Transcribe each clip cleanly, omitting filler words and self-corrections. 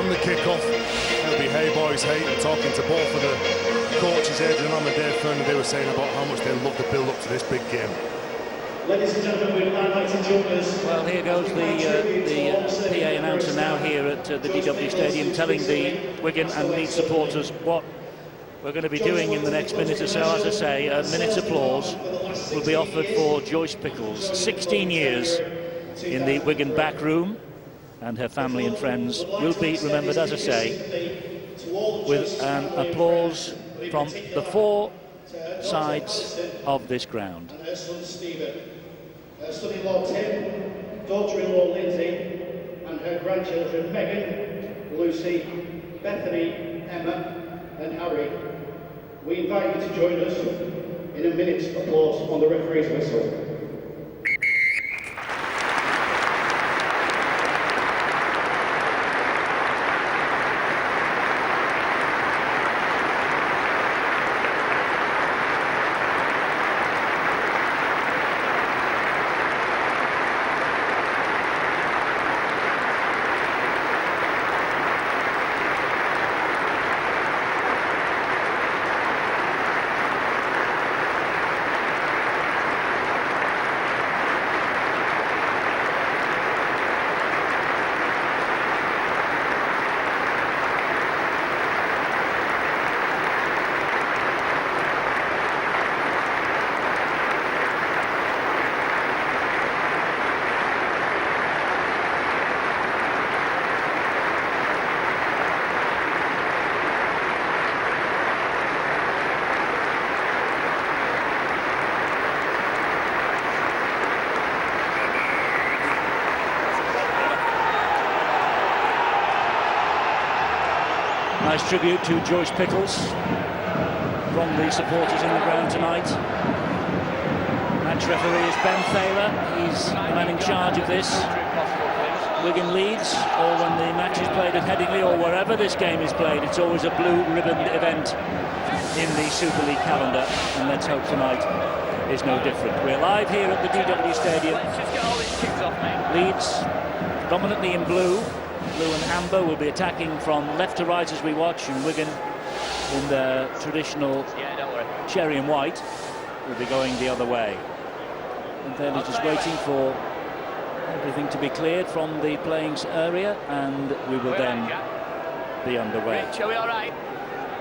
from the kickoff. It'll be hey boys, hey, and talking to both of the coaches, Adrian Lam and Dave Fern, they were saying about how much they love the build-up to this big game. Ladies and gentlemen, we'd like to join us. Well, here goes the PA announcer now here at the DW Stadium, telling the Wigan and Leeds supporters what we're going to be doing in the next minute or so. As I say, a minute's applause will be offered for Joyce Pickles. 16 years in the Wigan back room, and her family and friends will be remembered, as I say, with an applause from the four sides of this ground. Her son Stephen, her son-in-law Tim, daughter-in-law Lindsay, and her grandchildren Megan, Lucy, Bethany, Emma, and Harry. We invite you to join us in a minute's applause on the referee's whistle. Nice tribute to Joyce Pickles from the supporters in the ground tonight. Match referee is Ben Thaler. He's the man in charge of this. Wigan Leeds, or when the match is played at Headingley or wherever this game is played, it's always a blue ribbon event in the Super League calendar, and let's hope tonight is no different. We're live here at the DW Stadium. Leeds dominantly in blue. Blue and amber will be attacking from left to right as we watch, and Wigan in their traditional cherry and white will be going the other way. And then it's just waiting for everything to be cleared from the playing area, and we will then be underway. Rich, are we all right?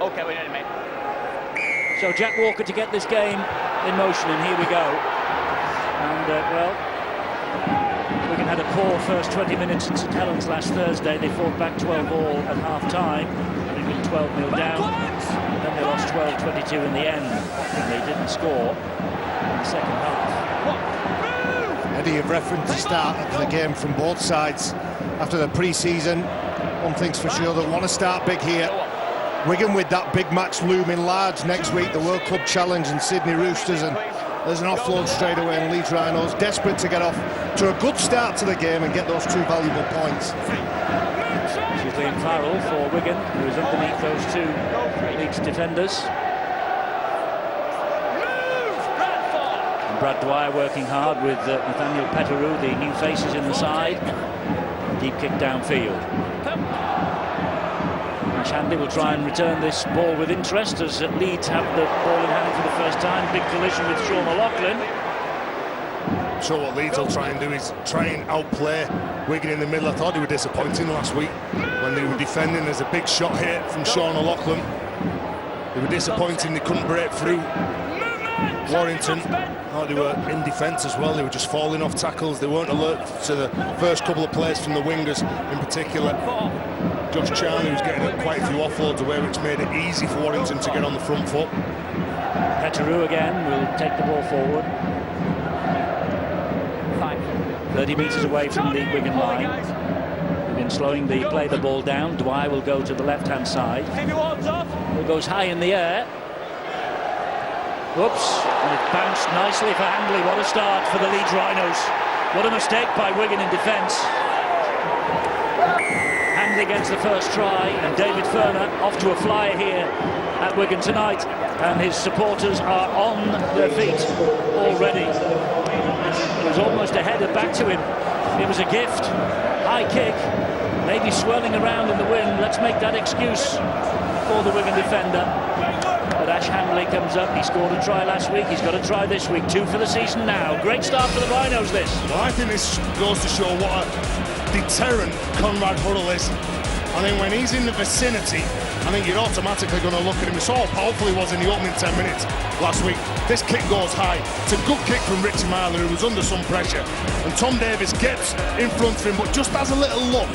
Okay, we're ready, mate. So Jack Walker to get this game in motion, and here we go. And well, Wigan had a poor first 20 minutes at St Helens last Thursday. They fought back 12-all at half-time, having been 12-0 down. And then they lost 12-22 in the end, and they didn't score in the second half. Eddie, you've referenced the start of the game from both sides. After the pre-season, one thing's for sure, they want to start big here. Wigan with that big match looming large next week, the World Club Challenge and Sydney Roosters, and there's an offload straight away, and Leeds Rhinos desperate to get off to a good start to the game and get those two valuable points. Liam Farrell for Wigan, who is underneath those two Leeds defenders. And Brad Dwyer working hard with Nathaniel Petteru, the new faces in the side. Deep kick downfield. Shandy will try and return this ball with interest as Leeds have the ball in hand for the first time. Big collision with Sean O'Loughlin. So what Leeds will try and do is try and outplay Wigan in the middle. I thought they were disappointing last week when they were defending. There's a big shot here from Sean O'Loughlin. They were disappointing, they couldn't break through. Warrington, thought they were in defence as well. They were just falling off tackles. They weren't alert to the first couple of plays from the wingers in particular. Josh Charlie was getting quite a few offloads away, which made it easy for Warrington to get on the front foot. Petteru again will take the ball forward. 30 metres away from the Wigan line. We've been slowing the ball down. Dwyer will go to the left-hand side. It goes high in the air. Whoops, and it bounced nicely for Handley. What a start for the Leeds Rhinos. What a mistake by Wigan in defence. Handley gets the first try, and David Ferner off to a flyer here at Wigan tonight, and his supporters are on their feet already. It was almost a header back to him. It was a gift. High kick. maybe swirling around in the wind. Let's make that excuse for the Wigan defender. But Ash Handley comes up. He scored a try last week. He's got a try this week. 2 for the season now. Great start for the Rhinos, this. Well, I think this goes to show what a deterrent Conrad Hurrell is. I think when he's in the vicinity, I think you're automatically going to look at him. We saw how powerful he was in the opening 10 minutes last week. This kick goes high. It's a good kick from Richie Myler, who was under some pressure. And Tom Davies gets in front of him, but just has a little look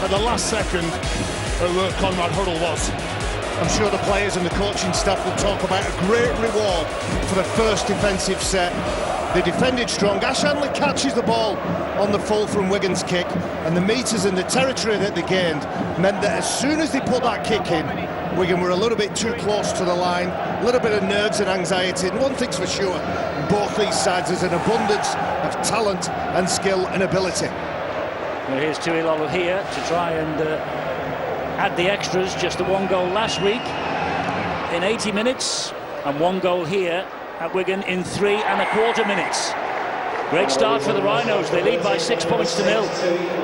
at the last second at where Conrad Hurrell was. I'm sure the players and the coaching staff will talk about a great reward for the first defensive set. They defended strong. Ash Handley catches the ball on the full from Wigan's kick, and the metres and the territory that they gained meant that as soon as they put that kick in, Wigan were a little bit too close to the line, a little bit of nerves and anxiety. And one thing's for sure, on both these sides there's an abundance of talent and skill and ability. Well, here's Tuilolo here to try and add the extras. Just the 1 goal last week in 80 minutes, and 1 goal here at Wigan in 3¼ minutes. Great start for the Rhinos. They lead by 6 points to 0.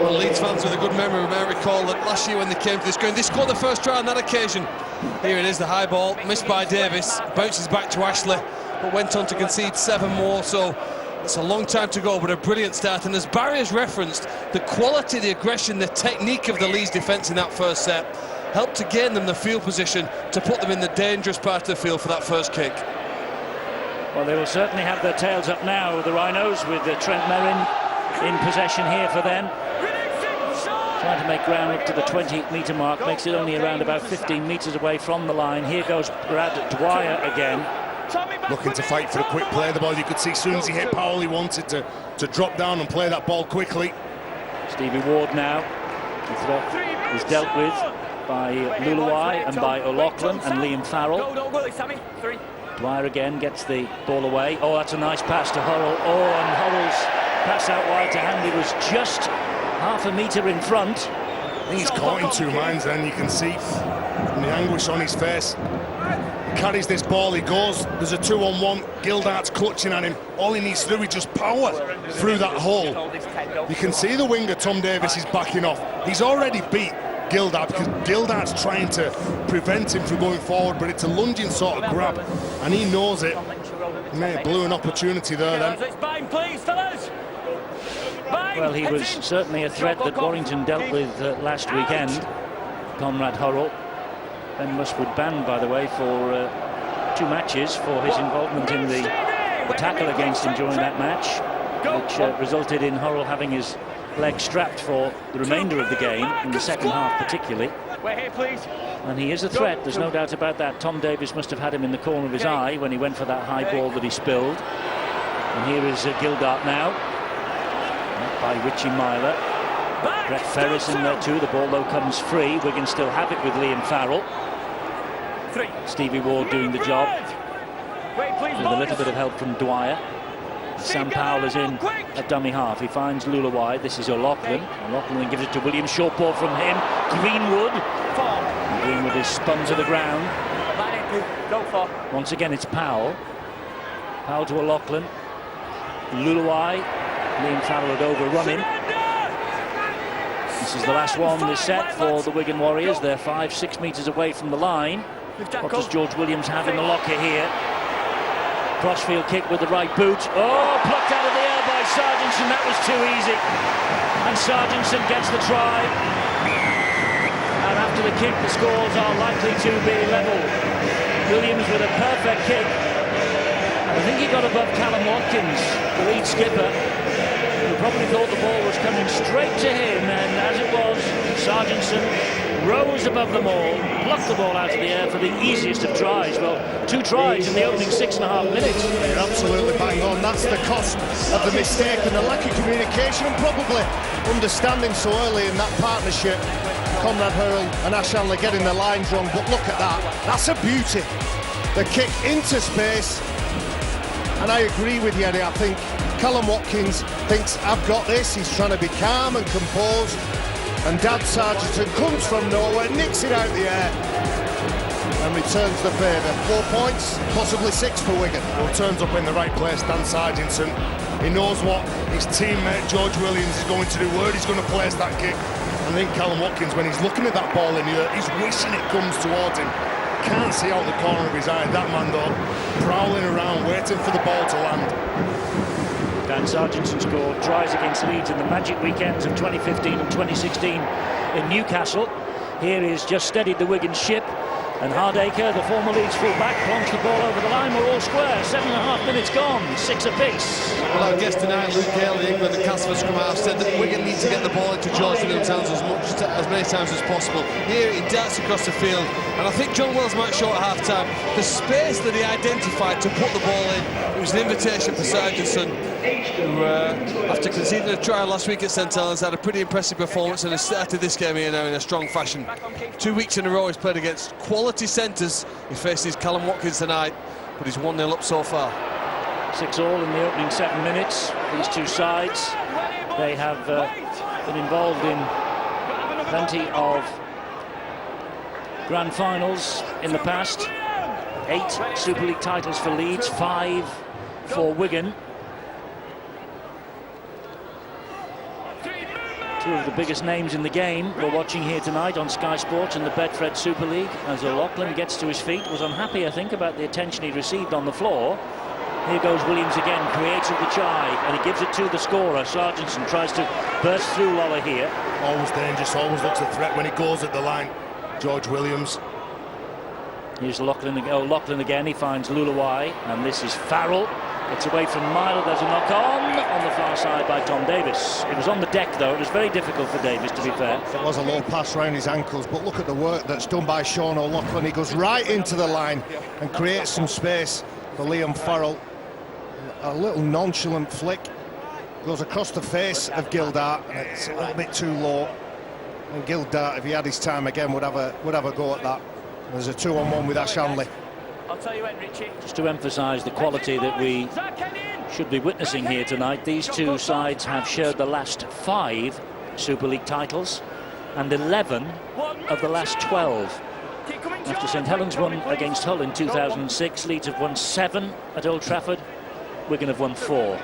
Well, Leeds fans with a good memory may recall that last year when they came to this ground, they scored the first try on that occasion. Here it is, the high ball, missed by Davis, bounces back to Ashley, but went on to concede 7 more, so it's a long time to go, but a brilliant start. And as Barry has referenced, the quality, the aggression, the technique of the Leeds defence in that first set helped to gain them the field position to put them in the dangerous part of the field for that first kick. Well, they will certainly have their tails up now, the Rhinos, with Trent Merrin in possession here for them. Trying to make ground up to the 20-metre mark, makes it only around about 15 metres away from the line. Here goes Brad Dwyer again. Looking to fight for a quick play. The ball, you could see as soon as he hit Powell, he wanted to drop down and play that ball quickly. Stevie Ward now. The threat is dealt with by Luluai and by O'Loughlin and Liam Farrell. Dwyer again gets the ball away. Oh, that's a nice pass to Hurrell. Oh, and Hurrell's pass out wide to Handley was just half a metre in front. I think he's caught in 2 minds then. You can see from the anguish on his face. He carries this ball, he goes, there's a 2-on-1, Gildart's clutching at him. All he needs to do is just power through that hole. You can see the winger, Tom Davies, is backing off. He's already beat Gildart because Gildart's trying to prevent him from going forward, but it's a lunging sort of grab, and he knows it. He may have blew an opportunity there then. Well, he was certainly a threat that Warrington dealt with last weekend, Conrad Hurrell. Ben Muswood banned, by the way, for 2 matches for his involvement in the tackle against him during that match, which resulted in Hurrell having his leg strapped for the remainder of the game, in the second half particularly. And he is a threat, there's no doubt about that. Tom Davies must have had him in the corner of his eye when he went for that high ball that he spilled. And here is Gildart now, by Richie Myler. Brett Ferris in there too. The ball though comes free. Wigan still have it with Liam Farrell. Stevie Ward doing the job with a little bit of help from Dwyer. Sam Powell is in at dummy half. He finds Luluai. This is O'Loughlin. O'Loughlin gives it to Williams. Short ball from him. Greenwood. And Greenwood is spun to the ground. Once again it's Powell. Powell to O'Loughlin. Luluai. Liam Farrell had overrun him. This is the last one this set for the Wigan Warriors. They're 5-6 metres away from the line. What does George Williams have in the locker here? Crossfield kick with the right boot. Oh, plucked out of the air by Sargentson. That was too easy. And Sargentson gets the try. And after the kick, the scores are likely to be level. Williams with a perfect kick. I think he got above Callum Watkins, the lead skipper, who probably thought the ball was coming straight to him, and as it was, Sargentson rose above them all, plucked the ball out of the air for the easiest of tries. Well, 2 tries in the opening 6.5 minutes. You're absolutely bang on. That's the cost of the mistake and the lack of communication, and probably understanding so early in that partnership. Conrad Hurrell and Ash Handley getting the lines wrong, but look at that. That's a beauty. The kick into space. And I agree with you, Eddie. I think Callum Watkins thinks, I've got this. He's trying to be calm and composed. And Dan Sargentson comes from nowhere, nicks it out the air, and returns the favour. 4 points, possibly 6 for Wigan. Well, turns up in the right place, Dan Sargentson. He knows what his teammate George Williams is going to do, where he's going to place that kick. I think Callum Watkins, when he's looking at that ball in the air, he's wishing it comes towards him. Can't see out the corner of his eye. That man, though, prowling around, waiting for the ball to land. Dan Sargentson scored tries against Leeds in the magic weekends of 2015 and 2016 in Newcastle. Here he's just steadied the Wigan ship, and Hardacre, the former Leeds full-back, plunged the ball over the line. We're all square. 7.5 minutes gone. 6 apiece. Well, I guess tonight Luke Gale, the England and Casper's come out, said that Wigan need to get the ball into George Williams' hands as many times as possible. Here he darts across the field, and I think John Wells might show at half-time. The space that he identified to put the ball in, it was an invitation for Sargentson, who, after conceding a try last week at St Helens, had a pretty impressive performance and has started this game here now in a strong fashion. 2 weeks in a row he's played against quality centres. He faces Callum Watkins tonight, but he's 1-0 up so far. 6-all in the opening 7 minutes. These two sides, they have been involved in plenty of grand finals in the past. 8 Super League titles for Leeds, 5 for Wigan. 2 of the biggest names in the game we're watching here tonight on Sky Sports in the Betfred Super League. As O'Loughlin gets to his feet, was unhappy, I think, about the attention he received on the floor. Here goes Williams again, creates with the try, and he gives it to the scorer. Sargentson tries to burst through Lola here. Always dangerous, always looks a threat when he goes at the line. George Williams. Here's O'Loughlin again, he finds Lulawai, and this is Farrell. It's away from Myler, there's a knock on the far side by Tom Davis. It was on the deck though, it was very difficult for Davis, to be fair. It was a low pass round his ankles, but look at the work that's done by Sean O'Loughlin. He goes right into the line and creates some space for Liam Farrell. A little nonchalant flick, goes across the face of Gildart, and it's a little bit too low. And Gildart, if he had his time again, would have a go at that. There's a 2-on-1 with Ash Hanley. I'll tell you when, Richie. Just to emphasise the quality that we should be witnessing here tonight, these two sides have shared the last 5 Super League titles and 11 of the last 12. After St Helens won against Hull in 2006, Leeds have won 7 at Old Trafford, Wigan have won 4.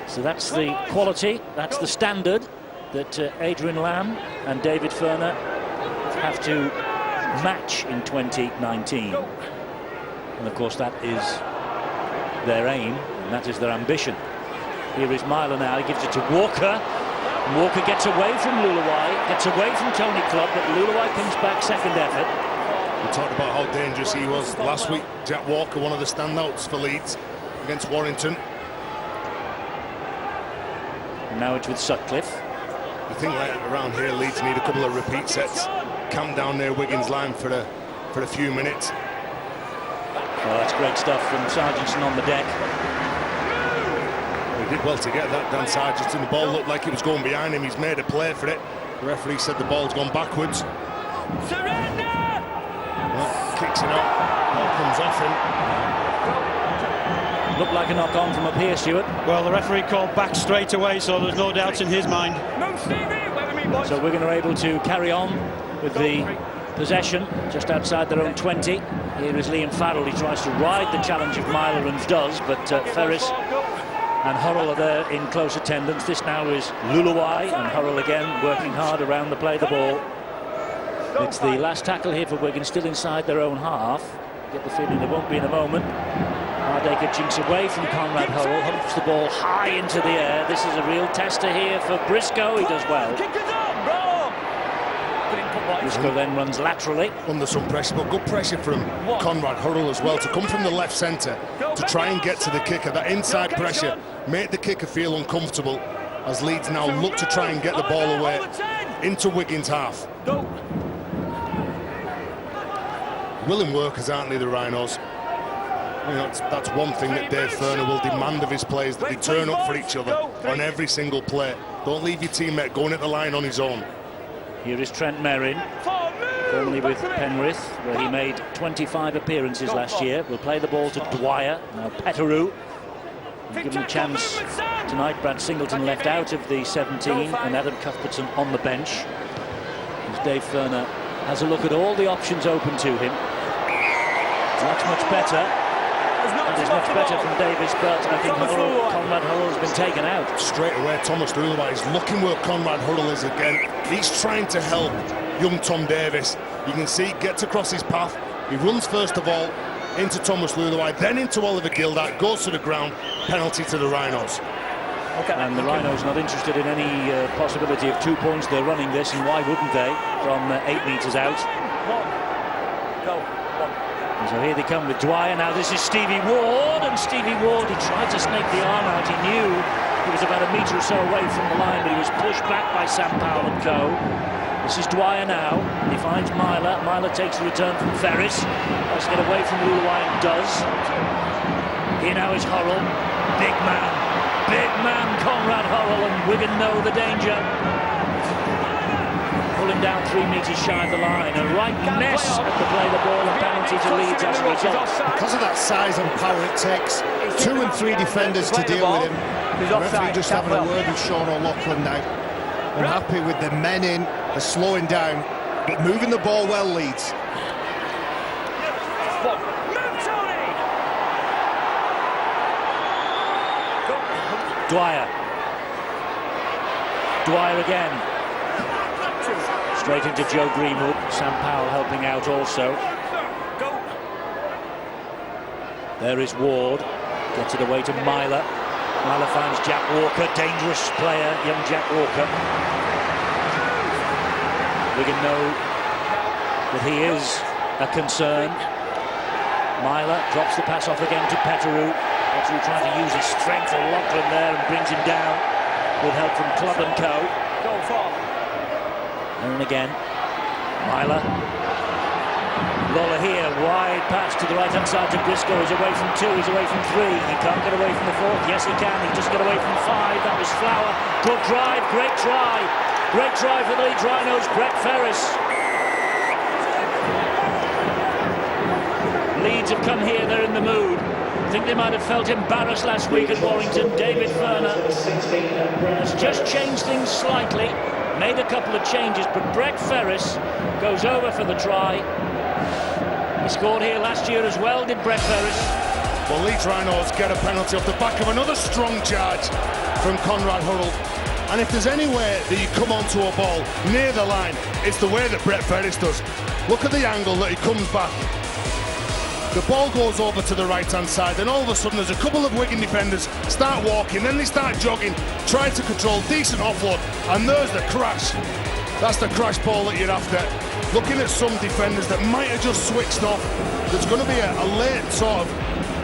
So that's the quality, that's the standard that Adrian Lamb and David Ferner have to match in 2019. And of course that is their aim, and that is their ambition. Here is Myler now, he gives it to Walker. Walker gets away from Lulawai, gets away from Tony Clubb, but Lulawai comes back second effort. We talked about how dangerous he was last week. Jack Walker, one of the standouts for Leeds against Warrington. And now it's with Sutcliffe. I think like around here Leeds need a couple of repeat sets. Camp down near Wigan's line for a few minutes. Well, that's great stuff from Sargentson on the deck. He did well to get that, Dan Sargentson. The ball looked like it was going behind him. He's made a play for it. The referee said the ball's gone backwards. Surrender! Well, kicks it out. Ball comes off him. Looked like a knock-on from up here, Stuart. Well, the referee called back straight away, so there's no doubts in his mind. So Wigan are able to carry on with the possession just outside their own 20. Here is Liam Farrell. He tries to ride the challenge of Myler and does, but Ferris and Hurrell are there in close attendance. This now is Lulawai, and Hurrell again working hard around the play the ball. It's the last tackle here for Wigan, still inside their own half. Get the feeling they won't be in a moment. Hardacre jinks away from Conrad Hurrell, humps the ball high into the air. This is a real tester here for Briscoe. He does well. Briscoe then runs laterally. Under some pressure, but good pressure from Conrad Hurrell as well to come from the left centre to try and get to the kicker. That inside pressure made the kicker feel uncomfortable as Leeds now look to try and get the ball away into Wigan's half. Willing workers, aren't they, the Rhinos? You know, that's one thing that Dave Ferner will demand of his players, that they turn up for each other on every single play. Don't leave your teammate going at the line on his own. Here is Trent Merrin, formerly with Penrith, where he made 25 appearances last year. Will play the ball to Dwyer, now Petteroo. Give him a chance tonight. Brad Singleton left out of the 17, and Adam Cuthbertson on the bench. As Dave Ferner has a look at all the options open to him. Much better. That is much better from Davis, but I think Conrad Hurrell has been taken out. Straight away, Thomas Luluai is looking where Conrad Hurrell is again. He's trying to help young Tom Davis. You can see, gets across his path. He runs first of all into Thomas Luluai, then into Oliver Gildart, goes to the ground, penalty to the Rhinos. And the Rhinos not interested in any possibility of 2 points. They're running this, and why wouldn't they, from 8 metres out? And so here they come with Dwyer. Now this is Stevie Ward, and Stevie Ward, he tried to snake the arm out. He knew he was about a metre or so away from the line, but he was pushed back by Sam Powell and co. This is Dwyer now. He finds Myler. Myler takes the return from Ferris. Tries to get away from Luluai and does. Here now is Hurrell. Big man, Conrad Hurrell, and Wigan know the danger. Pulling down 3 metres shy of the line. A right mess at the play the ball, a penalty to Leeds as a result. Because of that size and power it takes 2 and 3 defenders to deal with him. The referee just having a word with Sean O'Loughlin now. I'm happy with the men in, the slowing down, but moving the ball well, Leeds. Dwyer again. Straight into Joe Greenwood. Sam Powell helping out also. There is Ward. Gets it away to Myler. Myler finds Jack Walker. Dangerous player, young Jack Walker. Wigan know that he is a concern. Myler drops the pass off again to Petteru. Petteru trying to use his strength. O'Loughlin there and brings him down with help from Club and Co. And again, Myler. Lawler here, wide pass to the right-hand side to Briscoe. He's away from 2, he's away from 3. He can't get away from the 4th. Yes, he can. He just got away from 5. That was Flower. Good drive, great try. Great try for the Leeds Rhinos, Brett Ferris. Leeds have come here, they're in the mood. I think they might have felt embarrassed last week at Warrington. David Furner has just changed things slightly, made a couple of changes, but Brett Ferris goes over for the try. He scored here last year as well, did Brett Ferris. Well, Leeds Rhinos get a penalty off the back of another strong charge from Conrad Hurrell. And if there's any way that you come onto a ball near the line, it's the way that Brett Ferris does. Look at the angle that he comes back. The ball goes over to the right-hand side, and all of a sudden there's a couple of Wigan defenders start walking, then they start jogging, trying to control, decent offload, and there's the crash. That's the crash ball that you're after. Looking at some defenders that might have just switched off. There's going to be a late sort of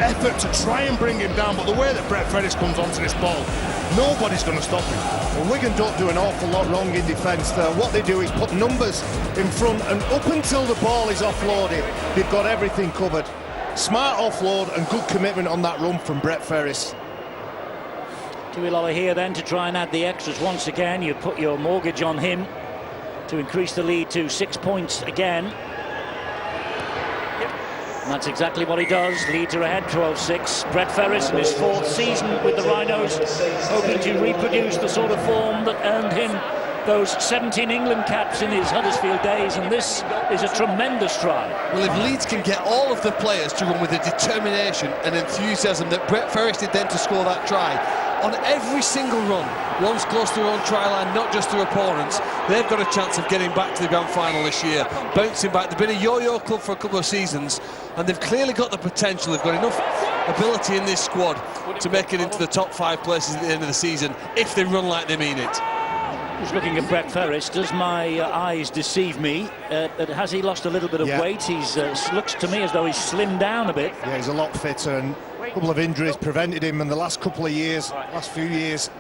effort to try and bring him down, but the way that Brett Ferris comes onto this ball, nobody's going to stop him. Well, Wigan don't do an awful lot wrong in defence there. What they do is put numbers in front, and up until the ball is offloaded, they've got everything covered. Smart offload and good commitment on that run from Brett Ferris. Tuilala here then to try and add the extras once again. You put your mortgage on him to increase the lead to 6 points again. And that's exactly what he does. Leeds are ahead 12-6. Brett Ferris in his 4th season with the Rhinos, hoping to reproduce the sort of form that earned him those 17 England caps in his Huddersfield days, and this is a tremendous try. Well, if Leeds can get all of the players to run with the determination and enthusiasm that Brett Ferris did then to score that try, on every single run, once close to their own try line, not just their opponents, they've got a chance of getting back to the grand final this year, bouncing back. They've been a yo-yo club for a couple of seasons, and they've clearly got the potential. They've got enough ability in this squad to make it into the top 5 places at the end of the season if they run like they mean it. Just looking at Brett Ferris, does my eyes deceive me? Has he lost a little bit of weight? He's looks to me as though he's slimmed down a bit. Yeah, he's a lot fitter, and a couple of injuries prevented him in the last couple of years, last few years.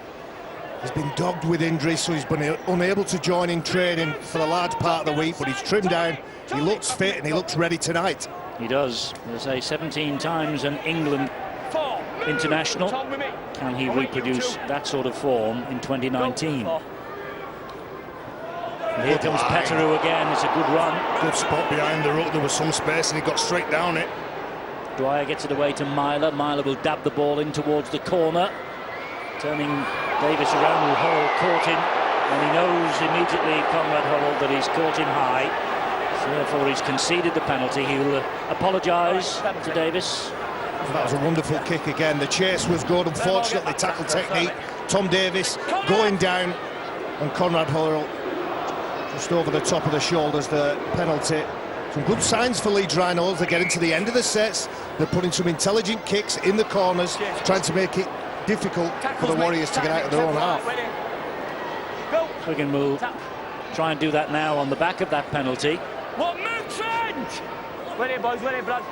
He's been dogged with injuries, so he's been unable to join in training for a large part of the week, but he's trimmed down, he looks fit and he looks ready tonight. He does. As I say, 17 times an England international. Can he reproduce that sort of form in 2019? And here comes Petteru again. It's a good run. Good spot behind the ruck. There was some space and he got straight down it. Dwyer gets it away to Myler. Myler will dab the ball in towards the corner, turning Davis around with Hurrell caught him, and he knows immediately, Conrad Hurrell, that he's caught him high, so therefore he's conceded the penalty. He will apologise to Davis. That was a wonderful kick again. The chase was good, unfortunately tackle technique. Tom Davies going down, and Conrad Hurrell just over the top of the shoulders, the penalty. Some good signs for Leeds Rhinos. They're getting to the end of the sets. They're putting some intelligent kicks in the corners, trying to make it difficult for the Warriors to get out of their own half. Wigan will try and do that now on the back of that penalty.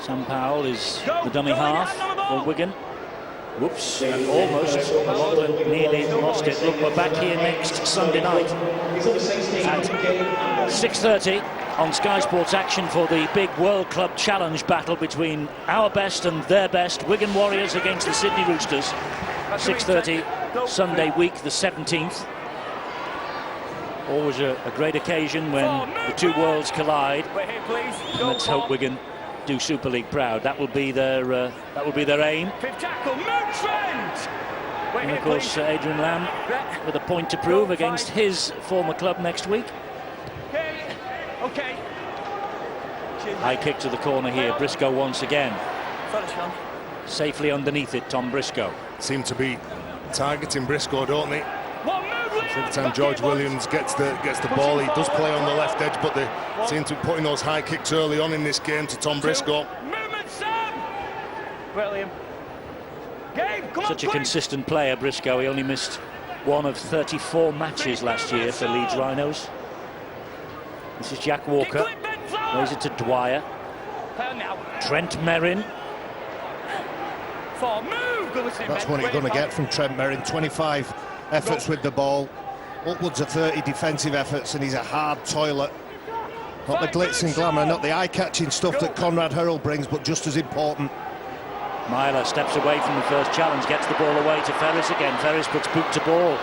Sam Powell is the dummy half for Wigan. Whoops, and almost Lachlan nearly lost it. Look, we're back here next Sunday night at 6:30 on Sky Sports Action for the big World Club Challenge battle between our best and their best, Wigan Warriors against the Sydney Roosters. 6:30 Sunday week, the 17th. Always a great occasion when the two worlds collide. And let's hope Wigan do Super League proud. That will be their aim. And of course, Adrian Lamb with a point to prove against his former club next week. High kick to the corner here. Briscoe once again. Safely underneath it, Tom Briscoe. Seem to be targeting Briscoe, don't they? Every time George Williams gets the ball, he does play on the left edge, but they seem to be putting those high kicks early on in this game to Tom Briscoe. Such a consistent player, Briscoe. He only missed one of 34 matches last year for Leeds Rhinos. This is Jack Walker. Plays it to Dwyer. Trent Merrin. That's what you're going to get from Trent Merrin. 25 efforts with the ball, upwards of 30 defensive efforts, and he's a hard toiler. Not the glitz and glamour, not the eye-catching stuff that Conrad Hurrell brings, but just as important. Myler steps away from the first challenge, gets the ball away to Ferris again. Ferris puts boot to ball.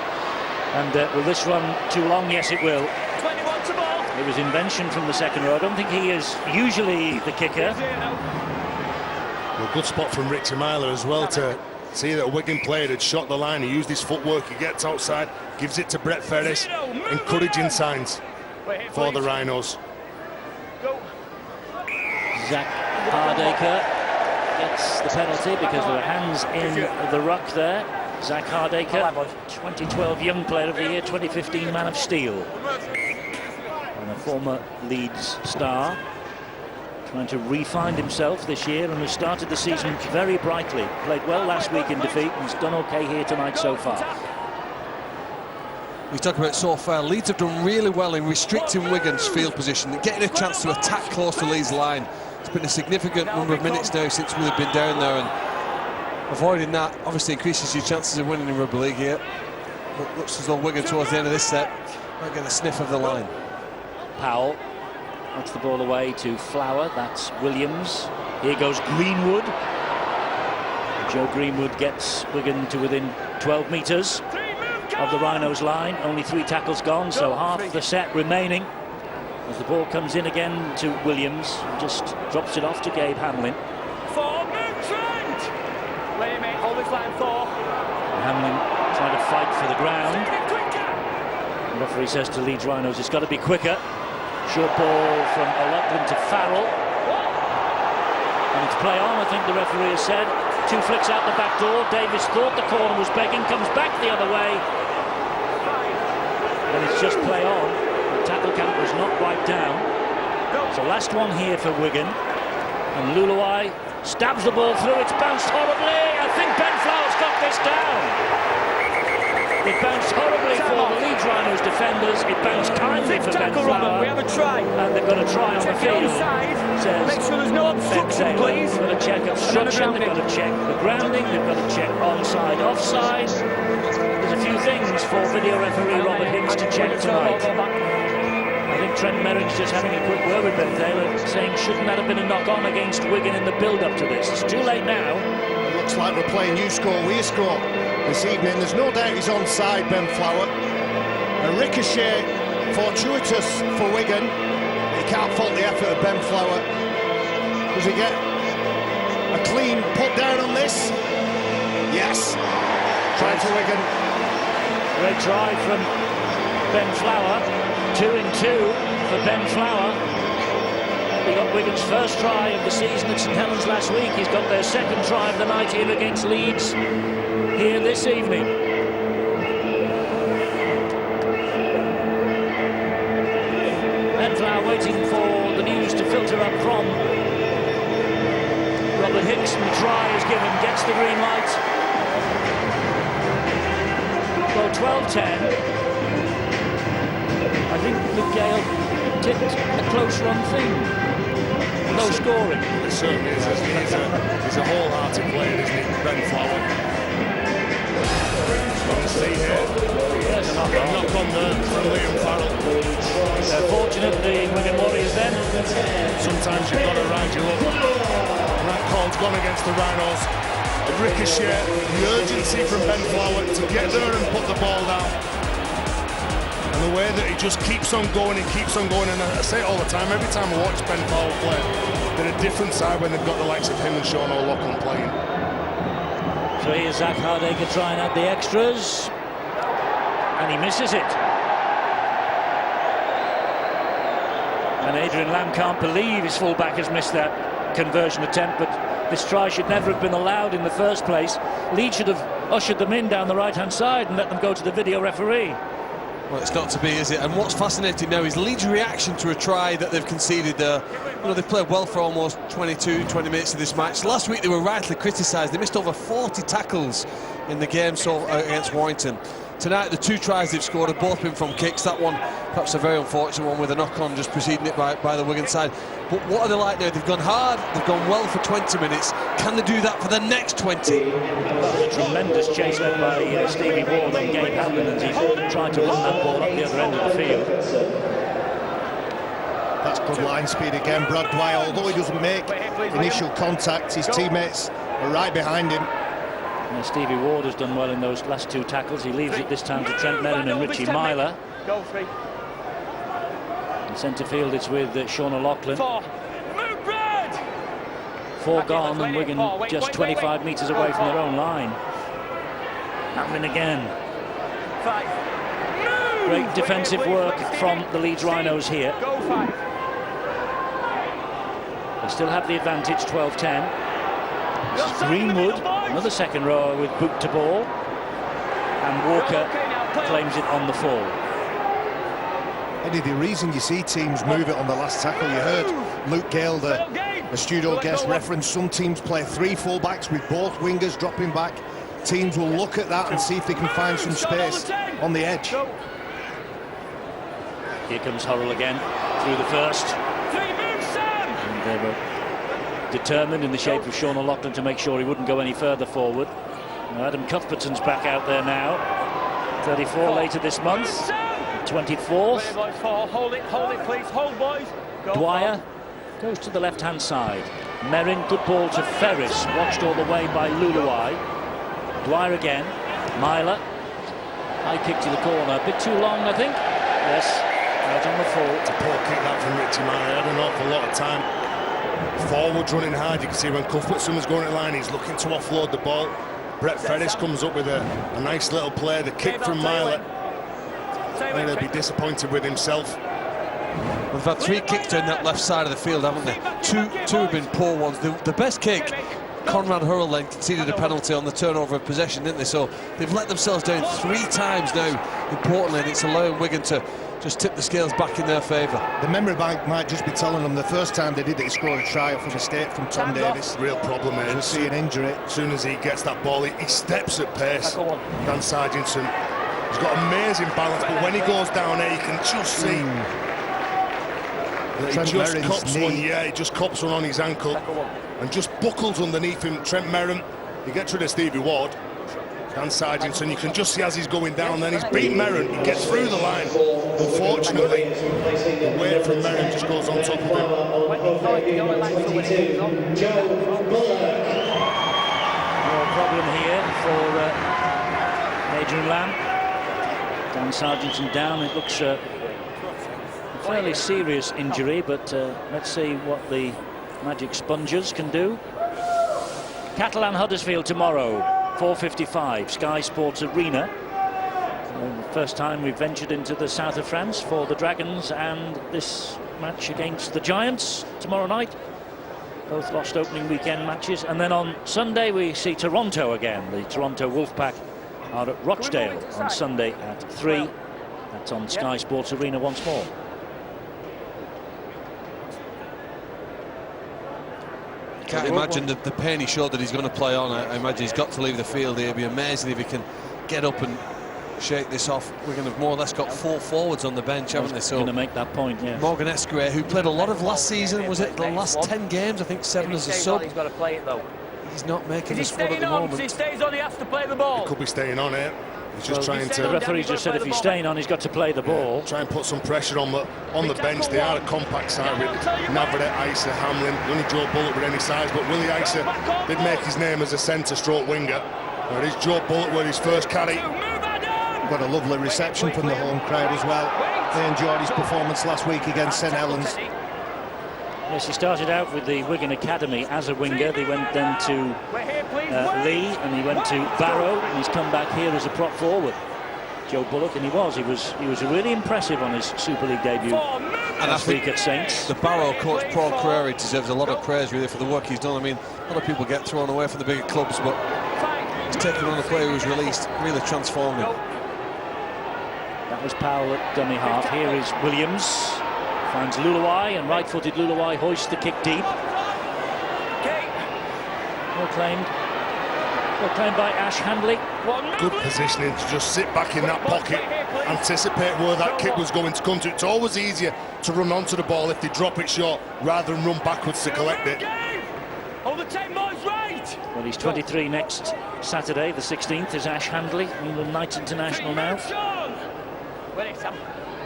And will this run too long? Yes, it will. It was invention from the second row. I don't think he is usually the kicker. Well, good spot from Richie Myler as well to see that a Wigan player had shot the line. He used his footwork, he gets outside, gives it to Brett Ferris. Encouraging signs for the Rhinos. Zach Hardacre gets the penalty because there are hands in the ruck there. Zach Hardacre, 2012 Young Player of the Year, 2015 Man of Steel. And a former Leeds star, trying to re-find himself this year and has started the season very brightly. Played well last week in defeat and has done okay here tonight so far. We talk about so far, Leeds have done really well in restricting Wigan's field position and getting a chance to attack close to Leeds' line. It's been a significant number of minutes now since we've been down there, and avoiding that obviously increases your chances of winning in Rugby League here. But looks as though Wigan towards the end of this set might get a sniff of the line. Powell puts the ball away to Flower. That's Williams. Here goes Greenwood. Joe Greenwood gets Wigan to within 12 metres of the Rhinos line. Only 3 tackles gone, so half the set remaining. As the ball comes in again to Williams, just drops it off to Gabe Hamlin. Hamlin trying to fight for the ground. The referee says to Leeds Rhinos, it's got to be quicker. Short ball from O'Loughlin to Farrell. And it's play on, I think the referee has said. 2 flicks out the back door. Davis thought the corner was begging, comes back the other way. And it's just play on. The tackle count was not wiped down. So last one here for Wigan. And Luluai stabs the ball through. It's bounced horribly. I think Ben Flower's got this down. It bounced horribly for the Leeds Rhinos defenders. It bounced kindly for Ben Flower. We have a try. And they've got a try on the field. Says Make sure there's no obstruction, please. They've got to check obstruction. They've got to check the grounding. They've got to check onside, offside. There's a few things for video referee Robert Hicks to check tonight. I think Trent Merrin's just having a quick word with Ben Taylor, saying shouldn't that have been a knock-on against Wigan in the build-up to this? It's too late now. It looks like we're playing you score, we score this evening. There's no doubt he's onside, Ben Flower. A ricochet, fortuitous for Wigan. You can't fault the effort of Ben Flower. Does he get a clean put down on this? Yes. Try to Wigan. Great try from Ben Flower. 2 and 2 for Ben Flower. We got Wigan's first try of the season at St Helens last week. He's got their second try of the night here against Leeds here this evening. Benflower waiting for the news to filter up from Robert Hicks, and the try is given, gets the green light. Well, 12-10. I think Luke Gale tipped a close run thing. Low scoring. It certainly is. He's a wholehearted player, isn't he, Benflower? Let's see here. Yes, Knock on there from Liam Farrell. They're fortunate, the Wigan Warriors then. Sometimes you've got to ride your luck. And that call's gone against the Rhinos. A ricochet, the urgency from Benflower to get there and put the ball down. And the way that he just keeps on going, and I say it all the time, every time I watch Benflower play, they're a different side when they've got the likes of him and Sean O'Loughlin playing. So here's Zach Hardacre trying out the extras, and he misses it. And Adrian Lamb can't believe his fullback has missed that conversion attempt, but this try should never have been allowed in the first place. Leeds should have ushered them in down the right-hand side and let them go to the video referee. Well, it's not to be, is it? And what's fascinating now is Leeds' reaction to a try that they've conceded there. You know, they've played well for almost 20 minutes of this match. Last week they were rightly criticised. They missed over 40 tackles in the game against Warrington. Tonight the two tries they've scored have both been from kicks. That one, perhaps a very unfortunate one with a knock-on just preceding it by the Wigan side. But what are they like now? They've gone hard, they've gone well for 20 minutes. Can they do that for the next 20? A tremendous chase led by Stevie Ward and Gabe Hamlin as he tried to run that ball up the other end of the field. That's good line speed again. Brad Dwyer, although he doesn't make initial contact, his teammates are right behind him. And Stevie Ward has done well in those last two tackles. He leaves it this time to Trent Merrin and Richie Myler. In centre field it's with Sean O'Loughlin. Four gone and Wigan just 25 metres away from their own line. Hamlin again. Great defensive work from the Leeds Rhinos here. They still have the advantage, 12-10. This is Greenwood, another second rower with boot to ball. And Walker claims it on the fall. Eddie, the reason you see teams move it on the last tackle, you heard Luke Gale, the studio guest, reference some teams play three full-backs with both wingers dropping back. Teams will look at that and see if they can find some space on the edge. Here comes Hurrell again through the first. And they were determined in the shape of Sean O'Loughlin to make sure he wouldn't go any further forward. Now Adam Cuthbertson's back out there now. 34 later this month. 24th. Hold it, please. Hold, boys. Dwyer goes to the left-hand side. Merrin, good ball to Ferris, watched all the way by Luluai. Dwyer again. Myler. High kick to the corner. A bit too long, I think. Yes, out on the full. It's a poor kick that from Richie Myler. Had an awful lot of time. Forward running hard. You can see when Cuthbertson was going to line, he's looking to offload the ball. Brett Ferris comes up with a nice little play. The kick from Myler. I think he'll be disappointed with himself. We've had three kicks down that left side of the field, haven't they? Two have been poor ones. The best kick, Conrad Hurrell then conceded a penalty on the turnover of possession, didn't they? So they've let themselves down three times now, importantly, and it's allowing Wigan to just tip the scales back in their favour. The memory bank might just be telling them the first time they did it, he scored a try off a mistake from Tom Davis. Real problem here. We'll see an injury. As soon as he gets that ball, he steps at pace. Dan Sargentson, he's got amazing balance, but when he goes down there, you can just see that he just cops one. Yeah, he just cops one on his ankle and just buckles underneath him. Trent Merrin, he gets rid of Stevie Ward. Dan Sargentson, you can just see as he's going down, then he's beat Merrin, he gets through the line. Unfortunately, the weight from Merrin just goes on top of him. No problem here for Adrian Lamb. Dan Sargentson down. It looks a fairly serious injury, but let's see what the Magic Spongers can do. Catalan Huddersfield tomorrow, 4:55, Sky Sports Arena. First time we've ventured into the south of France for the Dragons, and this match against the Giants tomorrow night. Both lost opening weekend matches, and then on Sunday we see Toronto again. The Toronto Wolfpack are at Rochdale on Sunday at 3. That's on Sky Sports Arena once more. Can't imagine the pain he showed that he's going to play on. I imagine he's got to leave the field here. It'd be amazing if he can get up and shake this off. We're going to have more or less got 4 forwards on the bench, haven't they? So going to make that point, yeah. Morgan Esquire, who played a lot of last season, was it the last 10 games? I think 7 as a sub. He's got to play it though. He's not making the He's squad at staying the on. moment. If he stays on, he has to play the ball. He could be staying on it. He's just trying The to referee just said if he's staying on, he's got to play the ball. try and put some pressure on the bench. They are a compact side with Navarrete, Isa, Hamlin. Only Joe Bullock with any size, but Willie Isa did make his name as a centre-stroke winger. Whereas Joe Bullock with his first carry. Got a lovely reception from the home crowd as well. They enjoyed his performance last week against St Helens. Yes, he started out with the Wigan Academy as a winger. He went then to Lee, and he went to Barrow, and he's come back here as a prop forward. Joe Bullock, and he was really impressive on his Super League debut last week at Saints. The Barrow coach, Paul Crary, deserves a lot of praise really for the work he's done. I mean, a lot of people get thrown away from the bigger clubs, but he's taken on a player who was released, really transformed him. That was Powell at dummy half. Here is Williams. Finds Luluai, and right-footed Luluai hoists the kick deep. Well claimed by Ash Handley. Good positioning to just sit back in that pocket, anticipate where that kick was going to come to. It's always easier to run onto the ball if they drop it short rather than run backwards to collect it. Well, he's 23 next Saturday, the 16th, is Ash Handley, England Knights International now.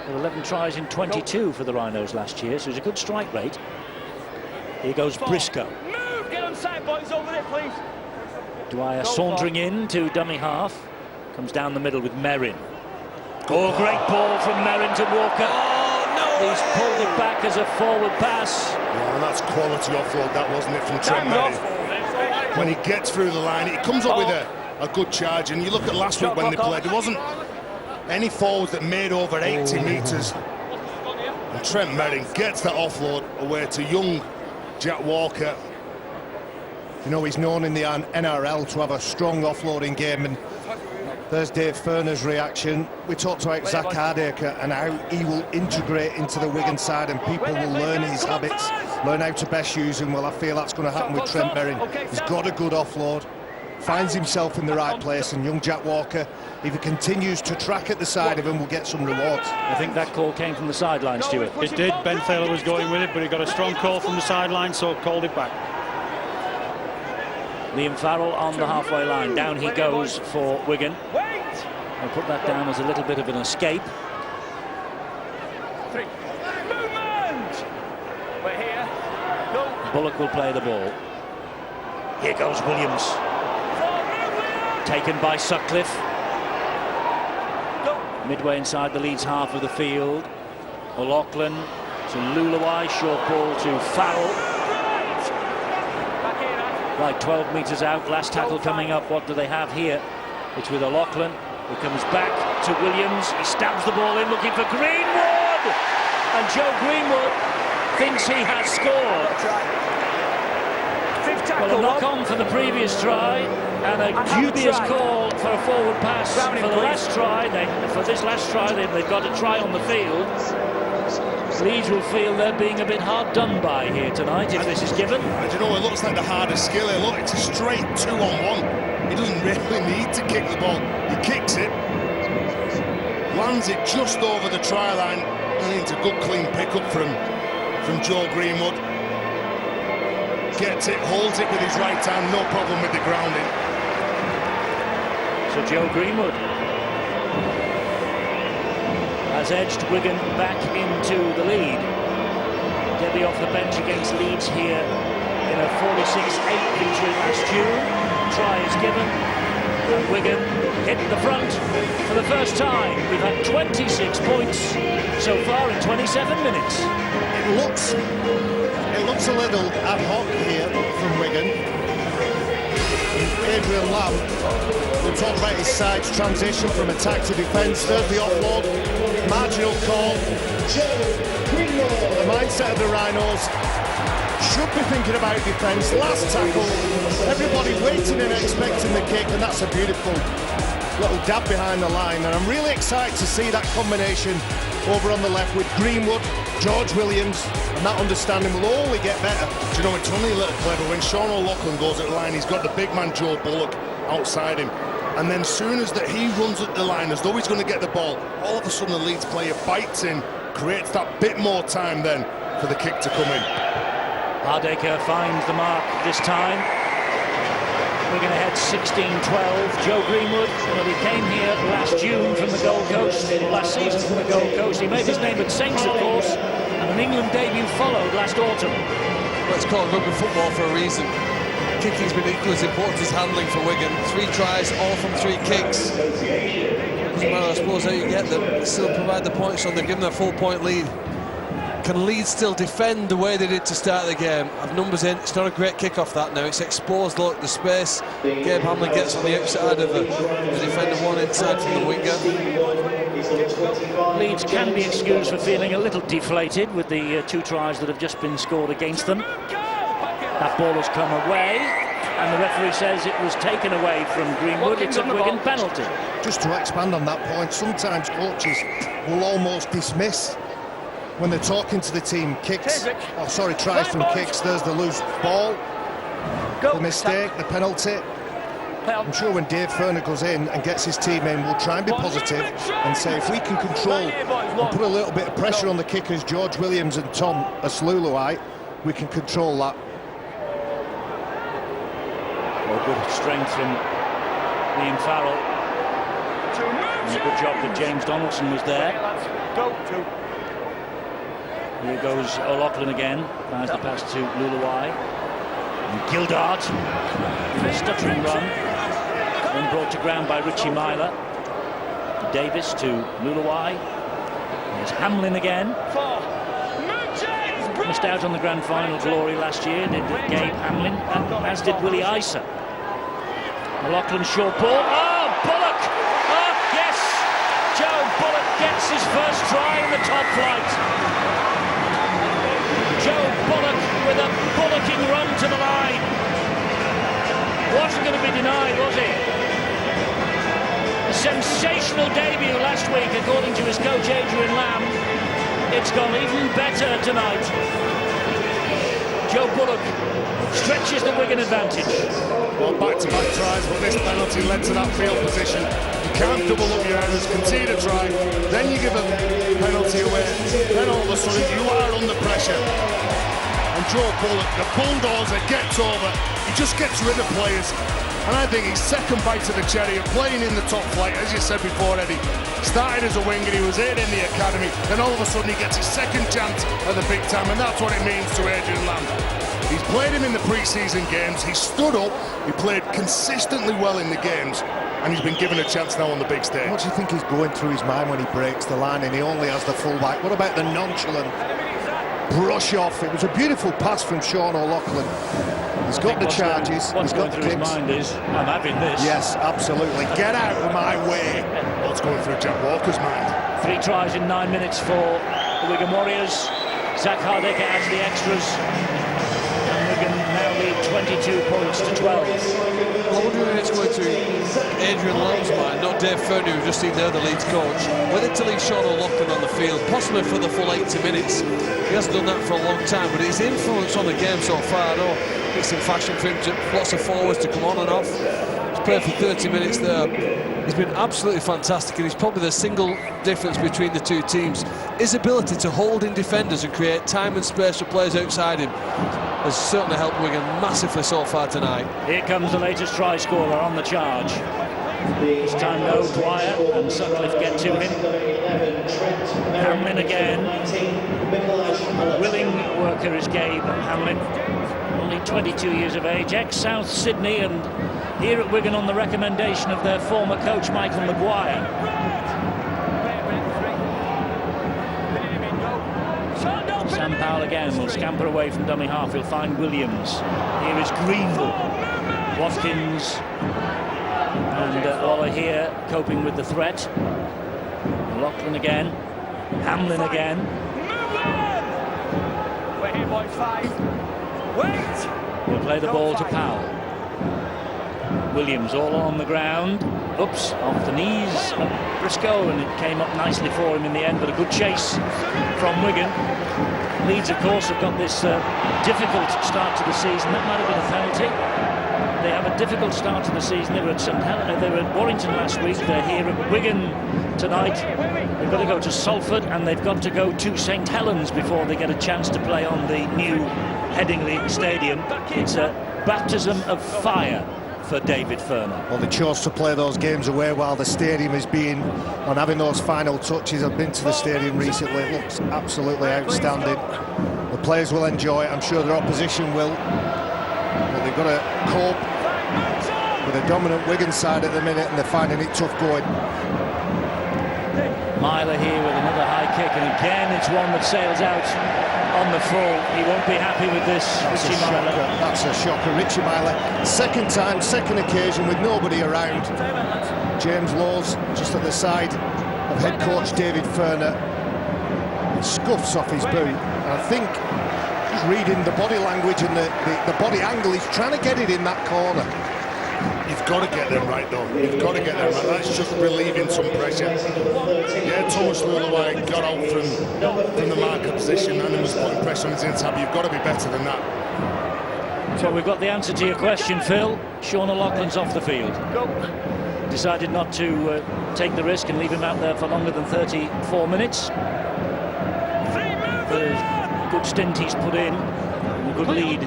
11 tries in 22 for the Rhinos last year, so it's a good strike rate. Here goes Briscoe. Move! Get on side, boys, over there, please. Dwyer sauntering in to dummy half. Comes down the middle with Merrin. Oh, great ball from Merrin to Walker. Oh, no! He's pulled it back as a forward pass. Yeah, that's quality offload, that wasn't it, from Trent Merrin. When he gets through the line, he comes up with a good charge. And you look at last week when they played, there wasn't any forwards that made over 80 metres. And Trent Merrin gets that offload away to young Jack Walker. You know, he's known in the NRL to have a strong offloading game, and there's Dave Furner's reaction. We talked about Zach Hardacre and how he will integrate into the Wigan side, and people will learn his habits, learn how to best use him. Well, I feel that's going to happen with Trent Merrin. He's got a good offload, finds himself in the right place, and young Jack Walker, if he continues to track at the side of him, will get some rewards. I think that call came from the sideline, Stuart. It did. Ben Thaler was going with it, but he got a strong call from the sideline, so called it back. Liam Farrell on the halfway line. Down he goes for Wigan. I'll put that down as a little bit of an escape. Bullock will play the ball. Here goes Williams. Taken by Sutcliffe. Midway inside the Leeds half of the field. O'Loughlin to Luluai. Short ball to Farrell. Right, 12 metres out, last tackle coming up. What do they have here? It's with O'Loughlin, who comes back to Williams. He stabs the ball in, looking for Greenwood! And Joe Greenwood thinks he has scored. Well, a knock-on for the previous try, and a dubious call for a forward pass for the last try. For this last try, they've got a try on the field. Leeds will feel they're being a bit hard done by here tonight if this is given. And you know, it looks like the hardest skill here. Look, it's a straight 2-on-1. He doesn't really need to kick the ball. He kicks it, lands it just over the try line, and it's a good clean pick-up from Joe Greenwood. Gets it, holds it with his right hand, no problem with the grounding. So Joe Greenwood has edged Wigan back into the lead. Debbie off the bench against Leeds here in a 46-8 victory last June. Try is given, and Wigan hit the front for the first time. We've had 26 points so far in 27 minutes. It looks a little ad hoc here from Wigan. Adrian Lamb. We'll talk about his side's transition from attack to defence. There's the offload, marginal call. The mindset of the Rhinos should be thinking about defence. Last tackle, everybody waiting and expecting the kick, and that's a beautiful little dab behind the line. And I'm really excited to see that combination over on the left with Greenwood, George Williams, and that understanding will only get better. Do you know, it's only a little clever when Sean O'Loughlin goes at the line, he's got the big man Joe Bullock outside him, and then soon as that he runs at the line as though he's going to get the ball, all of a sudden the Leeds player bites in, creates that bit more time then for the kick to come in. Hardacre finds the mark this time. We're going to head 16-12. Joe Greenwood, well, he came here last June from the Gold Coast, last season from the Gold Coast. He made his name at Saints, of course, and an England debut followed last autumn. Let's call it rugby football for a reason. Kicking's been equally as important as handling for Wigan. 3 tries, all from 3 kicks. Doesn't matter, I suppose, how you get them. They still provide the points, so they're given a full-point lead. Can Leeds still defend the way they did to start the game? Have numbers in. It's not a great kick-off that now. It's exposed, look, the space. Gabe Hamlin gets on the outside of the defender, one inside from the winger. Leeds can be excused for feeling a little deflated with the 2 tries that have just been scored against them. That ball has come away, and the referee says it was taken away from Greenwood. It's a Wigan penalty. Just to expand on that point, sometimes coaches will almost dismiss when they're talking to the team kicks, tries from kicks. There's the loose ball, the mistake, the penalty. I'm sure when Dave Ferner goes in and gets his team in, we'll try and be positive and say if we can control and put a little bit of pressure on the kickers, George Williams and Tom Asluluai, we can control that. Well, good strength from Liam Farrell. And a good job that James Donaldson was there. Here goes O'Loughlin again, fires the pass to Luluai. And Gildart, in a stuttering run, then brought to ground by Richie Myler. Davis to Luluai. There's Hamlin again. Missed out on the grand final glory last year, did Gabe Hamlin, and as did Willie Isa. O'Loughlin short ball. Oh, Bullock! Oh, yes! Joe Bullock gets his first try in the top flight. Joe Bullock with a bullocking run to the line. Wasn't going to be denied, was he? A sensational debut last week, according to his coach Adrian Lamb. It's gone even better tonight. Joe Bullock stretches the Wigan advantage. Well, back-to-back tries, but this penalty led to that field position. You can't double up your errors, concede a try, then you give a penalty away, then all of a sudden you are under pressure. And Joe Bullock, the bulldozer, gets over, he just gets rid of players. And I think his second bite of the cherry of playing in the top flight, as you said before, Eddie, started as a winger, he was in the academy, then all of a sudden he gets his second chance at the big time, and that's what it means to Adrian Lamb. He's played him in the pre-season games, he stood up, he played consistently well in the games, and he's been given a chance now on the big stage. What do you think is going through his mind when he breaks the line and he only has the full-back? What about the nonchalant brush off? It was a beautiful pass from Sean O'Loughlin. He's got the charges, he's got the kicks. His mind is, I'm having this. Yes, absolutely. Get out of my way. What's going through Jack Walker's mind? 3 tries in 9 minutes for the Wigan Warriors. Zach Hardacre adds the extras. And Wigan now lead 22 points to 12. I wonder if it's going through Adrian Lamb's mind, not Dave Fernie, who've just seen there, the Leeds coach, whether to leave Sean O'Loughlin on the field, possibly for the full 80 minutes. He hasn't done that for a long time, but his influence on the game so far, I know it's in fashion for him to lots of forwards to come on and off. He's played for 30 minutes there. He's been absolutely fantastic, and he's probably the single difference between the two teams. His ability to hold in defenders and create time and space for players outside him has certainly helped Wigan massively so far tonight. Here comes the latest try scorer on the charge. This time though, Dwyer and Sutcliffe get to him. Hamlin again. A willing worker is Gabe Hamlin. Only 22 years of age, ex-South Sydney, and here at Wigan on the recommendation of their former coach Michael Maguire. Sam Powell again will scamper away from dummy half. He'll find Williams. Here is Greenville. Watkins and Waller here coping with the threat. Lachlan again. Hamlin again. We're here, boys. 5. Wait! Will play the ball to Powell. Williams all on the ground. Oops, off the knees of Briscoe, and it came up nicely for him in the end, but a good chase from Wigan. Leeds, of course, have got this difficult start to the season. That might have been a penalty. They have a difficult start to the season. They were at they were at Warrington last week. They're here at Wigan tonight. They've got to go to Salford, and they've got to go to St Helens before they get a chance to play on the new Headingley Stadium. It's a baptism of fire for David Furner. Well, they chose to play those games away while the stadium is being on having those final touches. I've been to the stadium recently. It looks absolutely outstanding. The players will enjoy it. I'm sure their opposition will. But they've got to cope with a dominant Wigan side at the minute, and they're finding it tough going. Myler here with another high kick, and again it's one that sails out on the full. He won't be happy with this. That's a shocker. That's a shocker. Richie Myler, second time, second occasion with nobody around. James Laws just at the side of head coach David Furner. He scuffs off his boot. And I think just reading the body language and the body angle, he's trying to get it in that corner. You've got to get them right, though. You've got to get them right. That's just relieving some pressure. Yeah, Thomas Lulaway got out from the marker position and he was putting pressure on his inside. You've got to be better than that. So we've got the answer to your question, Phil. Sean O'Loughlin's off the field. Decided not to take the risk and leave him out there for longer than 34 minutes. The good stint he's put in. Good lead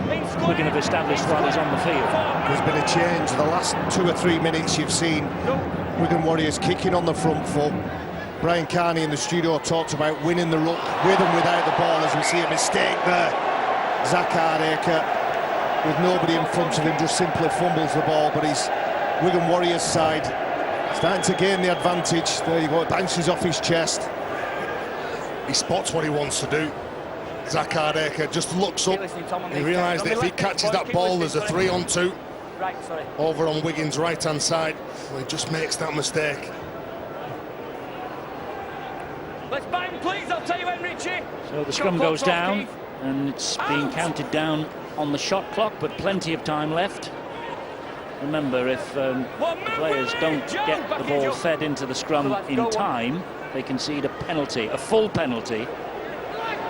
Wigan have established while he's on the field. There's been a change. The last 2 or 3 minutes you've seen Wigan Warriors kicking on the front foot. Brian Carney in the studio talked about winning the ruck with and without the ball, as we see a mistake there. Zach Hardacre, with nobody in front of him, just simply fumbles the ball, but he's Wigan Warriors side starting to gain the advantage. There you go, it bounces off his chest. He spots what he wants to do. Zach Hardacre just looks up. He realised that if he catches that ball, there's a 3-on-2 over on Wigan's right-hand side. Well, he just makes that mistake. Let's bang, please. I'll tell you when, Richie. So the scrum goes down, and it's being counted down on the shot clock, but plenty of time left. Remember, if players don't get the ball fed into the scrum in time, they concede a penalty, a full penalty,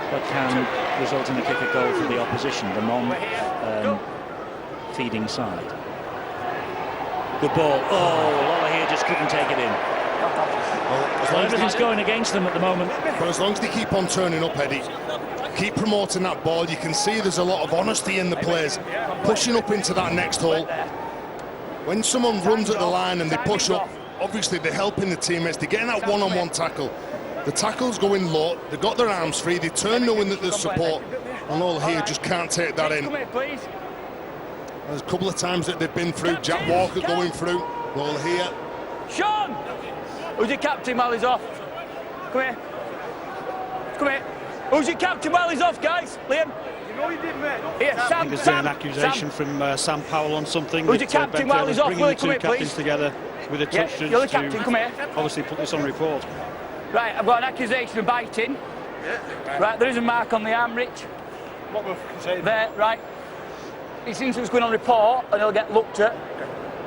that can result in a kick a goal for the opposition, the non-feeding side. Good ball. Oh, Waller here just couldn't take it in. Well, everything's going against them at the moment. But as long as they keep on turning up, Eddie, keep promoting that ball, you can see there's a lot of honesty in the players, pushing up into that next hole. When someone runs at the line and they push up, obviously they're helping the teammates, they're getting that one-on-one tackle. The tackle's going low, they've got their arms free, they turn knowing that there's support, and all here just can't take that in. There's a couple of times that they've been through, Jack Walker going through, all here. Sean! Who's your captain while he's off? Come here. Come here. Who's your captain while he's off, guys? Liam? You know he did, mate. Here, Sam, I think there's been an accusation from Sam Powell on something. Who's your captain while he's off? Bringing the two Come here, captains please. together with a touch You're the captain, come here. obviously put this on report. Right, I've got an accusation of biting. Right, there is a mark on the arm, Rich. What we've said. There, right. It seems it's going on report, and it'll get looked at,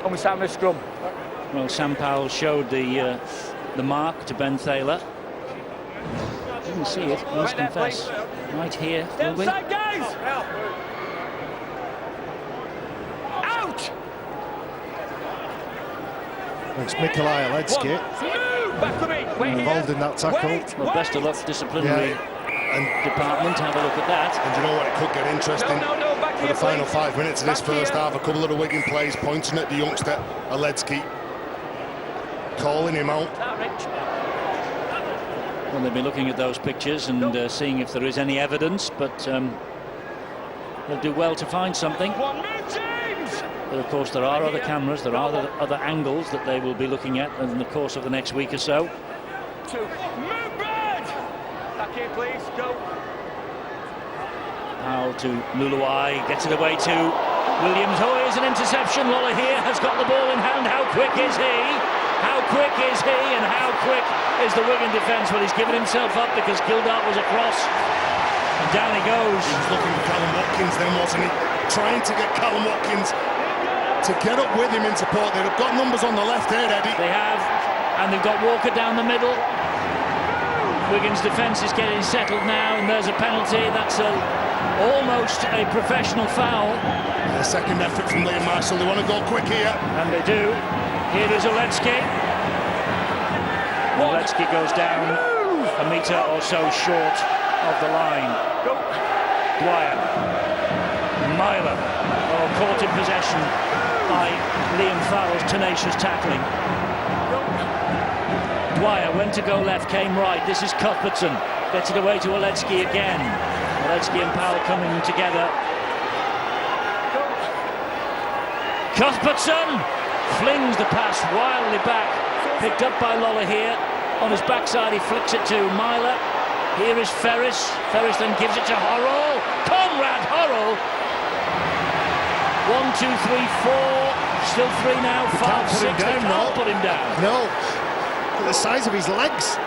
and we sign the scrum. Well, Sam Powell showed the mark to Ben Thaler. Didn't see it, I must confess. Right here, will we? Outside, guys! Out! It's Mikolaj Aledski Back to me. Wait involved in that tackle. Well, best of luck, disciplinary department. Have a look at that. And you know what, it could get interesting. back For the final 5 minutes of this first half, a couple of the Wigan players pointing at the youngster, Aledski, calling him out. Well, they'll be looking at those pictures and seeing if there is any evidence, but they'll do well to find something. But of course there are other cameras, there are other angles that they will be looking at in the course of the next week or so. Back here, please. Go. Powell to Luluai, gets it away to Williams. Oh, here's an interception. Lola here has got the ball in hand. How quick is he? How quick is he? And how quick is the Wigan defence? Well, he's given himself up because Gildart was across. And down he goes. He was looking for Callum Watkins then, wasn't he? Trying to get Callum Watkins to get up with him in support. They've got numbers on the left here, Eddie. They have, and they've got Walker down the middle. Wigan's defence is getting settled now, and there's a penalty. That's almost a professional foul. The second effort from Liam Marshall. They want to go quick here. And they do. Here is Oletsky. Oletsky goes down a metre or so short of the line. Dwyer. Myler. Oh, caught in possession by Liam Farrell's tenacious tackling. Dwyer went to go left, came right. This is Cuthbertson. Gets it away to Oletsky again. Oletsky and Powell coming together. Cuthbertson flings the pass wildly back. Picked up by Lola here. On his backside, he flicks it to Myler. Here is Ferris. Ferris then gives it to Horrell. Conrad Horrell. 1, 2, 3, 4. Still 3 now. 5, 6. They can't put him down. No. The size of his legs.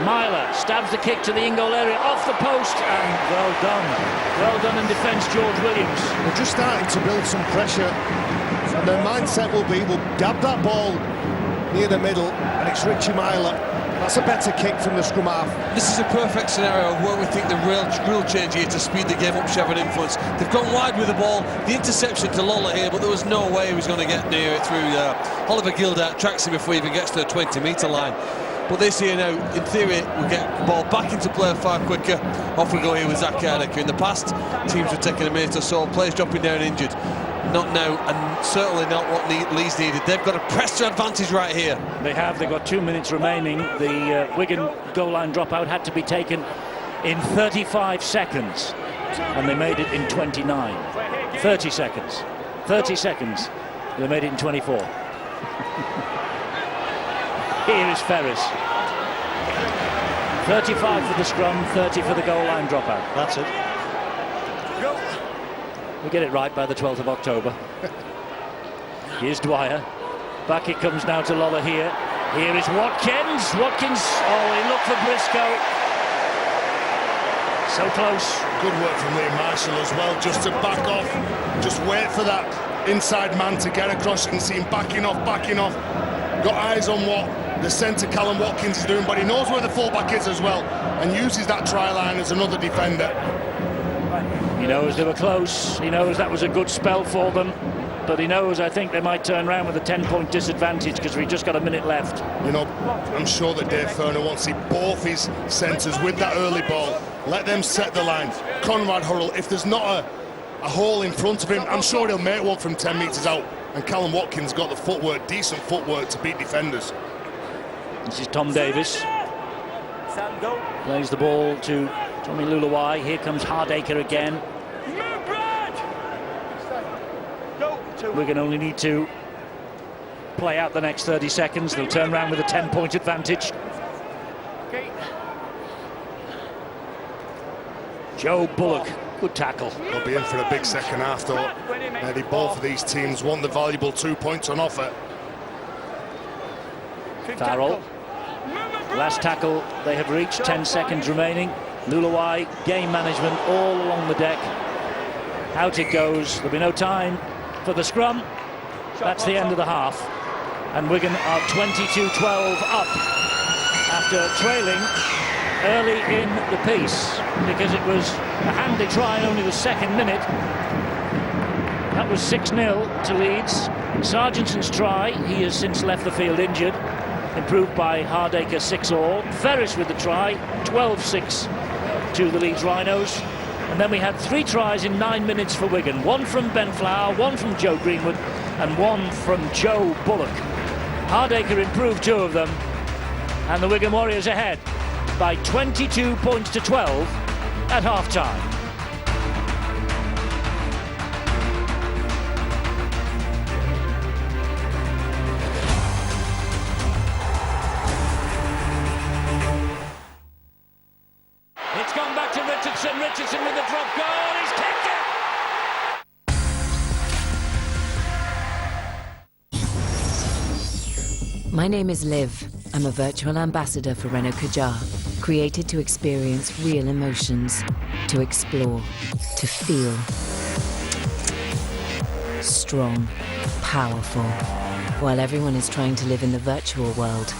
Myler stabs the kick to the in-goal area, off the post, and well done in defence, George Williams. They're just starting to build some pressure, and their mindset will be, we'll dab that ball near the middle, and it's Richie Myler. That's a better kick from the scrum half. This is a perfect scenario where we think the real change here to speed the game up should have an influence. They've gone wide with the ball, the interception to Lola here, but there was no way he was going to get near it through there. Oliver Gildart tracks him before he even gets to the 20-metre line. But this here now, in theory, we'll get the ball back into play far quicker. Off we go here with Zach Hardaker. In the past, teams were taking a minute or so, players dropping down injured. Not now, and certainly not what Leeds needed. They've got a press to advantage right here. They have. They've got 2 minutes remaining. The Wigan goal line dropout had to be taken in 35 seconds, and they made it in 29. 30 seconds. 30 seconds. They made it in 24. Here is Ferris. 35 for the scrum, 30 for the goal line dropout. That's it. We get it right by the 12th of October. Here's Dwyer. Back it comes now to Lola here. Here is Watkins. Watkins, oh, he looked for Briscoe. So close. Good work from Liam Marshall as well, just to back off. Just wait for that inside man to get across. You can see him backing off. Got eyes on what the centre Callum Watkins is doing, but he knows where the fullback is as well, and uses that try line as another defender. He knows they were close. He knows that was a good spell for them. But he knows, I think, they might turn around with a 10-point disadvantage because we've just got a minute left. You know, I'm sure that Dave Furner wants to see both his centres with that early ball. Let them set the line. Conrad Hurrell, if there's not a hole in front of him, I'm sure he'll make one from 10 metres out. And Callum Watkins got the footwork, decent footwork to beat defenders. This is Tom Davis. Plays the ball to Tommy Luluai. Here comes Hardaker again. We're going to only need to play out the next 30 seconds. They'll turn around with a 10-point advantage. Okay. Joe Bullock, good tackle. They'll be in for a big second half, though. Eddie, both of these teams want the valuable 2 points on offer. Farrell. Last tackle they have reached, 10 seconds remaining. Luluai, game management all along the deck. Out it goes. There'll be no time for the scrum. That's the end of the half. And Wigan are 22-12 up after trailing early in the piece because it was a handy try only the second minute. That was 6-0 to Leeds. Sargentson's try, he has since left the field injured. Improved by Hardaker 6-all. Ferris with the try, 12-6 to the Leeds Rhinos. And then we had 3 tries in 9 minutes for Wigan. 1 from Ben Flower, 1 from Joe Greenwood, and 1 from Joe Bullock. Hardaker improved 2 of them, and the Wigan Warriors ahead by 22 points to 12 at half-time. Richardson with the My name is Liv. I'm a virtual ambassador for Renault Kadjar, created to experience real emotions, to explore, to feel. Strong, powerful. While everyone is trying to live in the virtual world,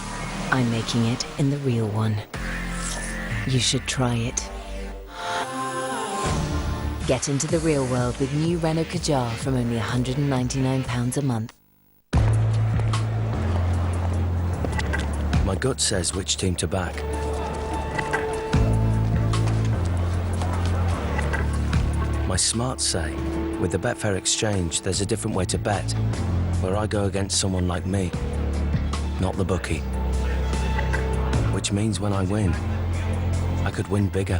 I'm making it in the real one. You should try it. Get into the real world with new Renault Kadjar from only £199 a month. My gut says which team to back. My smarts say, with the Betfair exchange, there's a different way to bet, where I go against someone like me, not the bookie. Which means when I win, I could win bigger.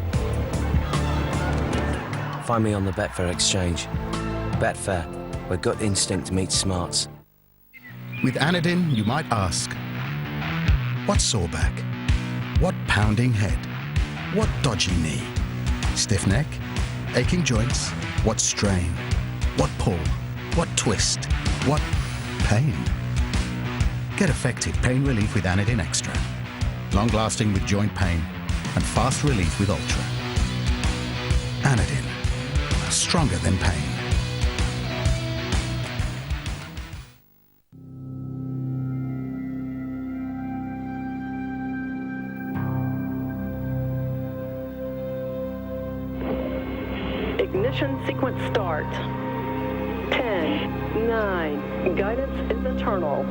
Find me on the Betfair exchange. Betfair, where gut instinct meets smarts. With Anadin, you might ask, what sore back? What pounding head? What dodgy knee? Stiff neck? Aching joints? What strain? What pull? What twist? What pain? Get effective pain relief with Anadin Extra. Long-lasting with joint pain and fast relief with Ultra. Anadin, stronger than pain. Ignition sequence start. 10, 9, guidance is internal.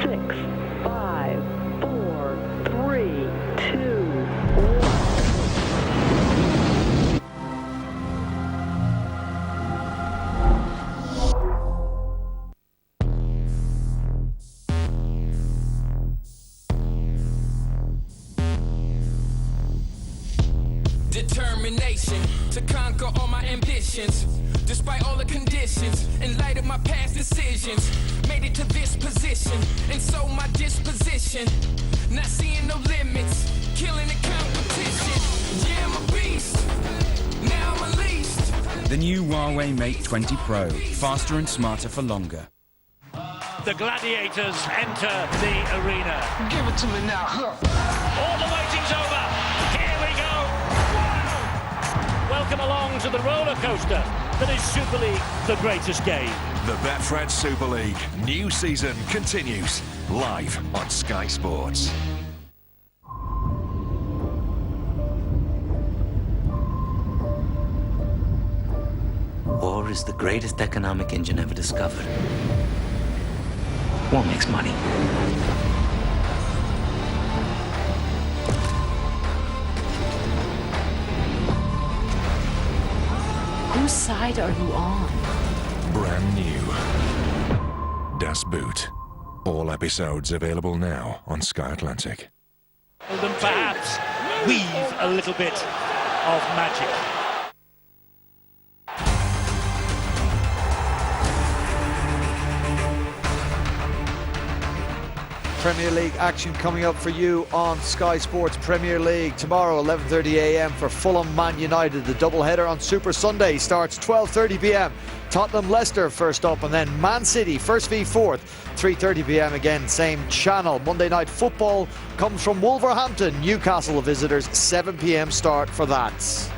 6, 5, 4, 3, 2, 1. Determination to conquer all my ambitions, despite all the conditions. In light of my past decisions, made it to this position, and so my disposition, not seeing no limits, killing the competition. Yeah, I'm a beast, now I'm unleashed. The new Huawei Mate 20 Pro, faster and smarter for longer. The gladiators enter the arena. Give it to me now. All the waiting's over. Here we go. Welcome along to the roller coaster that is Super League, the greatest game. The Betfred Super League new season continues live on Sky Sports. War is the greatest economic engine ever discovered. War makes money. Whose side are you on? Brand new. Das Boot. All episodes available now on Sky Atlantic. And perhaps weave a little bit of magic. Premier League action coming up for you on Sky Sports Premier League tomorrow 11:30 a.m. for Fulham Man United. The doubleheader on Super Sunday starts 12:30 p.m. Tottenham Leicester first up, and then Man City first v fourth 3:30 p.m. again, same channel. Monday Night Football comes from Wolverhampton. Newcastle visitors, 7 p.m. start for that.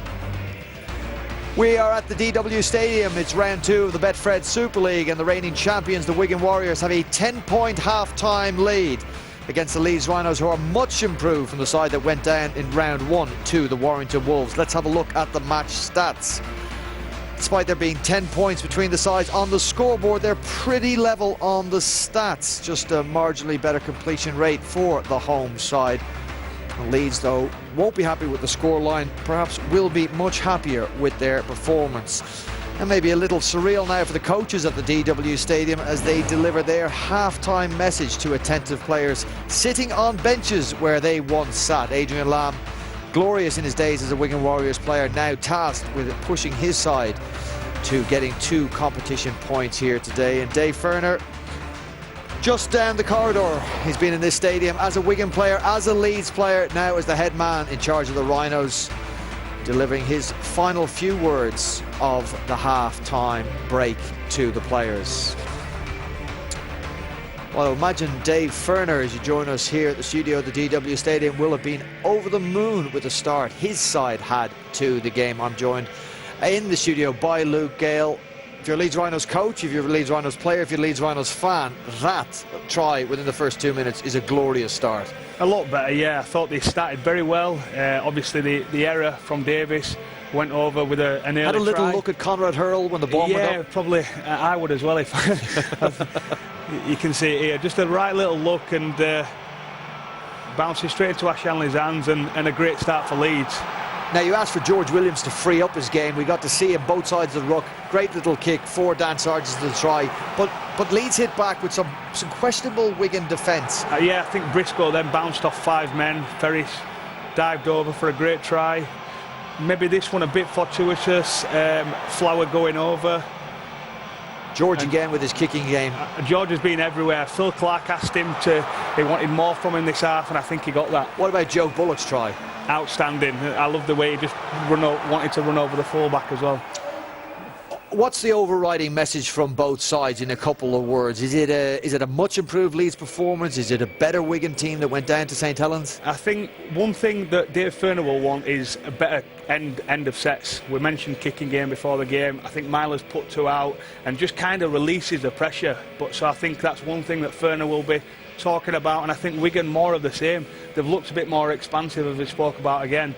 We are at the DW Stadium. It's round 2 of the Betfred Super League, and the reigning champions, the Wigan Warriors, have a 10-point half-time lead against the Leeds Rhinos, who are much improved from the side that went down in round 1 to the Warrington Wolves. Let's have a look at the match stats. Despite there being 10 points between the sides on the scoreboard, they're pretty level on the stats. Just a marginally better completion rate for the home side. Leeds, though, won't be happy with the scoreline, perhaps will be much happier with their performance. And maybe a little surreal now for the coaches at the DW Stadium as they deliver their half-time message to attentive players sitting on benches where they once sat. Adrian Lamb, glorious in his days as a Wigan Warriors player, now tasked with pushing his side to getting 2 competition points here today. And Dave Ferner, just down the corridor, he's been in this stadium as a Wigan player, as a Leeds player, now as the head man in charge of the Rhinos, delivering his final few words of the half-time break to the players. Well, imagine Dave Ferner, as you join us here at the studio at the DW Stadium, will have been over the moon with the start his side had to the game. I'm joined in the studio by Luke Gale. If you're a Leeds Rhinos coach, if you're a Leeds Rhinos player, if you're a Leeds Rhinos fan, that try within the first 2 minutes is a glorious start. A lot better, yeah. I thought they started very well. Obviously, the error from Davis went over with an early Had a little try. Look at Conrad Hurl when the ball went up. Yeah, probably. I would as well. If you can see it here, just a right little look and bouncing straight into Ash Hanley's hands, and a great start for Leeds. Now, you asked for George Williams to free up his game. We got to see him both sides of the ruck. Great little kick for Dan Sargent to try. But Leeds hit back with some questionable Wigan defence. Yeah, I think Briscoe then bounced off 5 men. Ferris dived over for a great try. Maybe this one a bit fortuitous. Flower going over. George again with his kicking game. George has been everywhere. Phil Clark asked him he wanted more from him this half, and I think he got that. What about Joe Bullock's try? Outstanding. I love the way he just wanted to run over the fullback as well. What's the overriding message from both sides in a couple of words? Is it a much improved Leeds performance? Is it a better Wigan team that went down to St Helens? I think one thing that Dave Ferner will want is a better end of sets. We mentioned kicking game before the game. I think Myler's put 2 out and just kind of releases the pressure. So I think that's one thing that Ferner will be talking about, and I think Wigan more of the same. They've looked a bit more expansive, as we spoke about again,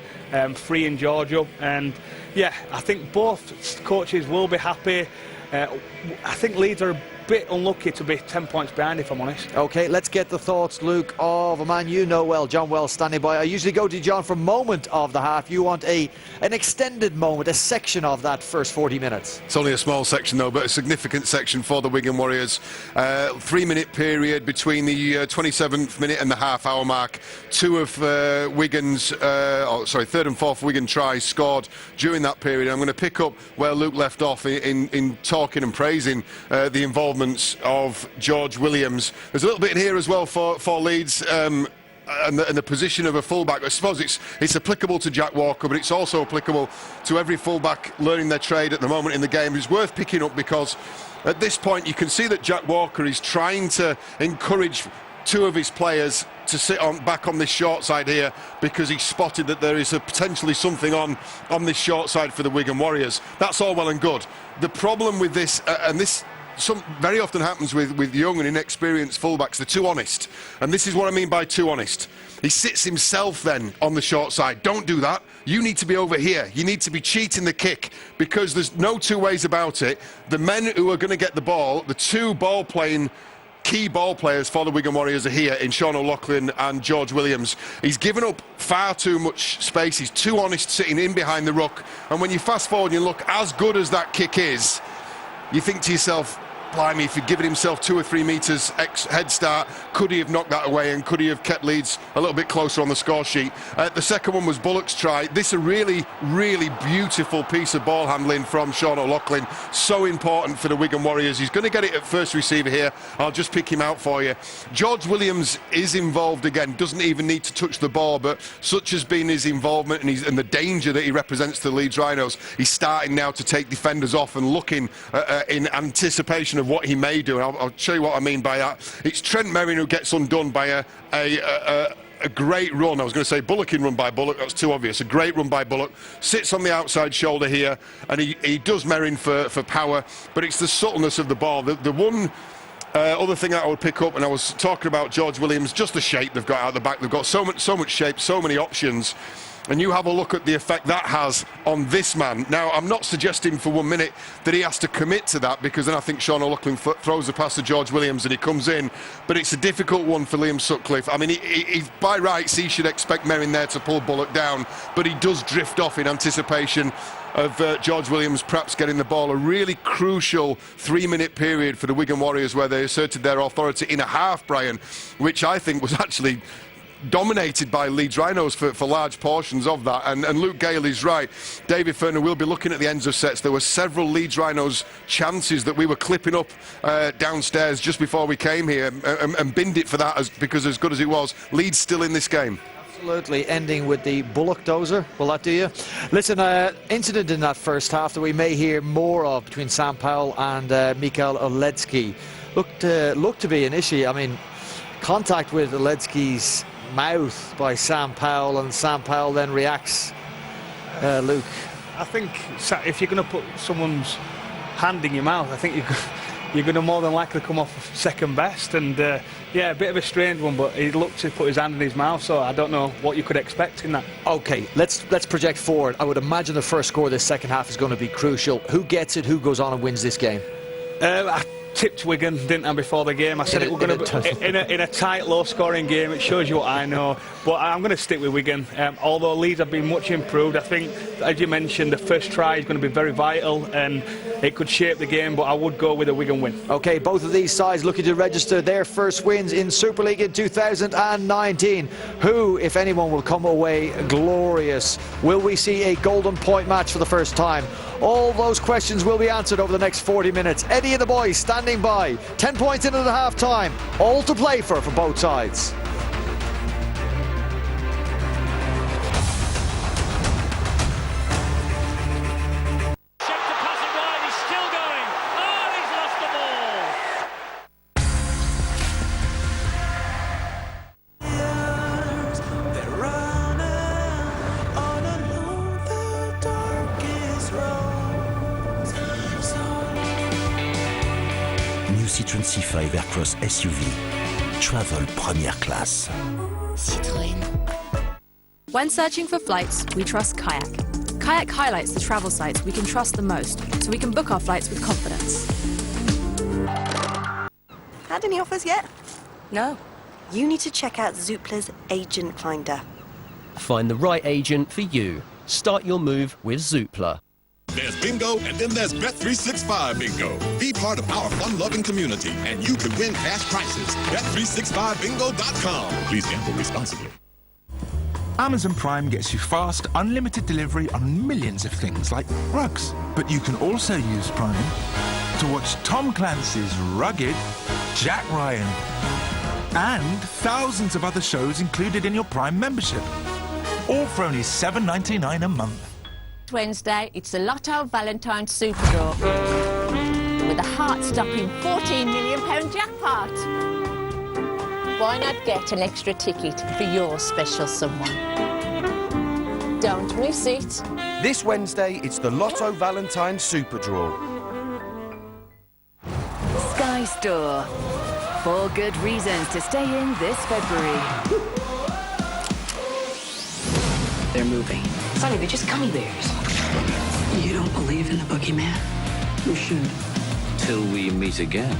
freeing George up, and yeah, I think both coaches will be happy. I think Leeds are a bit unlucky to be 10 points behind, if I'm honest. OK, let's get the thoughts, Luke, of a man you know well, John Wells, standing by. I usually go to John for moment of the half. You want an extended moment, a section of that first 40 minutes. It's only a small section, though, but a significant section for the Wigan Warriors. 3-minute period between the 27th minute and the half-hour mark. 2 of Wigan's, third and fourth Wigan tries scored during that period. I'm going to pick up where Luke left off in talking and praising the involvement of George Williams. There's a little bit in here as well for Leeds, and the position of a fullback. I suppose it's applicable to Jack Walker, but it's also applicable to every fullback learning their trade at the moment in the game. It's worth picking up because at this point you can see that Jack Walker is trying to encourage 2 of his players to sit back on this short side here, because he spotted that there is potentially something on this short side for the Wigan Warriors. That's all well and good. The problem with this, and this very often happens with young and inexperienced fullbacks, they're too honest. And this is what I mean by too honest. He sits himself then on the short side. Don't do that. You need to be over here. You need to be cheating the kick, because there's no 2 ways about it. The men who are going to get the ball, the 2 ball-playing key ball players for the Wigan Warriors are here in Sean O'Loughlin and George Williams. He's given up far too much space. He's too honest sitting in behind the ruck. And when you fast forward and you look, as good as that kick is, you think to yourself, blimey, if he'd given himself 2 or 3 metres head start, could he have knocked that away, and could he have kept Leeds a little bit closer on the score sheet? The second one was Bullock's try. This is a really, really beautiful piece of ball handling from Sean O'Loughlin. So important for the Wigan Warriors. He's going to get it at first receiver here. I'll just pick him out for you. George Williams is involved again, doesn't even need to touch the ball, but such has been his involvement and the danger that he represents to the Leeds Rhinos, he's starting now to take defenders off and looking in anticipation of what he may do. And I'll show you what I mean by that. It's Trent Merrin who gets undone by a great run. I was going to say Bullocking run by Bullock, that's too obvious. A great run by Bullock. Sits on the outside shoulder here, and he does Merrin for power, but it's the subtleness of the ball. The one other thing that I would pick up, and I was talking about George Williams, just the shape they've got out the back. They've got so much shape, so many options. And you have a look at the effect that has on this man. Now, I'm not suggesting for 1 minute that he has to commit to that, because then I think Sean O'Loughlin throws the pass to George Williams and he comes in. But it's a difficult one for Liam Sutcliffe. I mean, he by rights, he should expect Merrin there to pull Bullock down, but he does drift off in anticipation of George Williams perhaps getting the ball. A really crucial 3-minute period for the Wigan Warriors, where they asserted their authority in a half, Brian, which I think was actually dominated by Leeds Rhinos for large portions of that. And Luke Gale is right. David Ferner will be looking at the ends of sets. There were several Leeds Rhinos chances that we were clipping up downstairs just before we came here, and binned it for that, because as good as it was, Leeds still in this game. Absolutely, ending with the Bullock dozer. Will that do you? Listen, incident in that first half that we may hear more of between Sam Powell and Mikael Oledzki. looked to be initially, I mean, contact with Ledsky's mouth by Sam Powell, and Sam Powell then reacts. Luke, I think if you're going to put someone's hand in your mouth, I think you're going to more than likely come off second best. And yeah, a bit of a strange one, but he looked to put his hand in his mouth, so I don't know what you could expect in that. Okay, let's project forward. I would imagine the first score of this second half is going to be crucial. Who gets it? Who goes on and wins this game? I tipped Wigan, didn't I, before the game? I said it was going to be in a tight, low-scoring game. It shows you what I know. But I'm going to stick with Wigan. Although Leeds have been much improved, I think, as you mentioned, the first try is going to be very vital, and it could shape the game, but I would go with a Wigan win. Okay, both of these sides looking to register their first wins in Super League in 2019. Who, if anyone, will come away glorious? Will we see a golden point match for the first time? All those questions will be answered over the next 40 minutes. Eddie and the boys standing by. 10 points into the half-time. All to play for both sides. Citroën C5 Aircross SUV. Travel première classe. Citroën. When searching for flights, we trust Kayak. Kayak highlights the travel sites we can trust the most, so we can book our flights with confidence. Had any offers yet? No. You need to check out Zoopla's Agent Finder. Find the right agent for you. Start your move with Zoopla. There's bingo, and then there's Bet365 Bingo. Be part of our fun-loving community, and you could win cash prizes. Bet365bingo.com. Please gamble responsibly. Amazon Prime gets you fast, unlimited delivery on millions of things like rugs. But you can also use Prime to watch Tom Clancy's Rugged, Jack Ryan, and thousands of other shows included in your Prime membership. All for only $7.99 a month. Wednesday, it's the Lotto Valentine's Super Draw with a heart-stopping £14 million jackpot. Why not get an extra ticket for your special someone? Don't miss it. This Wednesday, it's the Lotto Valentine's Super Draw. Sky Store. 4 good reasons to stay in this February. They're moving. Sonny, they're just gummy bears. You don't believe in the boogeyman? You should. Till we meet again.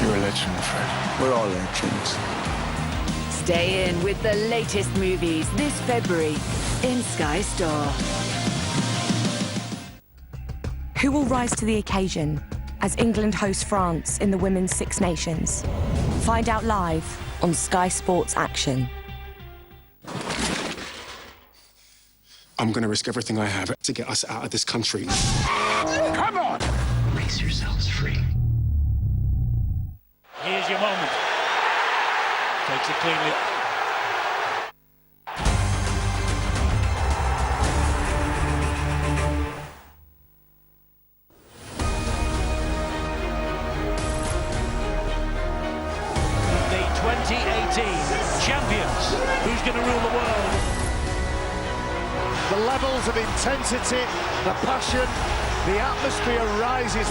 You're a legend, Fred. We're all legends. Stay in with the latest movies this February in Sky Store. Who will rise to the occasion as England hosts France in the Women's Six Nations? Find out live on Sky Sports Action. I'm going to risk everything I have to get us out of this country. Come on! Race yourselves free. Here's your moment. Takes it cleanly. The 2018 champions. Who's going to rule the world? The levels of intensity, the passion, the atmosphere rises.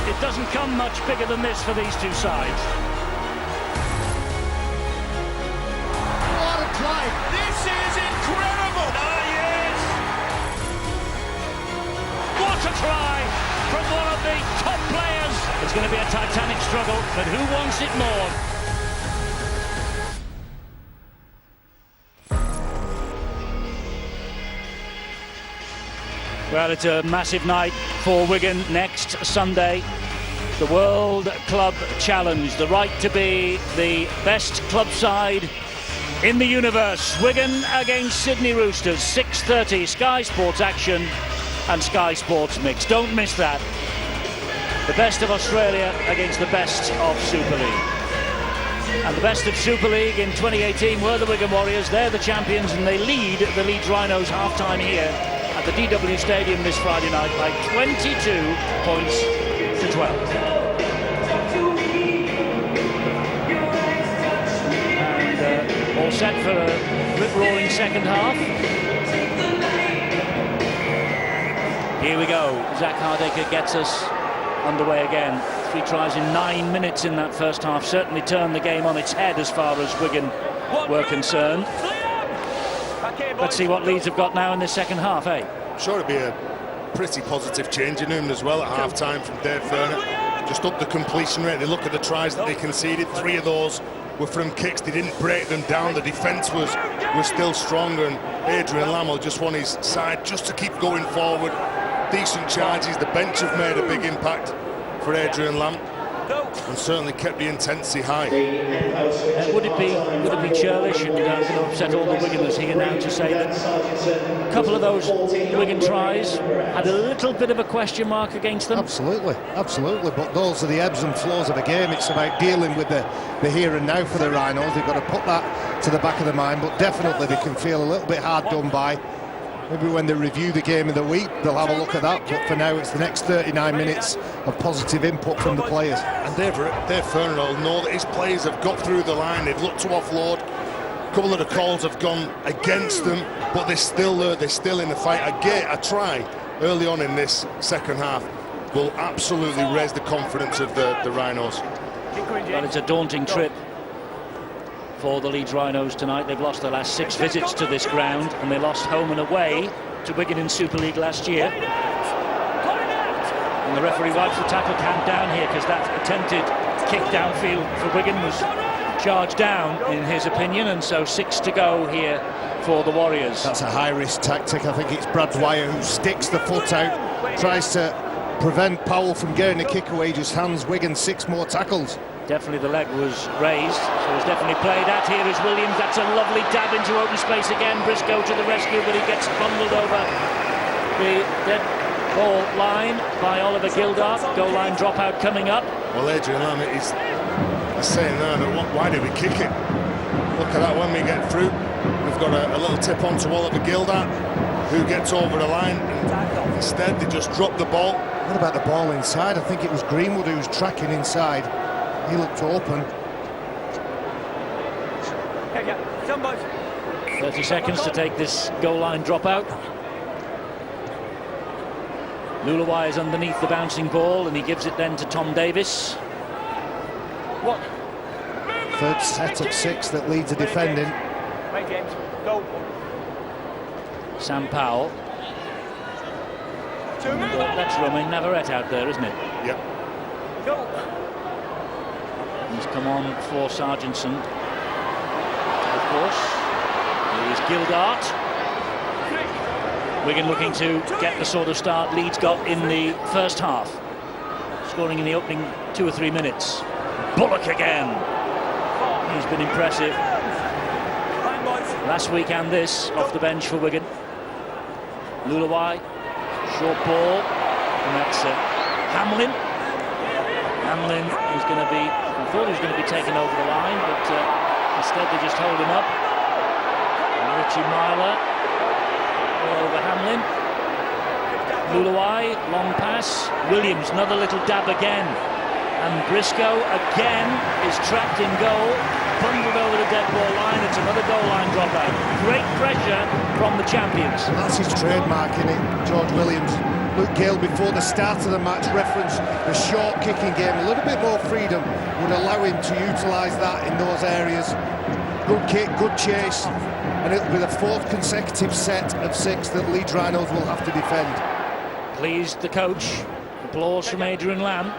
It doesn't come much bigger than this for these two sides. What a play! This is incredible! Yes! What a try from one of the top players! It's going to be a titanic struggle, but who wants it more? Well, it's a massive night for Wigan next Sunday. The World Club Challenge, the right to be the best club side in the universe. Wigan against Sydney Roosters, 6:30, Sky Sports Action and Sky Sports Mix. Don't miss that. The best of Australia against the best of Super League. And the best of Super League in 2018 were the Wigan Warriors. They're the champions and they lead the Leeds Rhinos half-time here at at the DW Stadium this Friday night by 22 points to 12. And all set for a rip-roaring second half. Here we go. Zach Hardaker gets us underway again. 3 tries in 9 minutes in that first half. Certainly turned the game on its head as far as Wigan were concerned. Let's see what Leeds have got now in this second half, eh? Sure, it'll be a pretty positive change in room as well at half-time from Dave Ferner. Just up the completion rate. They look at the tries that they conceded. 3 of those were from kicks. They didn't break them down. The defence was still stronger, and Adrian Lamb just won his side just to keep going forward. Decent charges. The bench have made a big impact for Adrian Lamb, and certainly kept the intensity high. Would it be churlish and going to upset all the Wiganers here now to say that a couple of those Wigan tries had a little bit of a question mark against them? Absolutely, but those are the ebbs and flows of a game. It's about dealing with the here and now for the Rhinos. They've got to put that to the back of their mind, but definitely they can feel a little bit hard done by. Maybe when they review the game of the week, they'll have a look at that. But for now, it's the next 39 minutes of positive input from the players. And Dave Ferner will know that his players have got through the line. They've looked to offload. A couple of the calls have gone against them, but they're still there. They're still in the fight. A try early on in this second half will absolutely raise the confidence of the Rhinos. Well, it's a daunting trip for the Leeds Rhinos tonight. They've lost their last 6 visits to this ground, and they lost home and away to Wigan in Super League last year. And the referee wipes the tackle count down here because that attempted kick downfield for Wigan was charged down in his opinion, and so 6 to go here for the Warriors. That's a high-risk tactic. I think it's Brad Dwyer who sticks the foot out, tries to prevent Powell from getting a kick away, just hands Wigan 6 more tackles. Definitely the leg was raised, so it's definitely played at. Here is Williams. That's a lovely dab into open space again. Briscoe to the rescue, but he gets bundled over the dead ball line by Oliver Gildart. Goal line dropout coming up. Well, Adrian Lamb is saying now that why did we kick it? Look at that when we get through. We've got a little tip on to Oliver Gildart, who gets over the line, and instead they just drop the ball. What about the ball inside? I think it was Greenwood who was tracking inside. He looked open. 30 seconds to take this goal line dropout. Lulawai is underneath the bouncing ball, and he gives it then to Tom Davis. What? Third set of 6 that Leeds are defending. Right, James, go. Sam Powell. That's Romain Navarrete out there, isn't it? Yep. Go. He's come on for Sargentson, of course. Here's Gildart. Wigan looking to get the sort of start Leeds got in the first half, scoring in the opening 2 or 3 minutes. Bullock again. He's been impressive last week and this off the bench for Wigan. Lulawai, short ball, and that's Hamlin. Hamlin is going to be, I thought he was going to be taken over the line, but instead they just hold him up. And Richie Myler over Hamlin. Lulawai, long pass. Williams, another little dab again. And Briscoe again is trapped in goal, bundled over the dead ball line. It's another goal line dropout. Great pressure from the champions. That's his trademark, isn't it, George Williams? Luke Gale, before the start of the match, referenced the short kicking game. A little bit more freedom would allow him to utilise that in those areas. Good kick, good chase, and it'll be the 4th consecutive set of 6 that Leeds Rhinos will have to defend. Pleased the coach. Applause from Adrian Lamb.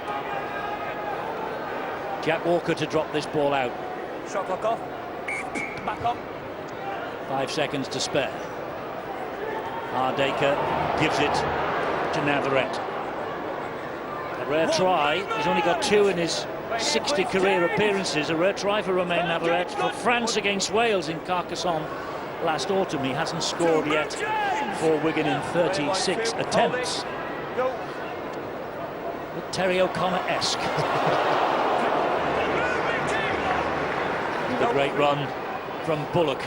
Jack Walker to drop this ball out. Shot clock off. Back up. 5 seconds to spare. Hardaker gives it to Navarrete. A rare try. He's only got 2 in his 60 career appearances. A rare try for Romain Navarrete for France against Wales in Carcassonne last autumn. He hasn't scored yet for Wigan in 36 attempts. But Terry O'Connor-esque. The great run from Bullock.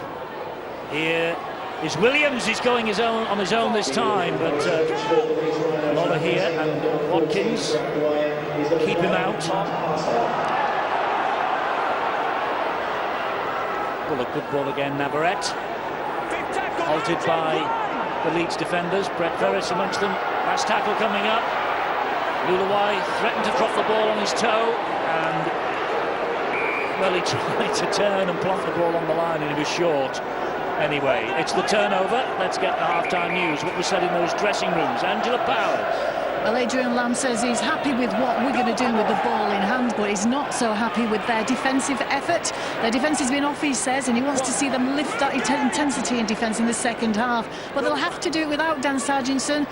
Here is Williams. He's going on his own this time, but Lawler here and Watkins keep him out. Well, a good ball again, Navarrete. Halted by the Leeds defenders. Brett Ferris amongst them. Last tackle coming up. Lulawai threatened to drop the ball on his toe, and well, he tried to turn and plonk the ball on the line, and he was short. Anyway, it's the turnover. Let's get the half-time news. What was said in those dressing rooms. Angela Powers. Well, Adrian Lamb says he's happy with what we're going to do with the ball in hand, but he's not so happy with their defensive effort. Their defence has been off, he says, and he wants to see them lift that intensity in defence in the second half. But they'll have to do it without Dan Sargentson.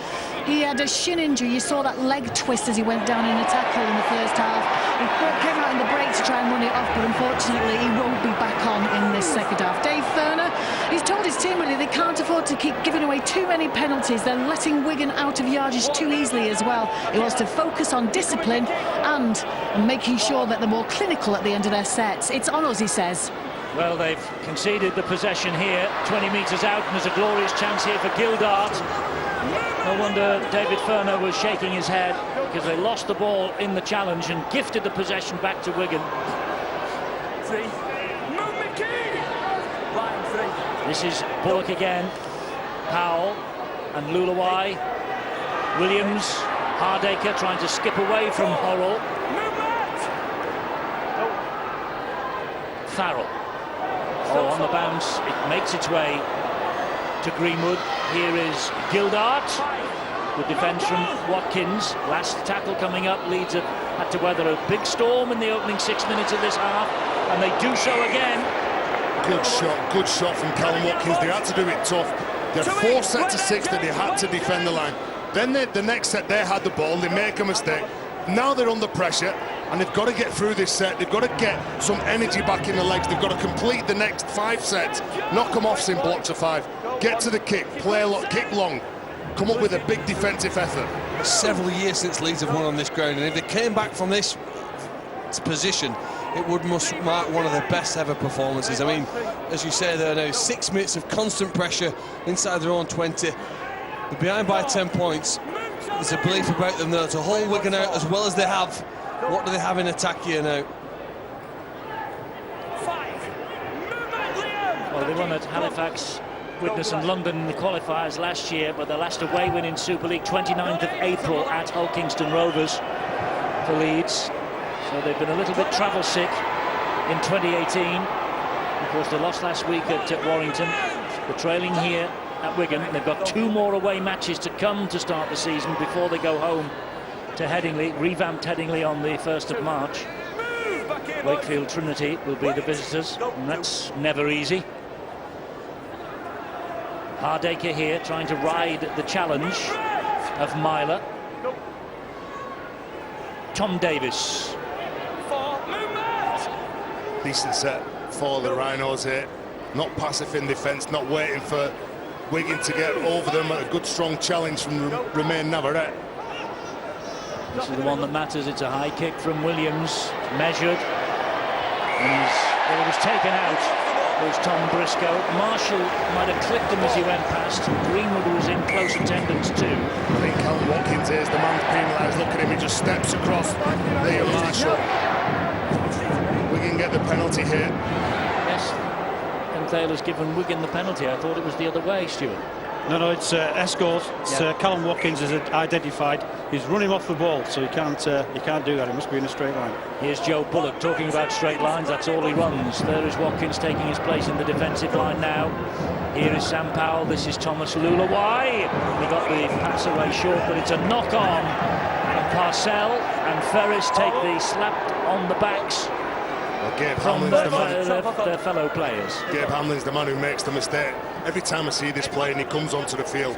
He had a shin injury. You saw that leg twist as he went down in a tackle in the first half. He came out in the break to try and run it off, but unfortunately he won't be back on in this second half. Dave Furner, he's told his team really they can't afford to keep giving away too many penalties. They're letting Wigan out of yardage too easily as well. He wants to focus on discipline and making sure that they're more clinical at the end of their sets. It's on us, he says. Well, they've conceded the possession here, 20 metres out, and there's a glorious chance here for Gildart. No wonder David Furner was shaking his head, because they lost the ball in the challenge and gifted the possession back to Wigan. This is Bullock again, Powell and Lulawai. Williams, Hardacre trying to skip away from Horrell. Farrell. Oh, on the bounce, it makes its way to Greenwood. Here is Gildart. Good defence from Watkins. Last tackle coming up. Leeds have had to weather a big storm in the opening 6 minutes of this half, and they do so again. Good shot from Callum Watkins. They had to do it tough. They had 4 sets of 6 that they had to defend the line. Then the next set they had the ball, they make a mistake. Now they're under pressure, and they've got to get through this set. They've got to get some energy back in the legs. They've got to complete the next 5 sets, knock them off in blocks of 5, get to the kick, play a lot, kick long, come up with a big defensive effort. Several years since Leeds have won on this ground, and if they came back from this position, it must mark one of their best ever performances. I mean, as you say there now, 6 minutes of constant pressure inside their own 20. They're behind by 10 points. There's a belief about them there to hold Wigan out as well as they have. What do they have in attack here now? Well, they won at Halifax, Widnes and London in the qualifiers last year, but their last away win in Super League, 29th of April at Hull Kingston Rovers for Leeds. So they've been a little bit travel sick in 2018. Of course, they lost last week at Warrington. They're trailing here at Wigan. They've got 2 more away matches to come to start the season before they go home to Headingley, revamped Headingley on the 1st of March. Wakefield Trinity will be the visitors, and that's never easy. Hardacre here trying to ride the challenge of Myler. Tom Davis. Decent set for the Rhinos here. Not passive in defence, not waiting for Wigan to get over them. A good strong challenge from Romain Navarrete. This is the one that matters. It's a high kick from Williams, measured, and it was taken out. It was Tom Briscoe. Marshall might have clipped him as he went past. Greenwood was in close attendance too. I think Callum Watkins is the man penalised. Look at him, he just steps across there, Marshall. Wigan get the penalty here. Yes, and Taylor's given Wigan the penalty. I thought it was the other way, Stuart. No, it's Escort. It's Callum Watkins is identified. He's running off the ball, so he can't do that. He must be in a straight line. Here's Joe Bullock talking about straight lines. That's all he runs. There is Watkins taking his place in the defensive line now. Here is Sam Powell. This is Thomas Lulawai. He got the pass away short, but it's a knock on. And Parcell and Ferris take the slap on the backs from their fellow players. Gabe Hamlin's the man who makes the mistake. Every time I see this player and he comes onto the field,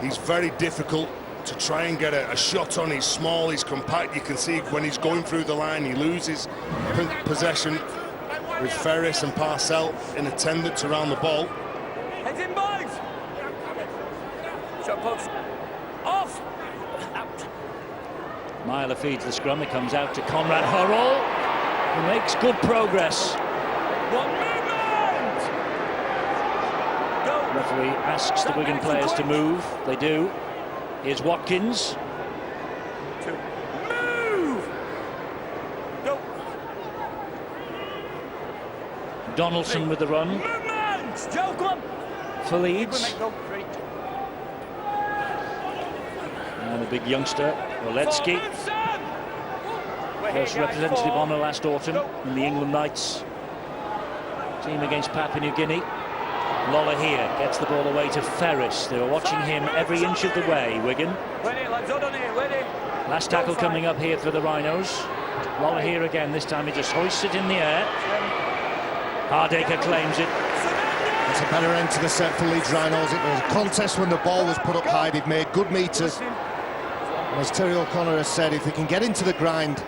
he's very difficult to try and get a shot on. He's small, he's compact. You can see when he's going through the line, he loses possession with Ferris and Parcell in attendance around the ball. Heads in both. Shot post. Off. Out. Myler feeds the scrum. It comes out to Conrad Horrell, who makes good progress. One movement. Go. Referee asks the Wigan players to move. They do. Here's Watkins. Move! Go! Donaldson with the run. Movement! Joe, come on! For Leeds. Go. 3. And the big youngster, Oletsky. First representative honour last autumn in the England Knights team against Papua New Guinea. Lola here gets the ball away to Ferris. They were watching him every inch of the way, Wigan. Last tackle coming up here for the Rhinos. Lola here again, this time he just hoists it in the air. Hardaker claims it. It's a better end to the set for Leeds Rhinos. It was a contest when the ball was put up high. They've made good meters. And as Terry O'Connor has said, if they can get into the grind,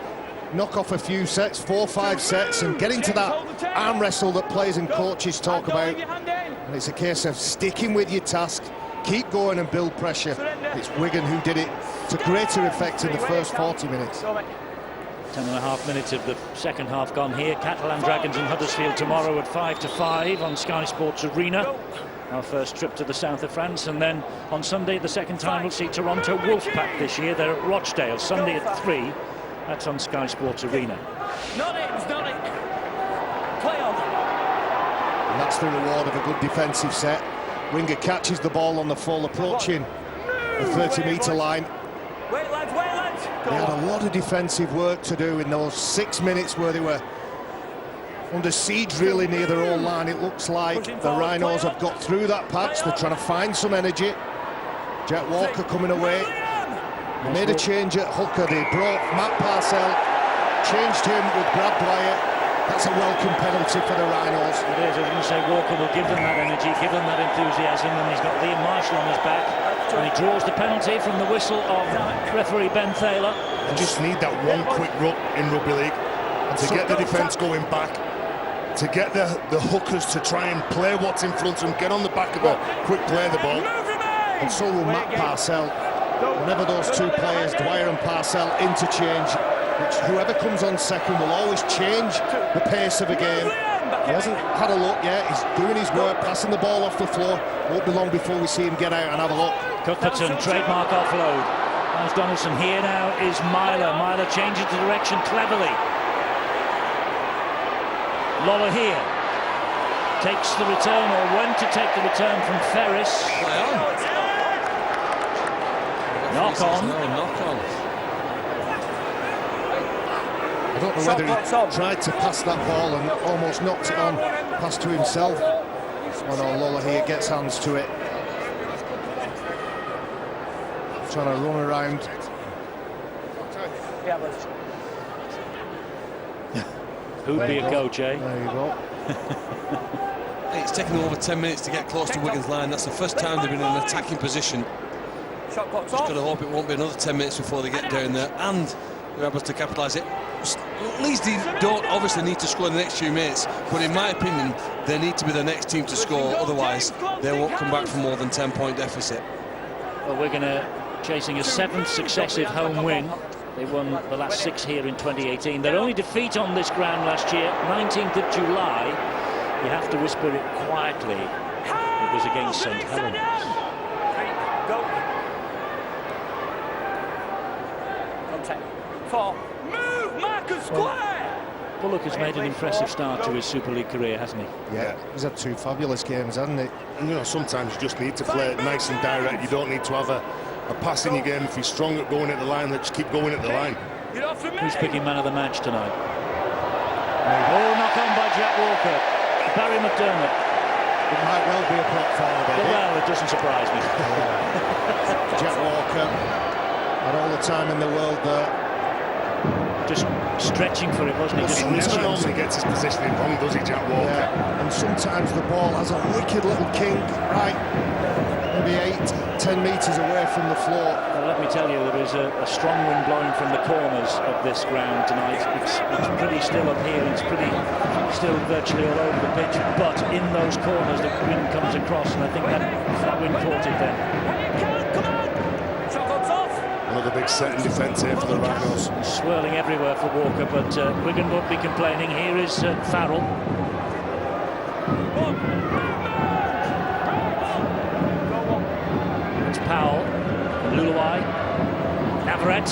knock off a few sets, 4 or 5 sets, and get into that arm wrestle that players and coaches talk about. And it's a case of sticking with your task, keep going and build pressure. It's Wigan who did it to greater effect in the first 40 minutes. 10.5 minutes of the second half gone here. Catalan Dragons in Huddersfield tomorrow at 5 to 5 on Sky Sports Arena. Our first trip to the south of France, and then on Sunday the second time we'll see Toronto Wolfpack this year. They're at Rochdale, Sunday at 3. That's on Sky Sports Arena. Not it. Play on. And that's the reward of a good defensive set. Winger catches the ball on the full, approaching the 30-metre line. Wait, lads. They had a lot of defensive work to do in those 6 minutes where they were under siege really near their own line. It looks like the Rhinos have got through that patch. They're trying to find some energy. Jack Walker coming away. They made a change at hooker. They brought Matt Parcell, changed him with Brad Dwyer. That's a welcome penalty for the Rhinos. It is. I was going to say Walker will give them that energy, give them that enthusiasm, and he's got Liam Marshall on his back. And he draws the penalty from the whistle of referee Ben Thaler. You just need that one quick run in rugby league to get the defence going back, to get the hookers to try and play what's in front of them, get on the back of a quick play of the ball. And so will Matt Parcell. Whenever those two players, Dwyer and Parcell, interchange, which whoever comes on second will always change the pace of a game. He hasn't had a look yet. He's doing his work, passing the ball off the floor. Won't be long before we see him get out and have a look. Cuthbertson, trademark offload. Miles Donaldson. Here now is Myler. Myler changes the direction cleverly. Lola here takes the return, or went to take the return from Ferris. Knock on. I don't know whether he tried to pass that ball and almost knocked it on, pass to himself. Oh no, Lola here gets hands to it. Trying to run around. Who'd be a coach, eh? There you go. It's taken them over 10 minutes to get close to Wigan's line. That's the first time they've been in an attacking position. Just got to hope it won't be another 10 minutes before they get down there and they're able to capitalise it. Leeds don't obviously need to score in the next few minutes, but in my opinion, they need to be the next team to score, otherwise they won't come back from more than 10-point deficit. Well, we're going to chasing a 7th successive home win. They won the last 6 here in 2018. Their only defeat on this ground last year, 19th of July. You have to whisper it quietly. It was against St Helens. Move, Marcus Square! Bullock has made an impressive start to his Super League career, hasn't he? Yeah, he's had 2 fabulous games, hasn't he? And, you know, sometimes you just need to play it nice and direct. You don't need to have a pass in your game. If you're strong at going at the line, let's keep going at the line. Who's picking man of the match tonight? Oh, knock on by Jack Walker. Barry McDermott. It might well be a prop forward. Well, it doesn't surprise me. Jack Walker had all the time in the world there. Just stretching for it, wasn't he? He never normally gets his positioning wrong, does he, Jack Walker? Yeah. And sometimes the ball has a wicked little kink, right, maybe 8-10 metres away from the floor. Well, let me tell you, there is a strong wind blowing from the corners of this ground tonight. It's pretty still up here, it's pretty still virtually all over the pitch, but in those corners the wind comes across, and I think that wind caught it then. Another big set in defence here for the Rhinos. Swirling everywhere for Walker, but Wigan won't be complaining. Here is Farrell. Navarrete,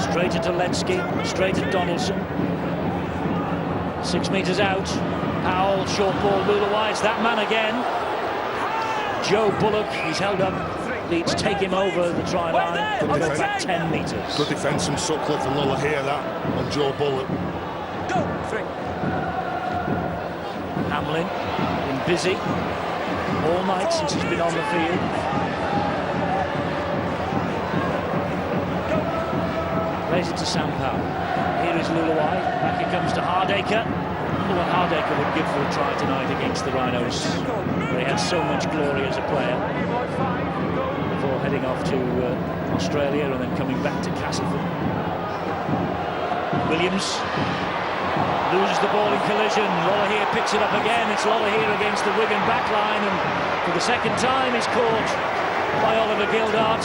straight at Aletsky, straight at Donaldson. 6 metres out. Powell, short ball, Lulawai, it's that man again. Joe Bullock, he's held up. Leeds take him over the try line, but go back 10 metres. Good defence from Sutcliffe and Lola here, that, on Joe Bullock. Go, 3. Hamlin, been busy all night since he's been on the field. Plays it to Sam Powell. Here is Lulawai, back it comes to Hardacre. What Hardacre would give for a try tonight against the Rhinos, where he had so much glory as a player, before heading off to Australia and then coming back to Castleford. Williams loses the ball in collision. Lola here picks it up again. It's Lola here against the Wigan back line, and for the second time he's caught by Oliver Gildart.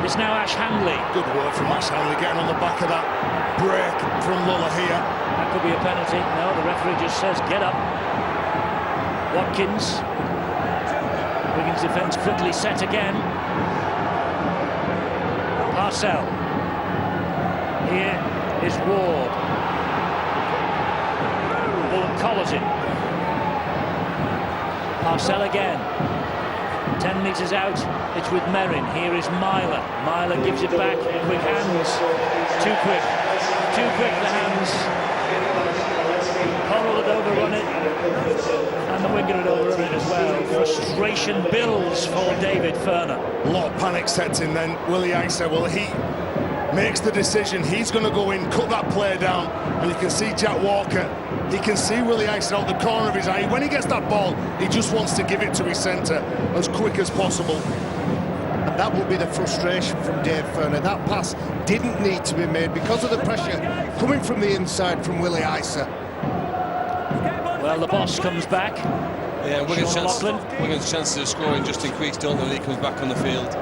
It's now Ash Handley. Good work from Ash Handley, getting on the back of that break from Lola here. That could be a penalty. No, the referee just says get up. Watkins. Wigan's defence quickly set again. Parcell. Here is Ward. Bullock collars it. Parcell again. 10 metres out, it's with Merrin. Here is Myler. Myler gives it back. Quick hands. Too quick. Too quick, the hands. Horrell had overrun it. And the winger had overrun it as well. Frustration builds for David Ferner. A lot of panic sets in then. Willie Isa, well, he makes the decision. He's going to go in, cut that player down. And you can see Jack Walker. He can see Willie Isa out the corner of his eye. When he gets that ball, he just wants to give it to his centre as quick as possible. And that will be the frustration from Dave Ferner. That pass didn't need to be made because of the pressure coming from the inside from Willie Isa. Well, the boss comes back. Yeah, Wigan's chances of scoring just increased, don't they, when he comes back on the field.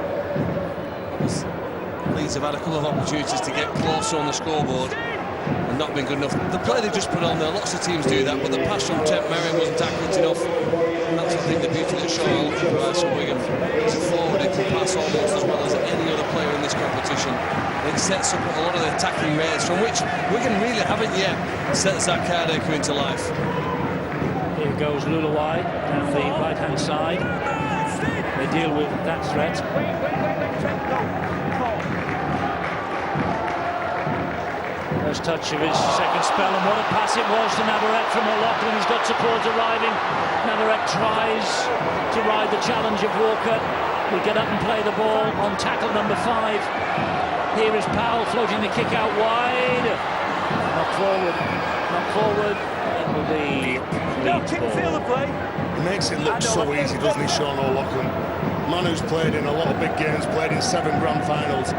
Leeds have had a couple of opportunities to get closer on the scoreboard and not been good enough. The play they just put on there, lots of teams do that, but the pass from Ted Merrin wasn't accurate enough. And that's, I think, the beauty that Sean provides for Wigan. As a forward, he can pass almost as well as any other player in this competition. And it sets up a lot of the attacking raids, from which Wigan really haven't yet set Zakardeko into life. Here goes Lulawai down the right-hand side. They deal with that threat. First touch of his second spell, and what a pass it was to Navarrete from O'Loughlin. He's got support arriving. Navarrete tries to ride the challenge of Walker. We get up and play the ball on tackle number 5. Here is Powell floating the kick out wide. Not forward, not forward. It will be Leeds ball. He makes it look so easy, doesn't he, Sean O'Loughlin? Man who's played in a lot of big games, played in 7 grand finals.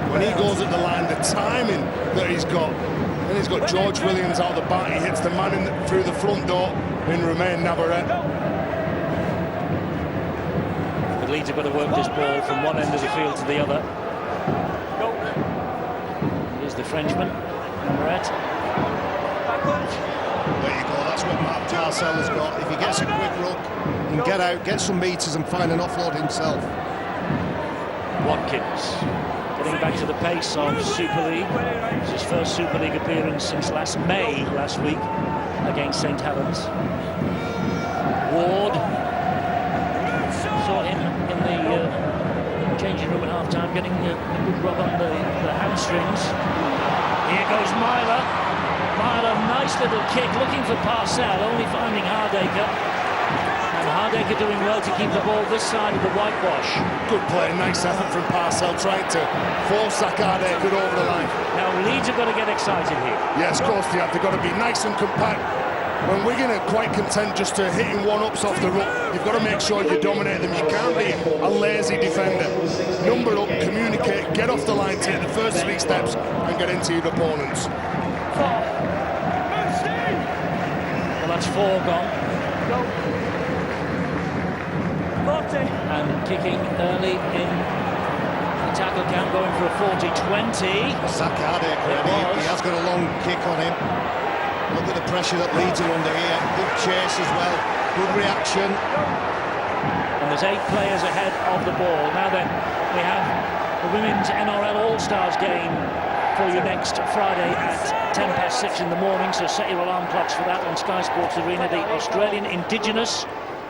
When he goes at the line, the timing that he's got, and he's got George Williams out the back, he hits the man through the front door in Romain Navarrete. But Leeds have got to work this ball from one end of the field to the other. Here's the Frenchman, Navarrete. There you go, that's what Matt Parcell has got. If he gets a quick look and get out, get some meters and find an offload himself. Watkins getting back to the pace of Super League. It's his first Super League appearance since last week against St Helens. Ward saw him in the changing room at half-time getting a good rub on the hamstrings. Here goes Myler. Myler, nice little kick, looking for Parcell, only finding Hardacre. And Hardacre doing well to keep the ball this side of the whitewash. Good play, nice effort from Parcell, trying to force that Hardacre over the line. Now Leeds have got to get excited here. Yes, of course they have. They've got to be nice and compact. When Wigan are quite content just to hitting one-ups off the ruck, you've got to make sure you dominate them. You can't be a lazy defender. Number up, communicate, get off the line, take the first 3 steps and get into your opponents. Well, that's 4 gone. And kicking early in the tackle count, going for a 40-20. Zakardeko, he has got a long kick on him. Look at the pressure that Leeds are under here. Good chase as well, good reaction. And there's 8 players ahead of the ball. Now then, we have the Women's NRL All-Stars game for you next Friday at 6:10 in the morning, so set your alarm clocks for that on Sky Sports Arena. The Australian Indigenous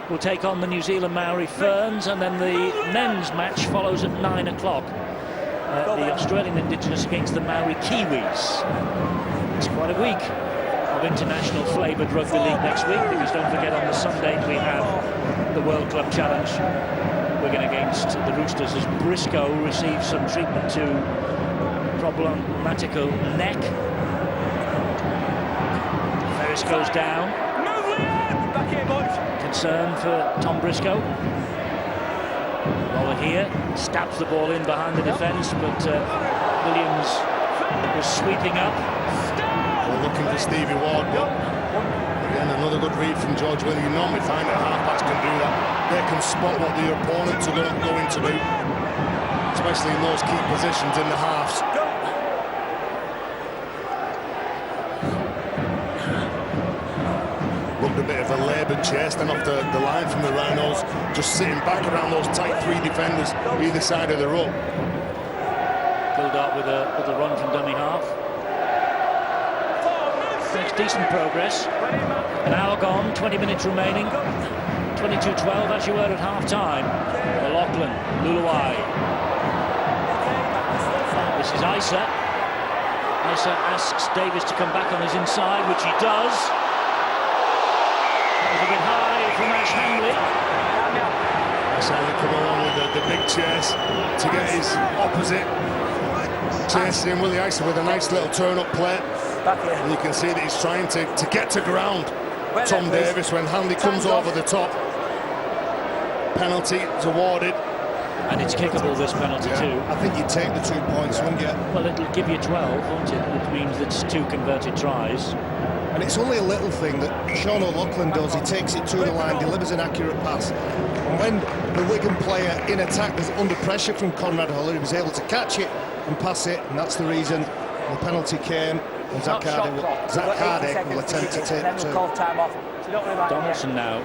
will take on the New Zealand Maori Ferns, and then the men's match follows at 9 o'clock. The Australian Indigenous against the Maori Kiwis. It's quite a week of international flavoured rugby league next week, because don't forget on the Sunday we have the World Club Challenge, Wigan against the Roosters, as Briscoe receives some treatment to problematical neck. Ferris goes down. Back here, boys. Concern for Tom Briscoe. Waller here stabs the ball in behind the defence, but Williams was sweeping up. Well, looking for Stevie Ward, but again another good read from George Williams. You normally find that halfbacks can do that. They can spot what the opponents are going to do, especially in those key positions in the halves. Looked a bit of a laboured chase then off the line from the Rhinos, just sitting back around those tight 3 defenders either side of the rope. Build up with a run from dummy half. Makes decent progress. An hour gone, 20 minutes remaining. 22-12 as you were at half-time. Lachlan, Luluai. This is Isa. Isa asks Davis to come back on his inside, which he does. A bit high from Ash Hamley. Isa come along with the big chase to get his opposite. Chasing Willie Isa with a nice little turn-up play. And you can see that he's trying to get to ground. Tom Davis, when Hanley comes over the top. Penalty is awarded. And it's kickable, this penalty too. I think you'd take the 2 points, wouldn't you? Well, it'll give you 12, won't it? Which means it's 2 converted tries. And it's only a little thing that Sean O'Loughlin does. He takes it to the line, delivers an accurate pass. And when the Wigan player in attack was under pressure from Conrad Huller, he was able to catch it and pass it, and that's the reason the penalty came. And Zach Hardacre will attempt to take the 2. Donaldson now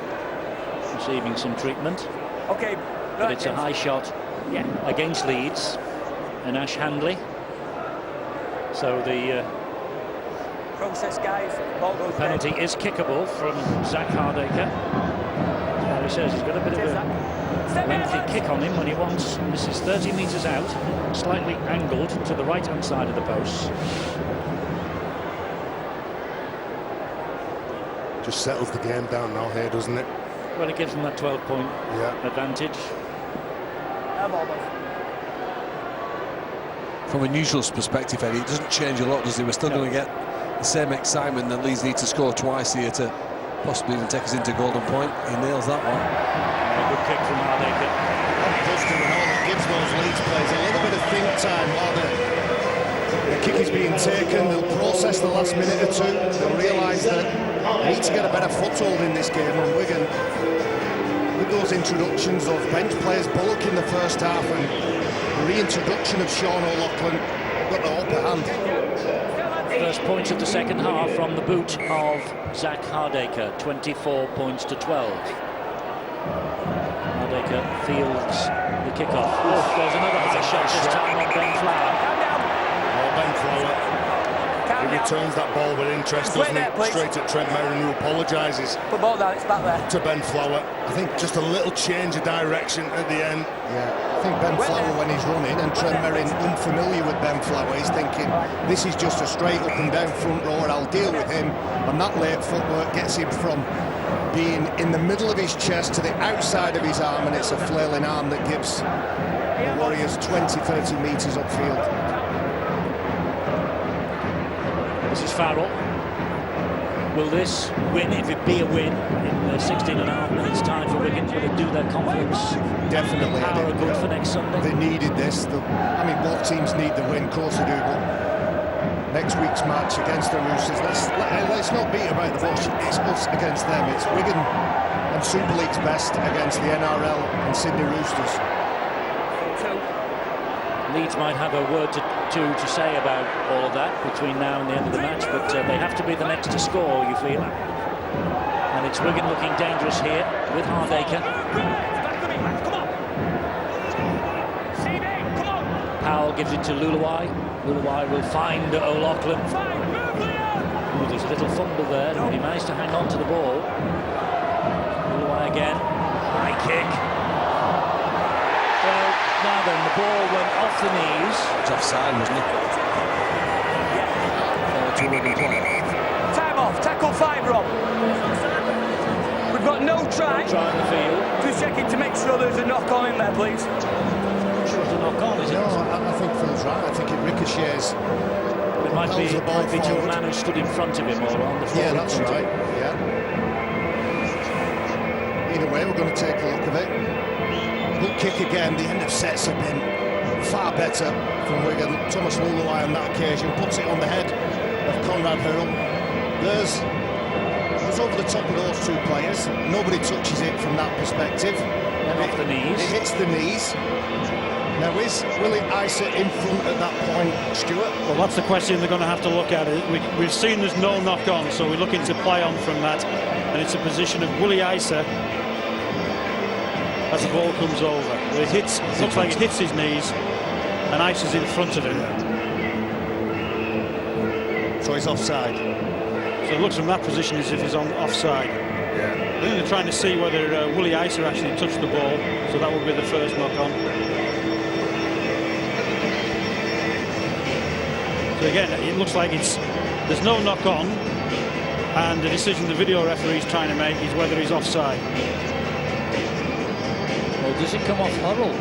receiving some treatment. Okay, but it's a high shot against Leeds and Ash Handley. So the process, guys. Ball goes penalty is kickable from Zach Hardacre. He says he's got a bit of a lengthy kick on him when he wants. This is 30 metres out, slightly angled to the right-hand side of the post. Just settles the game down now here, doesn't it? Well, it gives them that 12-point advantage. From a neutral's perspective, Eddie, it doesn't change a lot, does it? We're still going to get the same excitement that Leeds need to score twice here to possibly even take us into golden point. He nails that one. A good kick from Hardacre. It gives those Leeds players a little bit of think time while the kick is being taken. They'll process the last minute or 2. They'll realise that they need to get a better foothold in this game. And Wigan, with those introductions of bench players, Bullock in the first half and the reintroduction of Sean O'Loughlin, got the upper hand. First points of the second half from the boot of Zach Hardacre, 24 points to 12. Hardacre fields the kickoff. Oh, there's another high shot this time on Ben Flower. Ben Flower. He returns that ball with interest, doesn't he? Straight at Trent Merrin, who apologises. Put the ball down, it's back there. To Ben Flower. I think just a little change of direction at the end. Yeah, I think Ben Flower, when he's running, and Trent Merrin unfamiliar with Ben Flower, he's thinking, this is just a straight up and down front row, and I'll deal with him. And that late footwork gets him from being in the middle of his chest to the outside of his arm, and it's a flailing arm that gives the Warriors 20-30 metres upfield. This is Farrell. Will this win, if it be a win, in 16.5 minutes time for Wigan? Will it do their confidence? Definitely. Power are good for next Sunday. They needed this. I mean, both teams need the win, of course they do, but next week's match against the Roosters, let's not beat about the bush. It's us against them. It's Wigan and Super League's best against the NRL and Sydney Roosters. Leeds might have a word to say about all of that between now and the end of the match, but they have to be the next to score, you feel. And And it's Wigan looking dangerous here with Hardacre. Powell gives it to Luluai. Luluai will find O'Loughlin. Ooh, there's a little fumble there, but he managed to hang on to the ball. Luluai again. High kick. Well, now then, the ball went off the knees. It's offside, wasn't it? Time off. Tackle 5, Rob. We've got no try. Try in the field. Just checking to make sure there's a knock-on in there, please. Sure it's a knock-on, is it? No, I think Phil's right. I think it ricochets. It might be to a man who stood in front of him or on the floor. Yeah, that's right. Yeah. Either way, we're going to take a look at it. Good kick again. The end of sets have been far better from Wigan. Thomas Luluai on that occasion puts it on the head of Conrad Hurrell. There's over the top of those two players. Nobody touches it from that perspective. And off the knees. It hits the knees. Now, is Willie Isa in front at that point, Stuart? Well, that's the question they're going to have to look at. We've seen there's no knock-on, so we're looking to play on from that. And it's a position of Willie Isa as the ball comes over. It hits, looks like it hits his knees, and Isa's in front of him. So he's offside. So it looks from that position as if he's on offside. Yeah. I think they're trying to see whether Willie Isa actually touched the ball, so that would be the first knock-on. So again, it looks like there's no knock-on, and the decision the video referee is trying to make is whether he's offside. Well, does it come off Hurrell?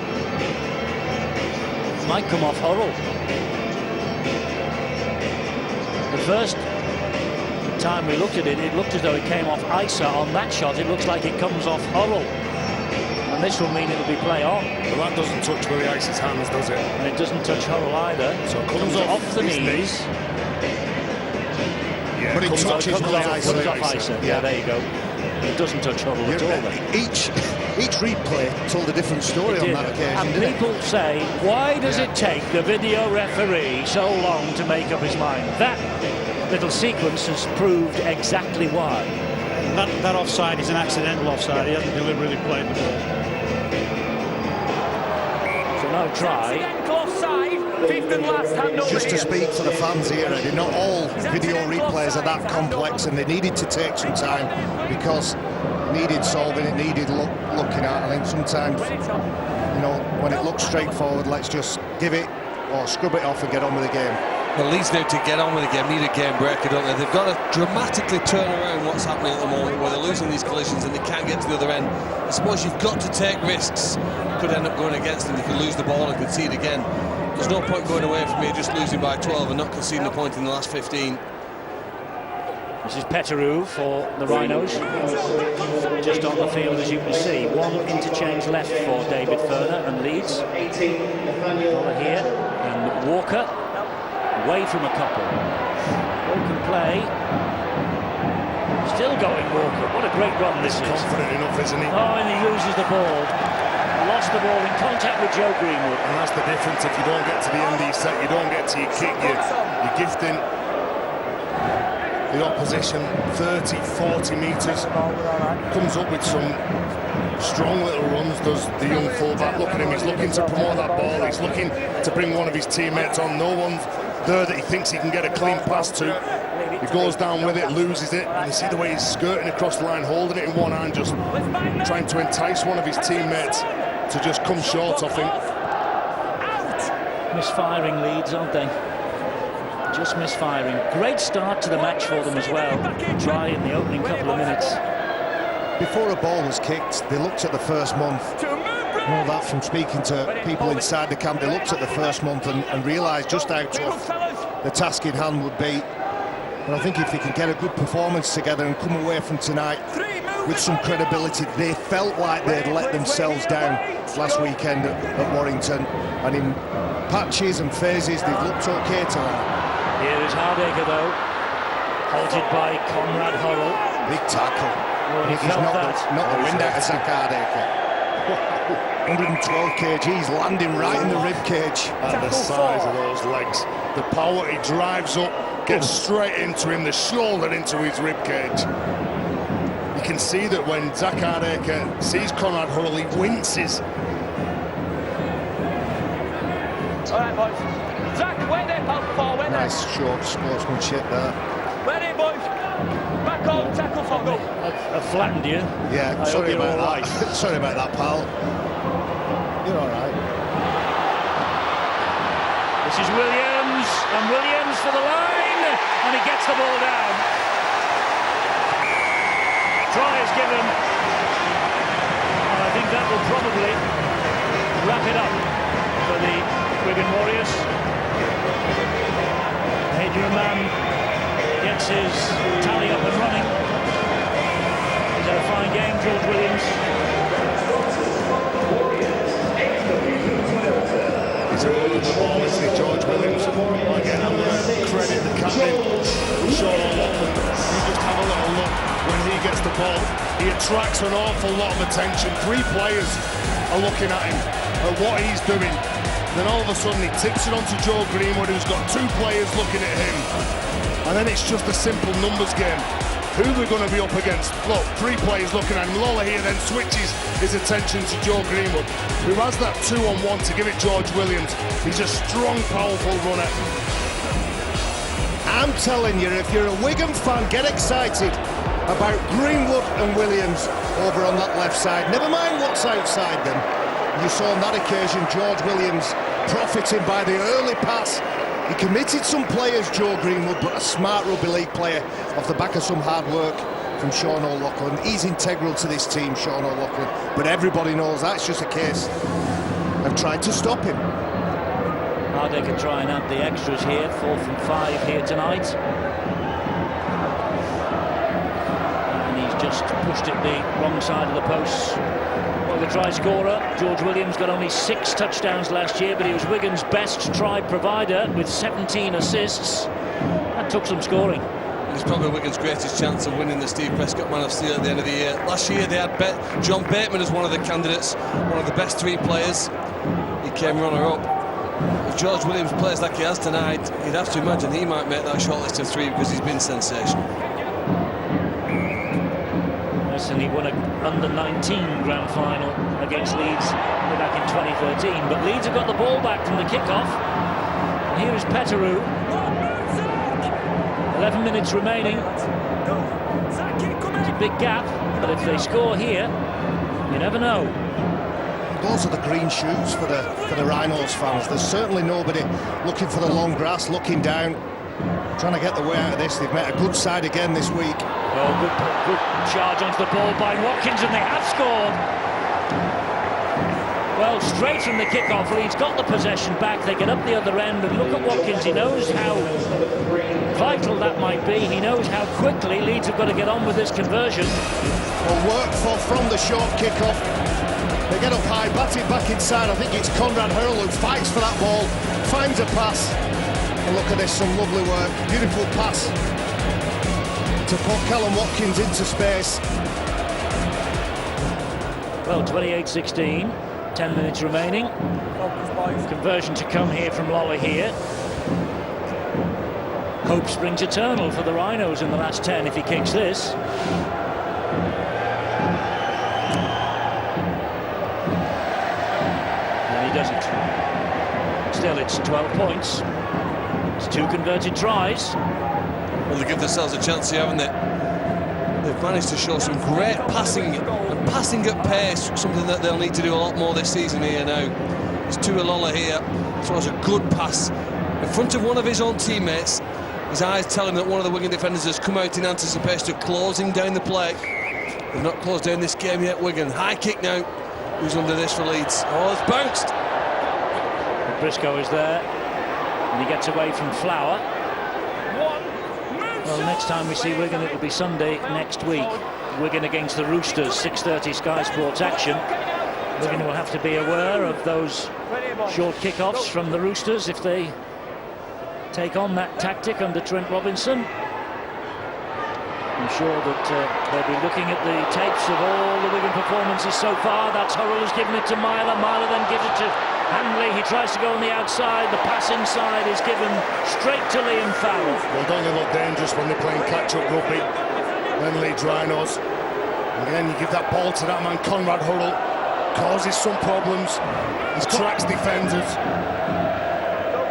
It might come off Hurrell. The first time we looked at it, it looked as though it came off Isa. On that shot, it looks like it comes off Hurrell. And this will mean it'll be play on. Well, that doesn't touch Willie Isa's hands, does it? And it doesn't touch Hurrell either. So it comes off the knees. Yeah, but it touches off Isa. Yeah, there you go. It doesn't touch Hurrell at all. Each replay told a different story on that occasion. And people say, why does it take the video referee so long to make up his mind? That little sequence has proved exactly why. That offside is an accidental offside. He hasn't deliberately played the ball. So no try. Offside. Fifth and last hand over. Just to speak for the fans here, Eddie, not all video replays are that complex, and they needed to take some time because it needed solving, it needed looking at. I think sometimes, you know, when it looks straightforward, let's just give it or scrub it off and get on with the game. Well, Leeds now to get on with the game need a game breaker, don't they? They've got to dramatically turn around what's happening at the moment where they're losing these collisions and they can't get to the other end. I suppose you've got to take risks. Could end up going against them. You could lose the ball and concede again. There's no point going away from here just losing by 12 and not conceding a point in the last 15. This is Peteru for the Rhinos, just on the field as you can see. One interchange left for David Furner and Leeds. Over here, and Walker away from a couple. Broken play. Still going Walker. What a great run this is. Confident enough, isn't he? Oh, and he loses the ball. Lost the ball in contact with Joe Greenwood. And that's the difference. If you don't get to the end of your set, you don't get to your kick, you're gifting the opposition 30, 40 metres. Comes up with some strong little runs, does the young fullback. Look at him, he's looking to promote that ball. He's looking to bring one of his teammates on. No one's there that he thinks he can get a clean pass to. He goes down with it, loses it, and you see the way he's skirting across the line, holding it in one hand, just trying to entice one of his teammates to just come short of him. Misfiring Leeds, aren't they? Just misfiring. Great start to the match for them as well. Try in the opening couple of minutes. Before a ball was kicked, they looked at the first month. I know that from speaking to people inside the camp. They looked at the first month and realised just how tough the task in hand would be. And I think if they can get a good performance together and come away from tonight with some credibility, they felt like they'd let themselves down last weekend at Warrington. And in patches and phases, they've looked okay tonight. Here is Hardacre, though, halted by Conrad Hurrell. Big tackle. He's not the wind out of Zach Hardacre. 112 kgs landing right in the rib cage. And the size of those legs, the power he drives up, gets straight into him, the shoulder into his rib cage. You can see that when Zach Hardaker sees Conrad Hurrell, he winces. All right, boys. Zach, wait there, pal. Four, wait there. Nice short sportsmanship there. Wait there, boys. Back home, tackle for goal. I've flattened you. Yeah, I sorry hope you're about all that. right. Sorry about that, pal. You're all right. This is Williams, and Williams for the line, and he gets the ball down. Try is given, and I think that will probably wrap it up for the Wigan Warriors. Adrian Mann gets his tally up and running. He's had a fine game, George Williams. He's a good ball, isn't he, George Williams? Again, I'm going to credit the captain, Sean O'Loughlin. You just have a little look when he gets the ball. He attracts an awful lot of attention. 3 players are looking at him, at what he's doing. Then all of a sudden he tips it onto Joe Greenwood, who's got 2 players looking at him. And then it's just a simple numbers game. Who we're going to be up against? Look, 3 players looking at him. Lola here then switches his attention to Joe Greenwood, who has that 2-on-1 to give it George Williams. He's a strong, powerful runner. I'm telling you, if you're a Wigan fan, get excited about Greenwood and Williams over on that left side. Never mind what's outside them. You saw on that occasion George Williams profiting by the early pass. He committed some players, Joe Greenwood, but a smart rugby league player off the back of some hard work from Sean O'Loughlin. He's integral to this team, Sean O'Loughlin, but everybody knows that's just a case of trying to stop him. Hardaker try and add the extras here, 4 from 5 here tonight. And he's just pushed it the wrong side of the post. The try scorer, George Williams, got only 6 touchdowns last year, but he was Wigan's best try provider with 17 assists. That took some scoring. It's probably Wigan's greatest chance of winning the Steve Prescott Man of Steel at the end of the year. Last year they had John Bateman as one of the candidates, one of the best 3 players. He came runner-up. If George Williams plays like he has tonight, you'd have to imagine he might make that shortlist of 3 because he's been sensational. And he won a under-19 grand final against Leeds back in 2013. But Leeds have got the ball back from the kick-off. And here is Petteru. 11 minutes remaining. It's a big gap, but if they score here, you never know. Those are the green shoots for the Rhinos fans. There's certainly nobody looking for the long grass, looking down, trying to get the way out of this. They've met a good side again this week. Oh, good charge onto the ball by Watkins, and they have scored. Well, straight from the kick-off, Leeds got the possession back. They get up the other end, and look at Watkins. He knows how vital that might be. He knows how quickly Leeds have got to get on with this conversion. Well, work from the short kick-off. They get up high, bat it back inside. I think it's Conrad Hurrell who fights for that ball, finds a pass. And look at this, some lovely work. Beautiful pass to put Callum Watkins into space. Well, 28-16, 10 minutes remaining. Conversion to come here from Lola here. Hope springs eternal for the Rhinos in the last 10 if he kicks this. And he doesn't. Still, it's 12 points. It's 2 converted tries. Well, they give themselves a chance here, haven't they? They've managed to show some great passing, and passing at pace, something that they'll need to do a lot more this season here now. There's Tuilola here, throws a good pass in front of one of his own teammates. His eyes tell him that one of the Wigan defenders has come out in anticipation of closing down the play. They've not closed down this game yet, Wigan. High kick now. Who's under this for Leeds? Oh, it's bounced. Briscoe is there, and he gets away from Flower. Well, next time we see Wigan, it will be Sunday next week. Wigan against the Roosters, 6:30 Sky Sports action. Wigan will have to be aware of those short kick-offs from the Roosters if they take on that tactic under Trent Robinson. I'm sure that they'll be looking at the tapes of all the Wigan performances so far. That's Hurrell who's given it to Myler. Myler then gives it to Hanley. He tries to go on the outside. The pass inside is given straight to Liam Farrell. Well, don't they look dangerous when they're playing catch-up rugby? Then Leeds Rhinos. Again, you give that ball to that man, Conrad Hurrell, causes some problems. He tracks defenders.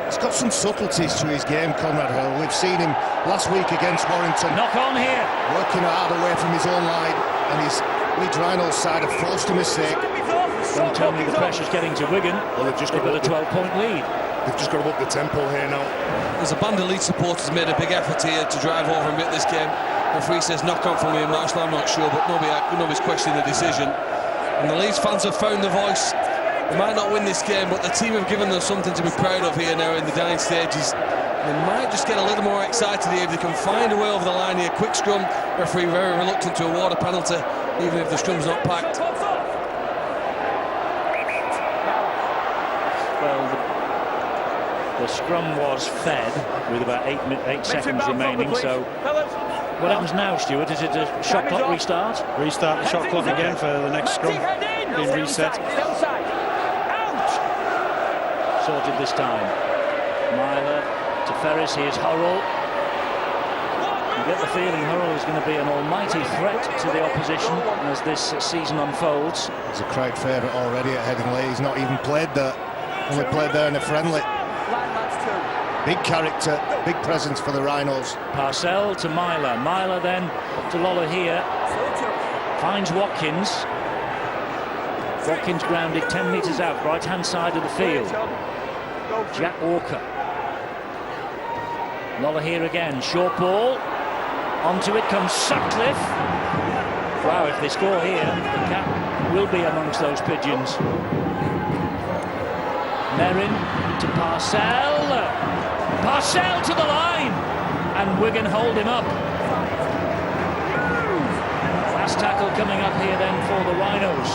He's got some subtleties to his game, Conrad Hurrell. We've seen him last week against Warrington. Knock on here. Working hard away from his own line, and his Leeds Rhinos side have forced a mistake. Don't tell me the pressure's getting to Wigan. Well, they've just got a 12-point lead. They've just got to up the tempo here now. There's a band of Leeds supporters made a big effort here to drive over and make this game. Referee says knock on from Ian Marshall, I'm not sure, but nobody's questioning the decision. And the Leeds fans have found the voice. They might not win this game, but the team have given them something to be proud of here now in the dying stages. They might just get a little more excited here if they can find a way over the line here. Quick scrum, referee very reluctant to award a penalty, even if the scrum's not packed. Well, the scrum was fed with about 8 seconds remaining, so what happens now, Stuart? Is it a shot clock restart? Restart the shot clock again for the next scrum. Being reset. Sorted this time. Myler to Ferris, here's Hurrell. You get the feeling Hurrell is going to be an almighty threat to the opposition as this season unfolds. He's a crowd favourite already at Headingley. He's not even played there. Only played there in a friendly. Big character, big presence for the Rhinos. Parcell to Myler. Myler then to Lola here. Finds Watkins. Watkins grounded 10 metres out, right-hand side of the field. Jack Walker. Lola here again. Short ball. Onto it comes Sutcliffe. Wow, if they score here, the cap will be amongst those pigeons. Merrin to Parcell. Parcell to the line. And Wigan hold him up. Last tackle coming up here then for the Rhinos.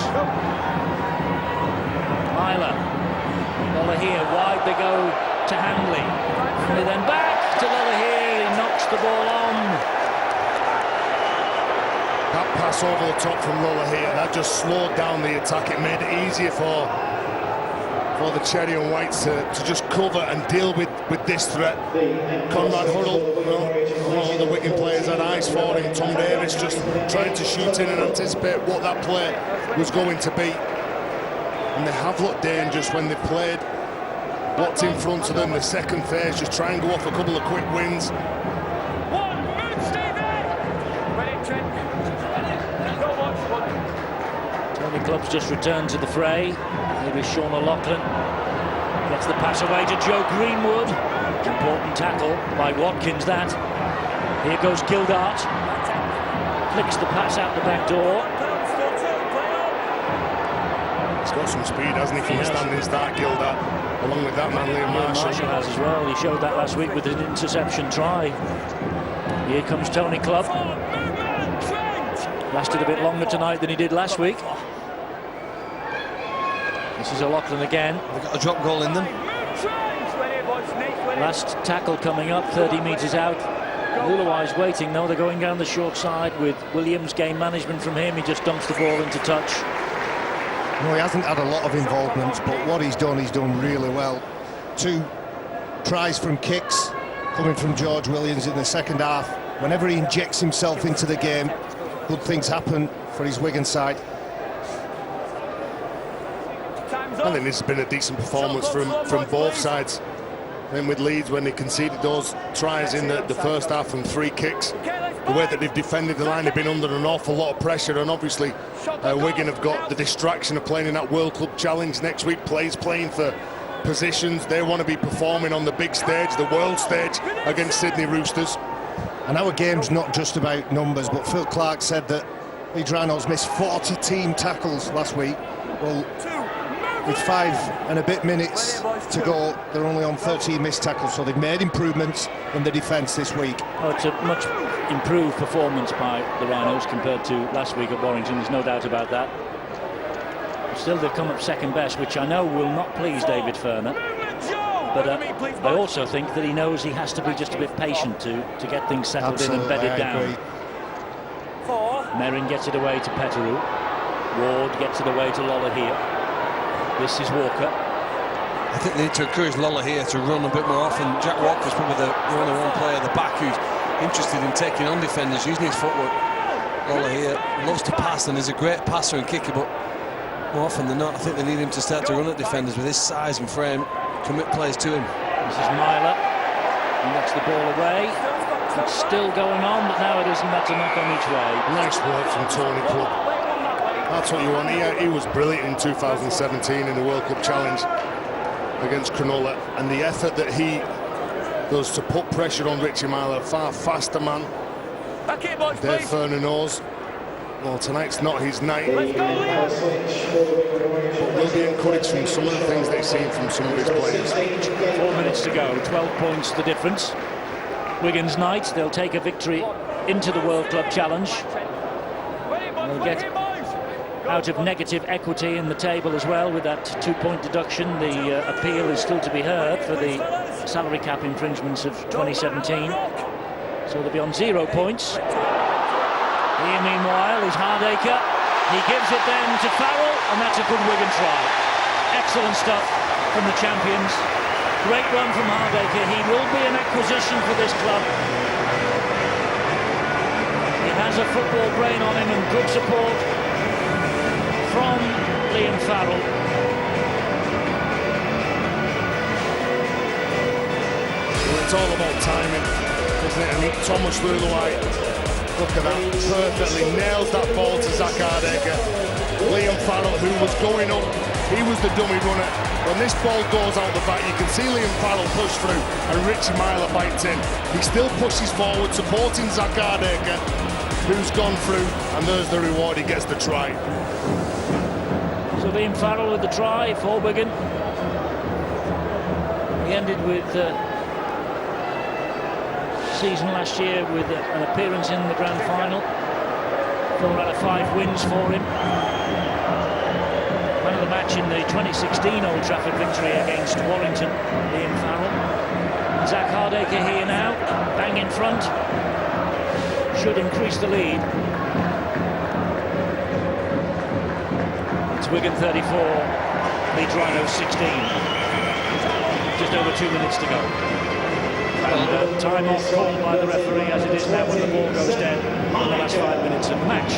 Myler. Lola here, wide they go to Handley. Handley then back to Lola here, he knocks the ball on. That pass over the top from Lola here, that just slowed down the attack. It made it easier for the Cherry and Whites to just cover and deal with this threat. Conrad Hurrell, one of the Wigan players had eyes for him. Tom Davis just trying to shoot in and anticipate what that play was going to be. And they have looked dangerous when they played what's in front of them. The second phase, just try and go off a couple of quick wins. Tony Clubb's just returned to the fray. Here is Sean O'Loughlin. Gets the pass away to Joe Greenwood. Important tackle by Watkins, that. Here goes Gildart. Flicks the pass out the back door. He's got some speed, hasn't he, from a standing start, Gildart, along with that man, Liam Marshall. Marshall has as well. He showed that last week with an interception try. Here comes Tony Clubb. Lasted a bit longer tonight than he did last week. This is O'Loughlin again. They've got a drop goal in them. Last tackle coming up, 30 metres out. Lulawi's waiting, though. They're going down the short side with Williams. Game management from him. He just dumps the ball into touch. No, he hasn't had a lot of involvement, but what he's done really well. 2 tries from kicks coming from George Williams in the second half. Whenever he injects himself into the game, good things happen for his Wigan side. I think this has been a decent performance from both sides. Then with Leeds, when they conceded those tries in the first half from 3 kicks, the way that they've defended the line, they've been under an awful lot of pressure, and obviously Wigan have got the distraction of playing in that World Club Challenge next week. Playing for positions. They want to be performing on the big stage, the world stage, against Sydney Roosters. And our game's not just about numbers, but Phil Clark said that Leeds Rhinos missed 40 team tackles last week. Well, with 5 and a bit minutes to go, they're only on 13 missed tackles, so they've made improvements in the defence this week. Oh, it's a much improved performance by the Rhinos compared to last week at Warrington, there's no doubt about that. Still, they've come up second best, which I know will not please David Ferner. But I also think that he knows he has to be just a bit patient to get things settled in and bedded down. Merrin gets it away to Petteru. Ward gets it away to Lola here. This is Walker. I think they need to encourage Lola here to run a bit more often. Jack Walker's probably the only one player at the back who's interested in taking on defenders, using his footwork. Lola here loves to pass and is a great passer and kicker, but more often than not, I think they need him to start to run at defenders with his size and frame, commit plays to him. This is Myler. He knocks the ball away. It's still going on, but now it isn't. That's a knock on each way. Nice work from Tony Club. That's what you want. He was brilliant in 2017 in the World Cup Challenge against Cronulla, and the effort that he does to put pressure on Richie Myler, far faster man. Dave Ferner knows. Well, tonight's not his night, but we'll be encouraged from some of the things they've seen from some of his players. 4 minutes to go, 12 points the difference. Wigan's night, they'll take a victory into the World Club Challenge. They'll get out of negative equity in the table as well with that 2-point deduction. The appeal is still to be heard for the salary cap infringements of 2017. So they'll be on 0 points. Here, meanwhile, is Hardacre. He gives it then to Farrell, and that's a good Wigan try. Excellent stuff from the champions. Great run from Hardacre. He will be an acquisition for this club. He has a football brain on him and good support from Liam Farrell. Well, it's all about timing, isn't it? And Thomas through the white. Look at that, perfectly nails that ball to Zach Hardacre. Liam Farrell, who was going up, he was the dummy runner. When this ball goes out the back, you can see Liam Farrell push through, and Richie Myler bites in. He still pushes forward, supporting Zach Hardacre, who's gone through, and there's the reward. He gets the try. So Liam Farrell with the try for Wigan. He ended with season last year with an appearance in the grand final. 4 out of 5 wins for him. Man of the match in the 2016 Old Trafford victory against Warrington, Liam Farrell. Zach Hardacre here now, bang in front. Should increase the lead. It's Wigan 34, Leeds Rhinos 16. Just over 2 minutes to go. And time off called by the referee, as it is now when the ball goes dead in the last 5 minutes of the match.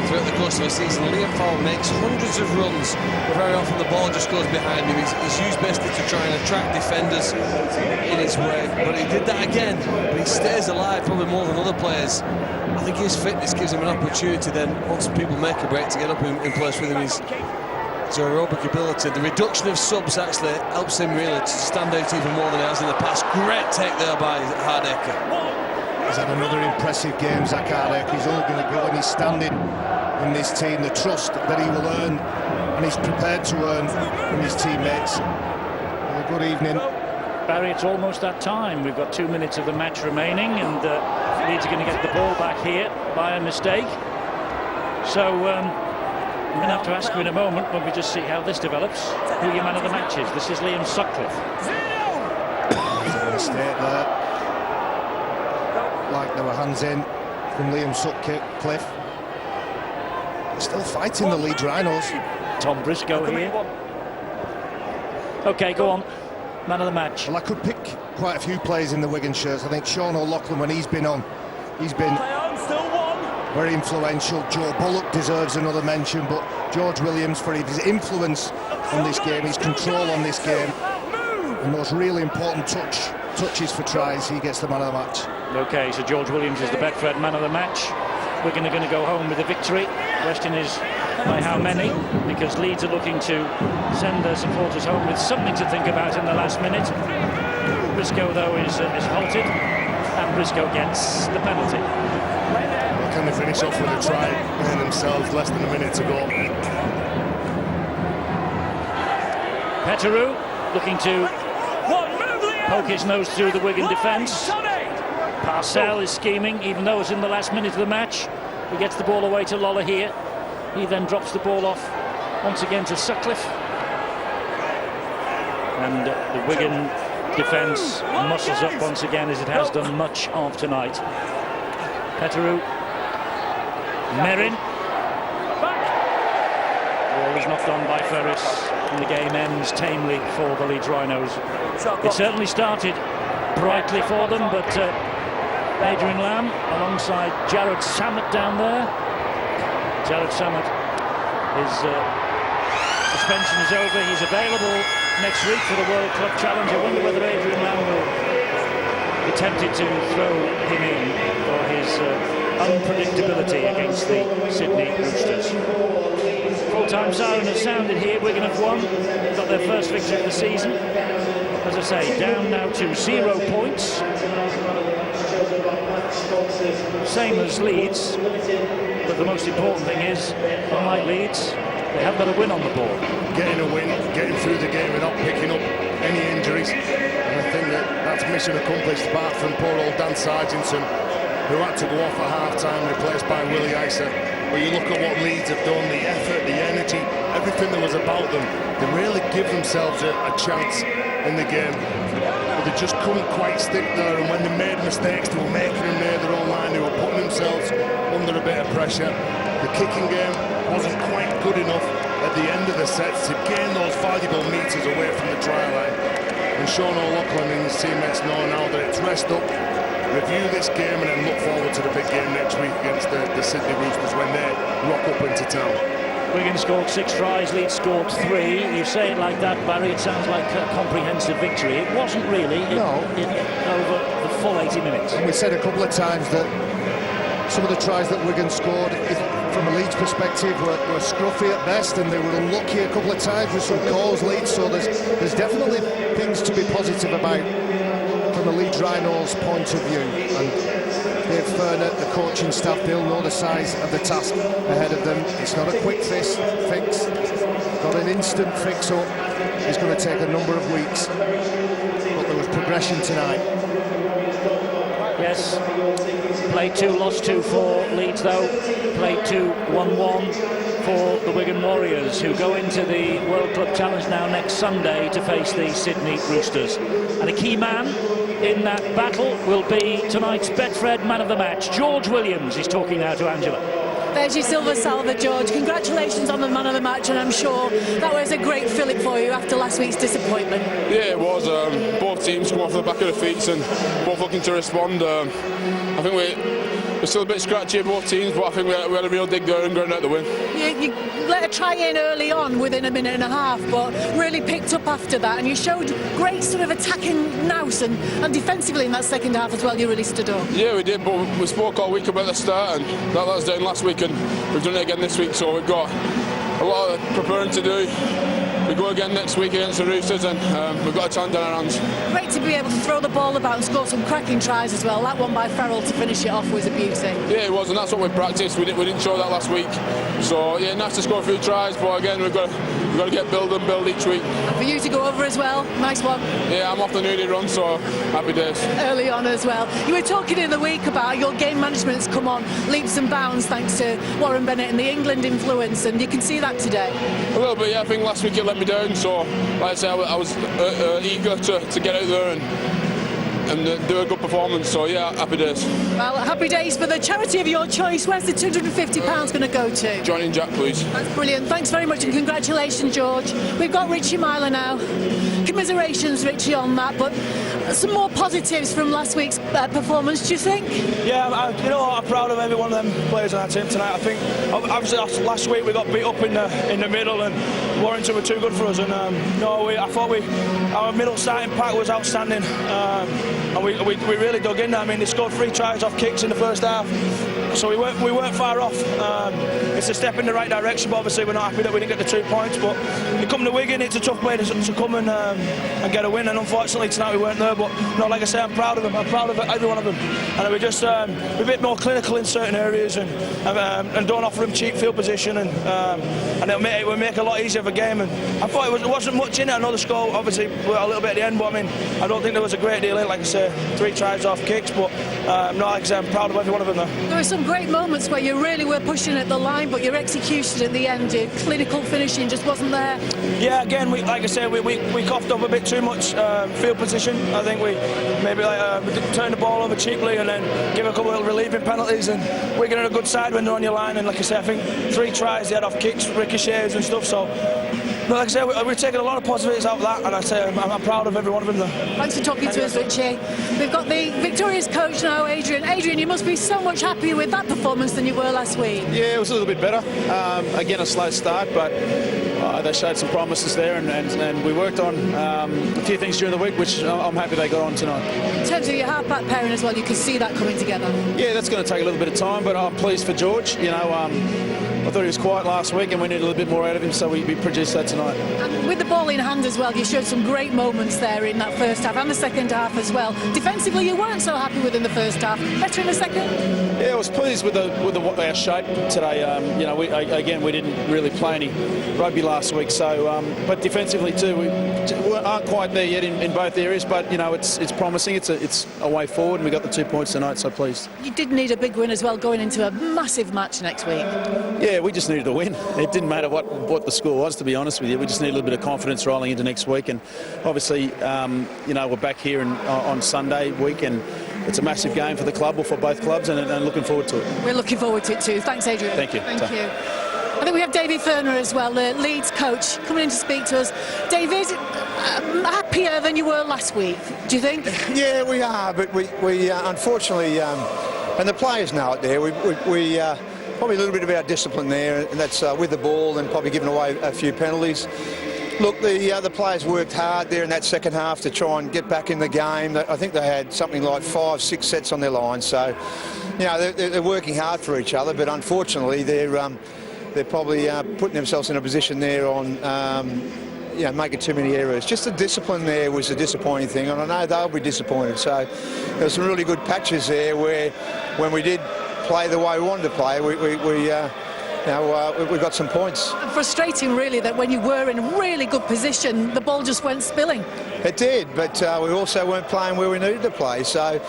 Throughout the course of a season, Liam Farrell makes hundreds of runs, but very often the ball just goes behind him. He's used basically to try and attract defenders in his way, but he did that again. But he stays alive probably more than other players. I think his fitness gives him an opportunity then, once people make a break, to get up in place with him. His aerobic ability, the reduction of subs actually helps him really to stand out even more than he has in the past. Great take there by Hardacre. He's had another impressive game, Zach Hardacre. He's only going to go, and he's standing in this team. The trust that he will earn, and he's prepared to earn from his teammates. Well, good evening. Barry, it's almost that time. We've got 2 minutes of the match remaining, and Leeds are going to get the ball back here by a mistake. So I'm going to have to ask you in a moment, when we just see how this develops, who your man of the match is. This is Liam Sutcliffe. There's a mistake there. Like there were hands in from Liam Sutcliffe. Still fighting the Leeds Rhinos. Tom Briscoe here. OK, go on. Man of the match. Well, I could pick quite a few players in the Wigan shirts. I think Sean O'Loughlin, when he's been on, he's been very influential. Joe Bullock deserves another mention, but George Williams, for his influence on this game, his control on this game, and those really important touches for tries, he gets the man of the match. OK, so George Williams is the Betfred man of the match. Wigan are going to go home with a victory. Question is by how many, because Leeds are looking to send their supporters home with something to think about in the last minute. Briscoe, though, is halted, and Briscoe gets the penalty. Well, can they finish off with a try in themselves less than a minute to go? Petteru looking to poke his nose through the Wigan defence. Parcell is scheming, even though it's in the last minute of the match. He gets the ball away to Lola here. He then drops the ball off once again to Sutcliffe. And the Wigan defence muscles up once again, as it has done much of tonight. Petteru. Merrin. Ball is knocked on by Ferris, and the game ends tamely for the Leeds Rhinos. It certainly started brightly for them, but Adrian Lamb alongside Jared Samet down there. Jared Samet, his suspension is over. He's available next week for the World Club Challenge. I wonder whether Adrian Lamb will be tempted to throw him in for his unpredictability against the Sydney Roosters. Full-time siren has sounded here. Wigan have won. Got their first victory of the season. As I say, down now to 0 points. Same as Leeds. But the most important thing is, unlike Leeds, they have got a win on the board. Getting a win, getting through the game without picking up any injuries. And I think that's mission accomplished, apart from poor old Dan Sargentson, who had to go off at half-time, replaced by Willie Isa. But you look at what Leeds have done, the effort, the energy, everything that was about them. They really give themselves a chance in the game. But they just couldn't quite stick there, and when they made mistakes, they were making them near their own line. They were putting themselves under a bit of pressure. The kicking game wasn't quite good enough at the end of the sets to gain those valuable metres away from the try line. And Sean O'Loughlin and his teammates know now that it's rest up, review this game, and then look forward to the big game next week against the Sydney Roosters when they rock up into town. Wigan scored 6 tries, Leeds scored 3. You say it like that, Barry, it sounds like a comprehensive victory. It wasn't really over the full 80 minutes. And we said a couple of times that some of the tries that Wigan scored, from a Leeds perspective, were scruffy at best, and they were unlucky a couple of times with some calls, Leeds. So there's definitely things to be positive about from the Leeds Rhinos' point of view. And Dave Furnett, the coaching staff, they'll know the size of the task ahead of them. It's not a quick fix, not an instant fix-up. It's going to take a number of weeks. But there was progression tonight. Yes, played 2, lost 2 for Leeds though. Played 2, 1-1 for the Wigan Warriors, who go into the World Club Challenge now next Sunday to face the Sydney Roosters. And a key man in that battle will be tonight's Betfred man of the match, George Williams. He's talking now to Angela. There's your silver salver, George. Congratulations on the man of the match, and I'm sure that was a great fillip for you after last week's disappointment. Yeah, it was. Both teams come off the back of the feet and both looking to respond. I think we're still a bit scratchy, both teams, but I think we had a real dig there and going out the win. You let a try in early on within a minute and a half, but really picked up after that, and you showed great sort of attacking nous and defensively in that second half as well. You really stood up. Yeah, we did, but we spoke all week about the start, and that was done last week, and we've done it again this week, so we've got a lot of preparing to do. We go again next week against the Roosters, and we've got a chance in our hands. Great to be able to throw the ball about and score some cracking tries as well. That one by Farrell to finish it off was a beauty. Yeah, it was, and that's what we practiced. We didn't show that last week. So yeah, nice to score a few tries, but again we've got to get build each week. And for you to go over as well, nice one. Yeah, I'm off the nudie run, so happy days. Early on as well. You were talking in the week about your game management's come on leaps and bounds thanks to Warren Bennett and the England influence, and you can see that today. A little bit, yeah. I think last week it let me down, so like I said, I was eager to get out there and do a good performance, so yeah, happy days. Well, happy days for the charity of your choice. Where's the £250 going to go to? Johnny and Jack, please. That's brilliant. Thanks very much and congratulations, George. We've got Richie Myler now. Commiserations, Richie, on that, but some more positives from last week's performance, do you think? Yeah, I'm proud of every one of them players on our team tonight. I think, obviously, last week we got beat up in the middle and Warrington were too good for us, and I thought our middle starting pack was outstanding. And we really dug in there. I mean, they scored 3 tries off kicks in the first half, so we weren't far off. It's a step in the right direction, but obviously we're not happy that we didn't get the 2 points. But you come to Wigan, it's a tough place to come and get a win, and unfortunately tonight we weren't there. But like I say, I'm proud of them. I'm proud of every one of them, and we just we're a bit more clinical in certain areas and don't offer them cheap field position, and it will make a lot easier of a game. And I thought it wasn't much in it. I know the score obviously a little bit at the end, but I mean I don't think there was a great deal in it. Like I say, 3 tries off kicks, but like I say, I'm proud of every one of them there. There were some great moments where you really were pushing at the line, but your execution at the end, your clinical finishing just wasn't there. Yeah, again, like I say, we coughed up a bit too much field position. I think we maybe turned the ball over cheaply and then give a couple of relieving penalties, and we're getting a good side when they're on your line. And like I say, I think 3 tries they had off kicks, ricochets and stuff, so But like I say, we've taken a lot of positives out of that, and I say I'm proud of every one of them. Thanks for talking to us, Richie. We've got the victorious coach now, Adrian. Adrian, you must be so much happier with that performance than you were last week. Yeah, it was a little bit better. Again, a slow start, but they showed some promises there, and we worked on a few things during the week, which I'm happy they got on tonight. In terms of your half-back pairing as well, you can see that coming together. Yeah, that's going to take a little bit of time, but I'm pleased for George. You know, I thought he was quiet last week, and we need a little bit more out of him, so we produced that tonight. And with the ball in hand as well, you showed some great moments there in that first half and the second half as well. Defensively, you weren't so happy with in the first half. Better in the second? Yeah, I was pleased with our shape today. You know, we didn't really play any rugby last week, so but defensively too, we aren't quite there yet in both areas. But you know, it's promising. It's a way forward, and we got the 2 points tonight, so pleased. You did need a big win as well going into a massive match next week. Yeah, we just needed a win. It didn't matter what the score was, to be honest with you. We just need a little bit of confidence rolling into next week, and obviously, you know, we're back here on Sunday week, and it's a massive game for the club, or for both clubs, and looking forward to it. We're looking forward to it too. Thanks, Adrian. Thank you. Thank you. I think we have David Furner as well, the Leeds coach, coming in to speak to us. David, happier than you were last week, do you think? Yeah, we are, but we unfortunately, and the players know it there, we probably a little bit of our discipline there, and that's with the ball and probably giving away a few penalties. Look, the players worked hard there in that second half to try and get back in the game. I think they had something like 5-6 sets on their line, so you know they're working hard for each other. But unfortunately, they're probably putting themselves in a position there on you know, making too many errors. Just the discipline there was a disappointing thing, and I know they'll be disappointed. So there were some really good patches there where, when we did play the way we wanted to play, we got some points. Frustrating, really, that when you were in a really good position, the ball just went spilling. It did, but we also weren't playing where we needed to play. So,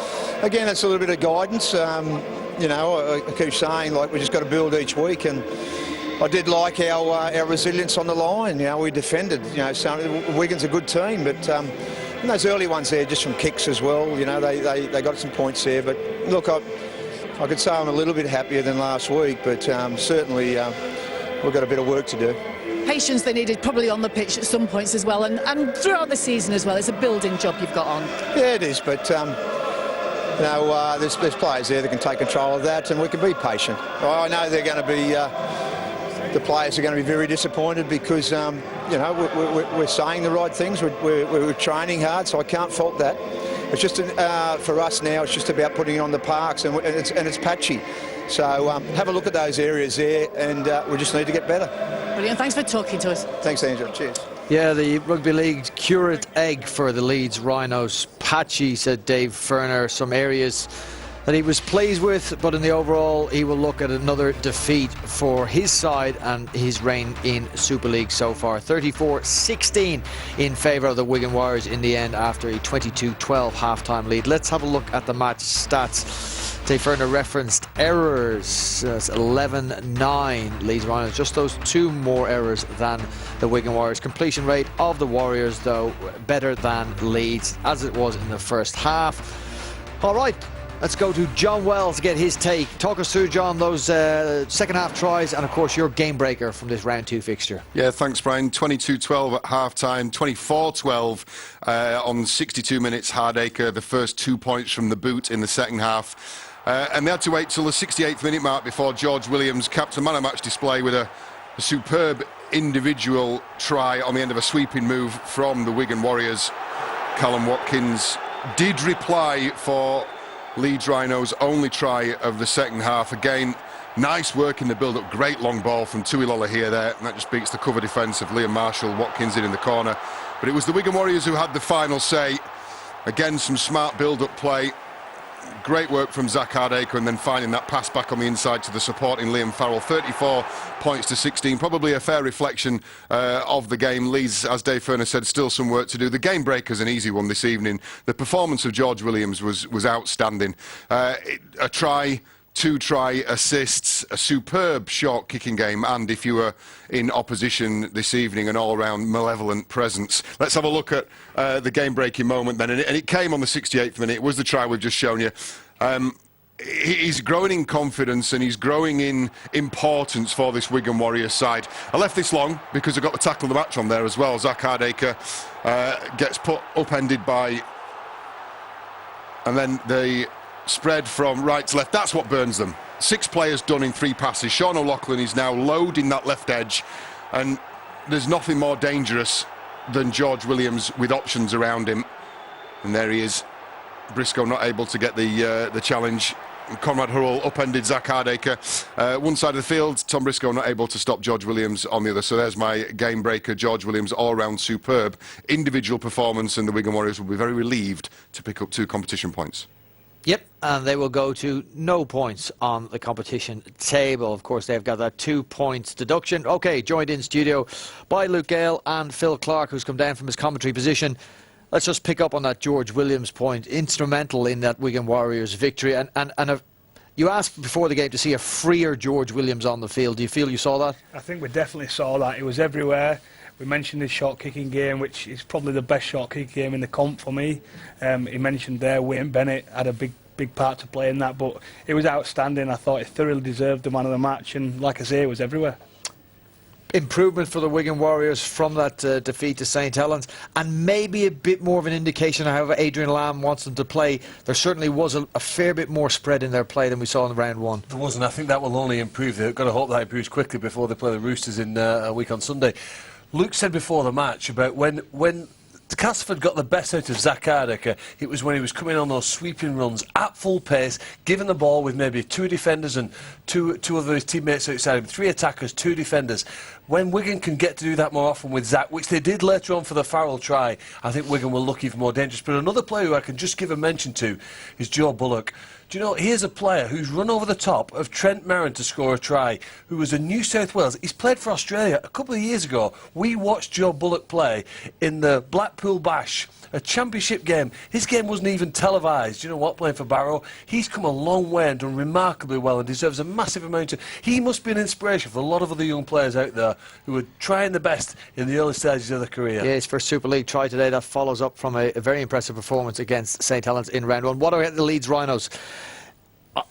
again, it's a little bit of guidance. You know, I keep saying, like, we just got to build each week, and I did like our resilience on the line. You know, we defended. You know, so Wigan's a good team, but and those early ones there, just from kicks as well. You know, they got some points there. But look, I could say I'm a little bit happier than last week, but certainly we've got a bit of work to do. Patience they needed probably on the pitch at some points as well, and throughout the season as well. It's a building job you've got on. Yeah, it is, but you know, there's players there that can take control of that, and we can be patient. I know they're going to be. The players are going to be very disappointed because, you know, we're saying the right things. We're training hard, so I can't fault that. It's just for us now. It's just about putting it on the parks, and it's patchy. So have a look at those areas there, and we just need to get better. Brilliant. Thanks for talking to us. Thanks, Angel. Cheers. Yeah, the Rugby League curate egg for the Leeds Rhinos. Patchy, said Dave Furner. Some areas that he was pleased with, but in the overall he will look at another defeat for his side and his reign in Super League so far. 34-16 in favour of the Wigan Warriors in the end after a 22-12 half-time lead. Let's have a look at the match stats. Dave Furner referenced errors. It's 11-9 Leeds Rhinos, just those 2 more errors than the Wigan Warriors. Completion rate of the Warriors, though, better than Leeds, as it was in the first half. All right, let's go to John Wells to get his take. Talk us through, John, those second half tries and, of course, your game breaker from this round 2 fixture. Yeah, thanks, Brian. 22-12 at half-time, 24-12 on 62 minutes. Hardacre, the first 2 points from the boot in the second half. And they had to wait till the 68th minute mark before George Williams capped a man-of-match display with a superb individual try on the end of a sweeping move from the Wigan Warriors. Callum Watkins did reply for Leeds Rhinos' only try of the second half. Again, nice work in the build-up, great long ball from Tuilola here there, and that just beats the cover defence of Liam Marshall. Watkins in the corner, but it was the Wigan Warriors who had the final say. Again, some smart build-up play, great work from Zach Hardacre, and then finding that pass back on the inside to the supporting Liam Farrell. 34 points to 16, probably a fair reflection of the game. Leeds, as Dave Furner said, still some work to do. The game breaker's an easy one this evening. The performance of George Williams was outstanding. A try, 2 try assists, a superb short kicking game, and if you were in opposition this evening, an all-round malevolent presence. Let's have a look at the game-breaking moment then, and it came on the 68th minute. It was the try we've just shown you. he's growing in confidence and he's growing in importance for this Wigan Warriors side. I left this long because I got the tackle of the match on there as well. Zach Hardacre gets put upended by, and then the spread from right to left. That's what burns them. 6 players done in 3 passes. Sean O'Loughlin is now loading that left edge, and there's nothing more dangerous than George Williams with options around him. And there he is. Briscoe not able to get the challenge. Conrad Hurrell upended Zach Hardacre. One side of the field, Tom Briscoe not able to stop George Williams on the other. So there's my game breaker, George Williams, all-round superb individual performance, and the Wigan Warriors will be very relieved to pick up 2 competition points. Yep, and they will go to no points on the competition table. Of course, they've got that 2 points deduction. OK, joined in studio by Luke Gale and Phil Clark, who's come down from his commentary position. Let's just pick up on that George Williams point. Instrumental in that Wigan Warriors victory. And you asked before the game to see a freer George Williams on the field. Do you feel you saw that? I think we definitely saw that. It was everywhere. We mentioned his short kicking game, which is probably the best short kicking game in the comp for me. He mentioned there Wayne Bennett had a big part to play in that, but it was outstanding. I thought he thoroughly deserved the man of the match, and like I say, it was everywhere. Improvement for the Wigan Warriors from that defeat to St Helens, and maybe a bit more of an indication of how Adrian Lamb wants them to play. There certainly was a fair bit more spread in their play than we saw in round 1. There was, and I think that will only improve. They've got to hope that improves quickly before they play the Roosters in a week on Sunday. Luke said before the match about when Castleford got the best out of Zach Hardacre, it was when he was coming on those sweeping runs at full pace, giving the ball with maybe 2 defenders and two of his teammates outside him, 3 attackers, 2 defenders. When Wigan can get to do that more often with Zach, which they did later on for the Farrell try, I think Wigan will look even more dangerous. But another player who I can just give a mention to is Joe Bullock. Do you know, here's a player who's run over the top of Trent Merrin to score a try, who was a New South Wales. He's played for Australia a couple of years ago. We watched Joe Bullock play in the Blackpool Bash, a championship game. His game wasn't even televised. You know what, playing for Barrow? He's come a long way and done remarkably well and deserves a massive amount of... He must be an inspiration for a lot of other young players out there who are trying the best in the early stages of their career. Yeah, his first Super League try today. That follows up from a very impressive performance against St Helens in round 1. What about the Leeds Rhinos?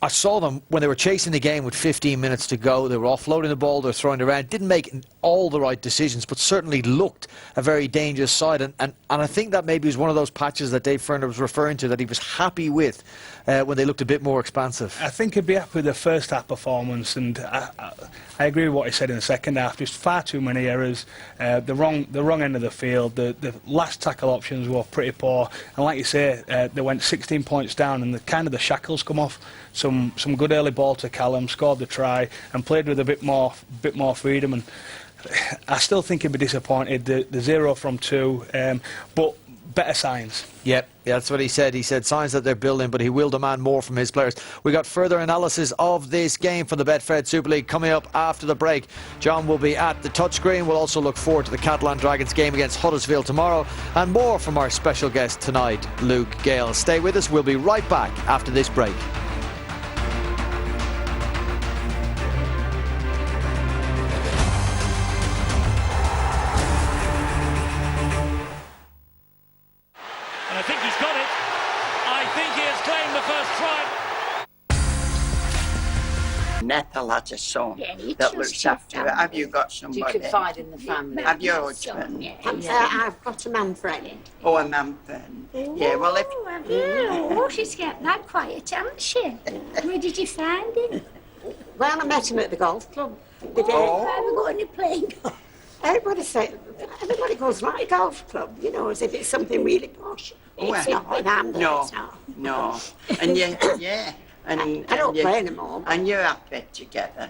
I saw them when they were chasing the game with 15 minutes to go. They were offloading the ball, they were throwing it around. Didn't make all the right decisions, but certainly looked a very dangerous side. And I think that maybe was one of those patches that Dave Ferner was referring to, that he was happy with when they looked a bit more expansive. I think he'd be happy with the first half performance, and I agree with what he said in the second half. Just far too many errors, the wrong end of the field. The last tackle options were pretty poor, and like you say, they went 16 points down, and the shackles come off. Some good early ball to Callum, scored the try, and played with a bit more freedom. And I still think he'd be disappointed. The 0 from 2, but better signs. Yep, that's what he said. He said signs that they're building, but he will demand more from his players. We got further analysis of this game for the Betfred Super League coming up after the break. John will be at the touchscreen. We'll also look forward to the Catalan Dragons game against Huddersfield tomorrow, and more from our special guest tonight, Luke Gale. Stay with us. We'll be right back after this break. Nethel has a son that looks after her. Have you got somebody? Do you confide in the family? Have your husband? I've got a man friend. Oh, a man friend. Yeah, well, if... Oh, she's getting that quiet, hasn't she? Where did you find him? Well, I met him at the golf club the day. I'm going to play golf. Everybody goes like a golf club, you know, as if it's something really posh. It's not in Hamden, it's not. No. And yeah. And I don't play anymore. And you're happy together?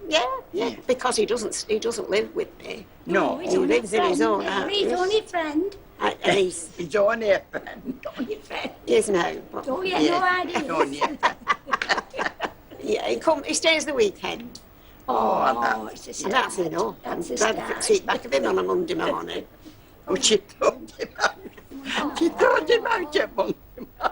Yeah, because he doesn't live with me. No. He lives in his own house. He's only a friend. He's only a friend. Only a friend. He is now. But no idea. Only a friend. Yeah, he stays the weekend. Oh, it's a start. And that's enough. I'm glad to see back of him on a Monday morning. Oh, she told him out. She told him out at Monday morning.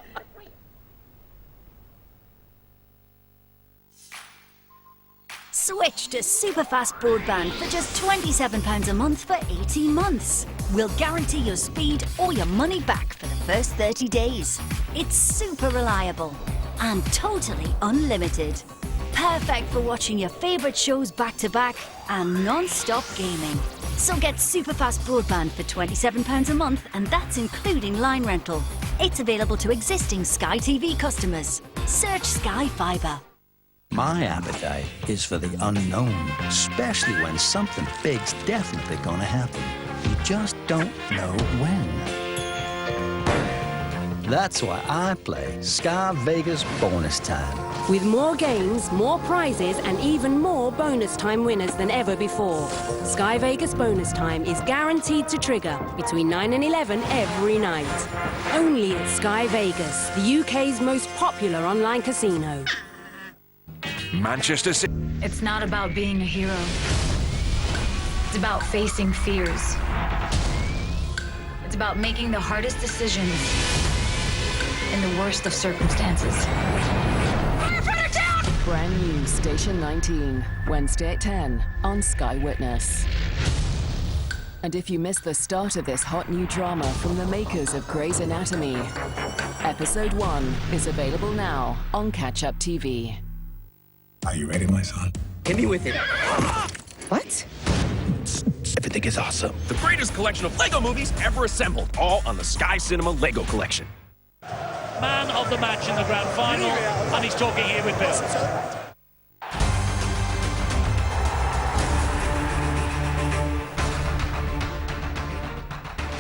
Switch to superfast broadband for just £27 a month for 18 months. We'll guarantee your speed or your money back for the first 30 days. It's super reliable. and totally unlimited. Perfect for watching your favourite shows back-to-back and non-stop gaming. So get superfast broadband for £27 a month, and that's including line rental. It's available to existing Sky TV customers. Search Sky Fibre. My appetite is for the unknown, especially when something big's definitely gonna happen. You just don't know when. That's why I play Sky Vegas Bonus Time. With more games, more prizes, and even more bonus time winners than ever before. Sky Vegas Bonus Time is guaranteed to trigger between 9 and 11 every night. Only at Sky Vegas, the UK's most popular online casino. Manchester City. It's not about being a hero. It's about facing fears. It's about making the hardest decisions in the worst of circumstances. Brand new Station 19, Wednesday at 10 on Sky Witness. And if you missed the start of this hot new drama from the makers of Grey's Anatomy, Episode 1 is available now on Catch Up TV. Are you ready, my son? Hit me with it. What? Everything is awesome. The greatest collection of Lego movies ever assembled, all on the Sky Cinema Lego Collection. Man of the match in the grand final, and he's talking here with Bill.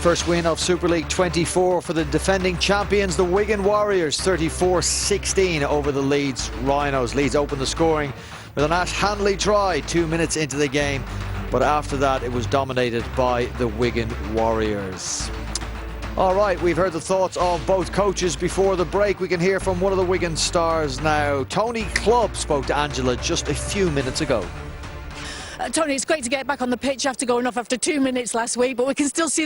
First win of Super League 24 for the defending champions, the Wigan Warriors, 34-16 over the Leeds Rhinos. Leeds opened the scoring with an Ash Hanley try 2 minutes into the game, but after that it was dominated by the Wigan Warriors. All right, we've heard the thoughts of both coaches before the break. We can hear from one of the Wigan stars now. Tony Clubb spoke to Angela just a few minutes ago. Tony, it's great to get back on the pitch after going off after 2 minutes last week, but we can still see